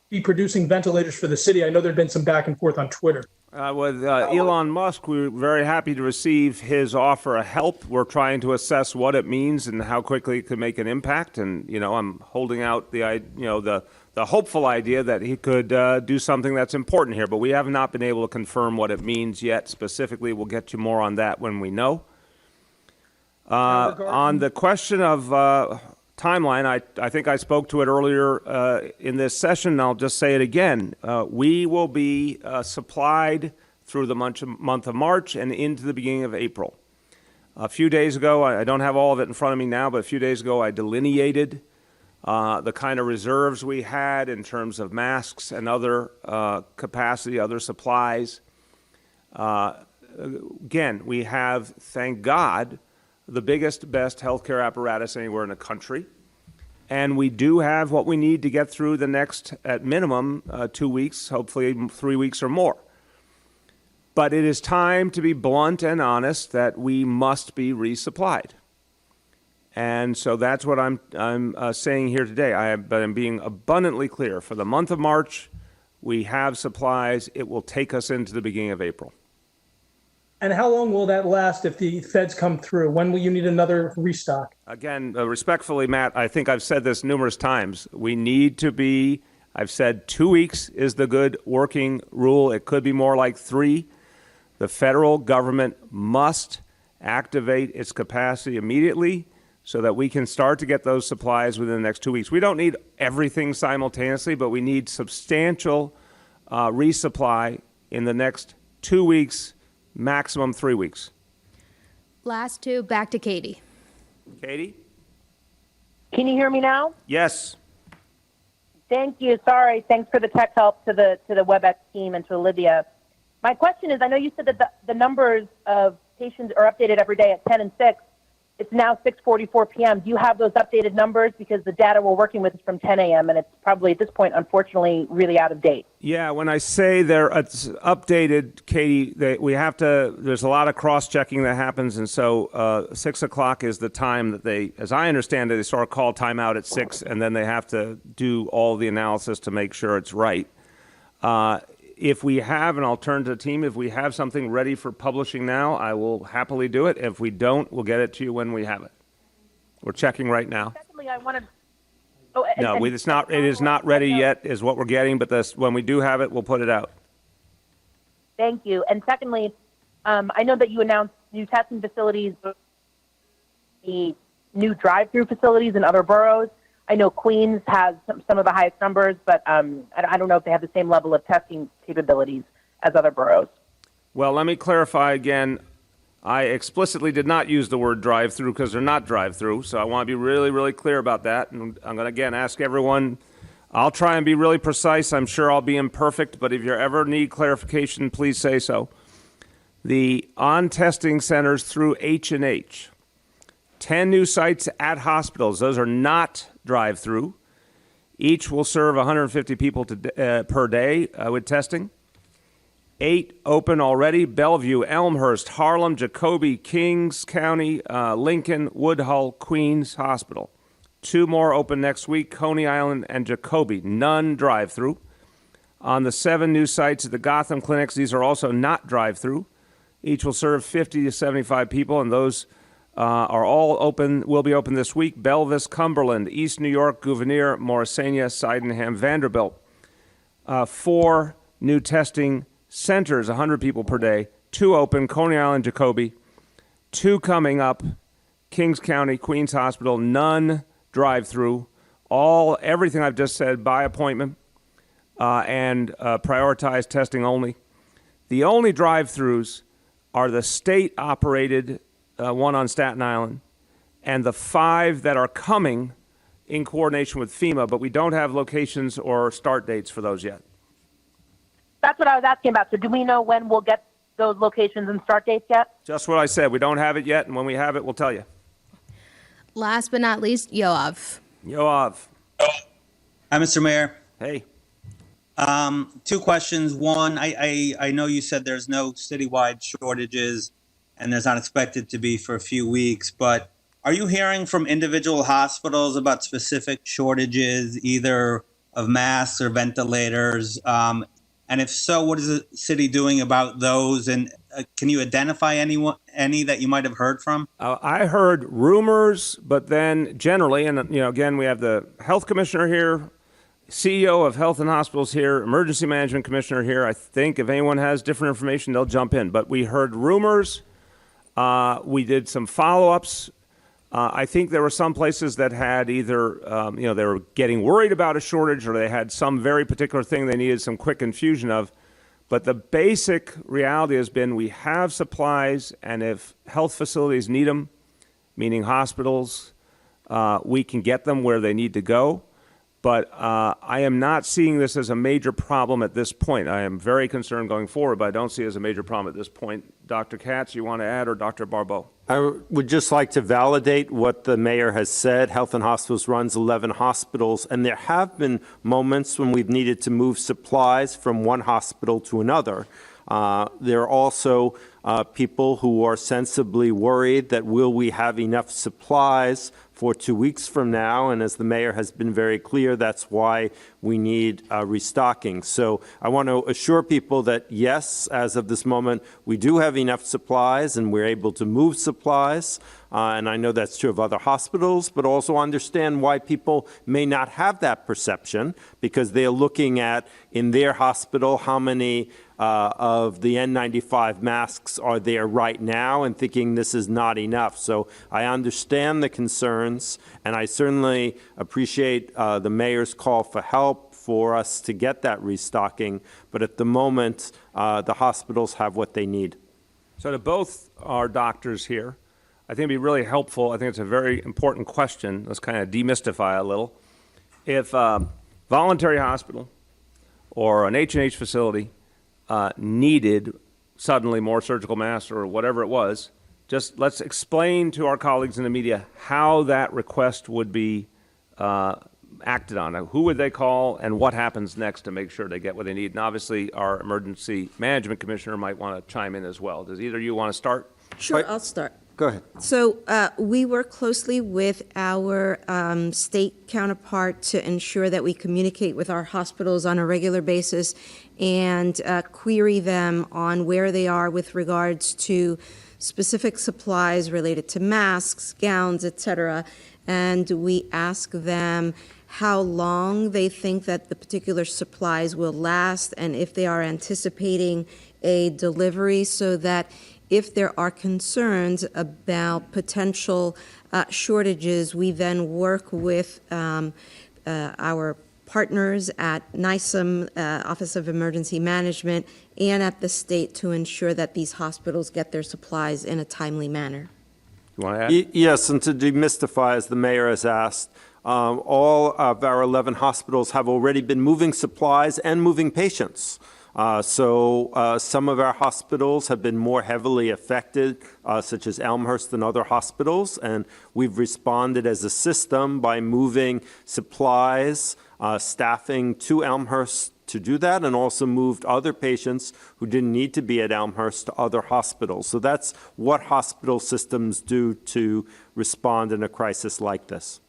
be producing ventilators for the city? I know there'd been some back and forth on Twitter. With Elon Musk, we're very happy to receive his offer of help. We're trying to assess what it means and how quickly it could make an impact. And, I'm holding out the hopeful idea that he could do something that's important here. But we have not been able to confirm what it means yet specifically. We'll get you more on that when we know. On the question of timeline, I think I spoke to it earlier in this session. I'll just say it again. We will be supplied through the month of March and into the beginning of April. A few days ago, I don't have all of it in front of me now, but a few days ago I delineated the kind of reserves we had in terms of masks and other capacity, other supplies. Again, we have, thank God, the biggest, best healthcare apparatus anywhere in the country. And we do have what we need to get through the next, at minimum, 2 weeks, hopefully 3 weeks or more. But it is time to be blunt and honest that we must be resupplied. And so that's what I'm saying here today. But I'm being abundantly clear. For the month of March, we have supplies. It will take us into the beginning of April. And how long will that last if the feds come through? When will you need another restock? Again, respectfully, Matt, I think I've said this numerous times. We need to be, I've said 2 weeks is the good working rule. It could be more like 3. The federal government must activate its capacity immediately so that we can start to get those supplies within the next 2 weeks. We don't need everything simultaneously, but we need substantial resupply in the next 2 weeks, maximum 3 weeks. Last two, back to Katie. Katie? Can you hear me now? Yes. Thank you. Sorry. Thanks for the tech help to the WebEx team and to Olivia. My question is, I know you said that the numbers of patients are updated every day at 10 and 6. It's now 6:44 p.m. Do you have those updated numbers? Because the data we're working with is from 10 a.m. and it's probably at this point, unfortunately, really out of date. Yeah, when I say it's updated, Katie, there's a lot of cross-checking that happens, and so 6 o'clock is the time that they, as I understand it, they sort of call timeout at 6, and then they have to do all the analysis to make sure it's right. If we have, and I'll turn to the team, if we have something ready for publishing now, I will happily do it. If we don't, we'll get it to you when we have it. We're checking right now. Secondly, I wanted. No, it is not ready yet, is what we're getting, but when we do have it, we'll put it out. Thank you. And secondly, I know that you announced new testing facilities, the new drive-through facilities in other boroughs. I know Queens has some of the highest numbers, but I don't know if they have the same level of testing capabilities as other boroughs. Well, let me clarify again. I explicitly did not use the word drive-through because they're not drive-through, so I want to be really, really clear about that. And I'm going to, again, ask everyone, I'll try and be really precise. I'm sure I'll be imperfect, but if you ever need clarification, please say so. The on-testing centers through H&H, 10 new sites at hospitals. Those are not drive-through. Each will serve 150 people per day with testing. 8 open already: Bellevue, Elmhurst, Harlem, Jacoby, Kings County, Lincoln, Woodhull, Queens Hospital. 2 more open next week: Coney Island and Jacoby. None drive-through. On the 7 new sites at the Gotham clinics, these are also not drive-through. Each will serve 50 to 75 people, and those are all open, will be open this week: Belvis, Cumberland, East New York, Gouverneur, Morrisania, Sydenham, Vanderbilt. 4 new testing centers, 100 people per day, 2 open: Coney Island, Jacoby. 2 coming up: Kings County, Queens Hospital. None drive-through. Everything I've just said by appointment and prioritized testing only. The only drive-throughs are the state-operated one on Staten Island and the 5 that are coming in coordination with FEMA, but we don't have locations or start dates for those yet. That's what I was asking about. So do we know when we'll get those locations and start dates yet? Just what I said. We don't have it yet, and when we have it, we'll tell you. Last but not least, Yoav. Yoav. Hi, Mr. Mayor. Hey. 2 questions. One, I know you said there's no citywide shortages and there's not expected to be for a few weeks, but are you hearing from individual hospitals about specific shortages, either of masks or ventilators? And if so, what is the city doing about those? And can you identify any that you might have heard from? I heard rumors, but then generally, and again, we have the health commissioner here, CEO of Health and Hospitals here, emergency management commissioner here. I think if anyone has different information, they'll jump in. But we heard rumors. We did some follow-ups. I think there were some places that had either, they were getting worried about a shortage or they had some very particular thing they needed some quick infusion of. But the basic reality has been we have supplies, and if health facilities need them, meaning hospitals, we can get them where they need to go. But I am not seeing this as a major problem at this point. I am very concerned going forward, but I don't see it as a major problem at this point. Dr. Katz, you want to add, or Dr. Barbeau? I would just like to validate what the mayor has said. Health and Hospitals runs 11 hospitals, and there have been moments when we've needed to move supplies from one hospital to another. There are also people who are sensibly worried that will we have enough supplies for 2 weeks from now, and as the mayor has been very clear, that's why we need restocking. So I want to assure people that yes, as of this moment, we do have enough supplies and we're able to move supplies. And I know that's true of other hospitals, but also understand why people may not have that perception, because they're looking at in their hospital how many of the N95 masks are there right now and thinking this is not enough. So I understand the concerns, and I certainly appreciate the mayor's call for help for us to get that restocking. But at the moment, the hospitals have what they need. So to both our doctors here, I think it'd be really helpful. I think it's a very important question. Let's kind of demystify a little. If a voluntary hospital or an H&H facility needed suddenly more surgical masks or whatever it was, just let's explain to our colleagues in the media how that request would be acted on. Who would they call and what happens next to make sure they get what they need? And obviously our emergency management commissioner might want to chime in as well. Does either of you want to start? Sure, I'll start. Go ahead. So we work closely with our state counterpart to ensure that we communicate with our hospitals on a regular basis and query them on where they are with regards to specific supplies related to masks, gowns, etc. And we ask them how long they think that the particular supplies will last and if they are anticipating a delivery, so that if there are concerns about potential shortages, we then work with our partners at NYCEM, Office of Emergency Management, and at the state to ensure that these hospitals get their supplies in a timely manner. You want to add? Yes, and to demystify, as the mayor has asked, all of our 11 hospitals have already been moving supplies and moving patients. So some of our hospitals have been more heavily affected, such as Elmhurst and other hospitals, and we've responded as a system by moving supplies, staffing to Elmhurst to do that, and also moved other patients who didn't need to be at Elmhurst to other hospitals. So that's what hospital systems do to respond in a crisis like this.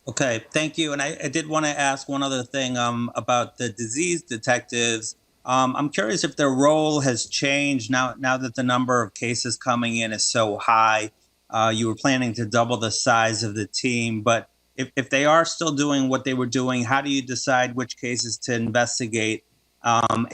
Okay, thank you. And I did want to ask one other thing about the disease detectives. I'm curious if their role has changed now that the number of cases coming in is so high. You were planning to double the size of the team, but if they are still doing what they were doing, how do you decide which cases to investigate? And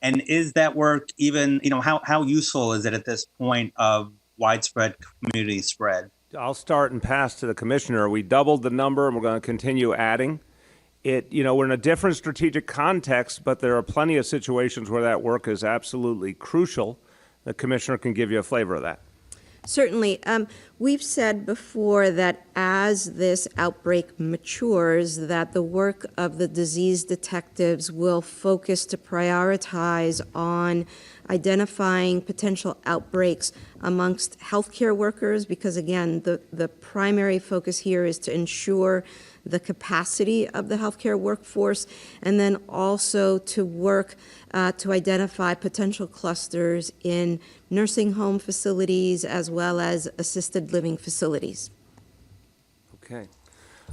is that work even, how useful is it at this point of widespread community spread? I'll start and pass to the commissioner. We doubled the number, and we're going to continue adding it. We're in a different strategic context, but there are plenty of situations where that work is absolutely crucial. The commissioner can give you a flavor of that. Certainly. We've said before that as this outbreak matures, that the work of the disease detectives will focus to prioritize on identifying potential outbreaks amongst healthcare workers, because again, the primary focus here is to ensure the capacity of the healthcare workforce, and then also to work to identify potential clusters in nursing home facilities as well as assisted living facilities. Okay.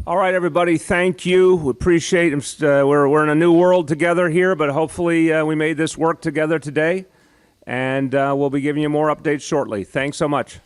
All right, everybody, thank you. We appreciate it. We're in a new world together here, but hopefully we made this work together today, and we'll be giving you more updates shortly. Thanks so much.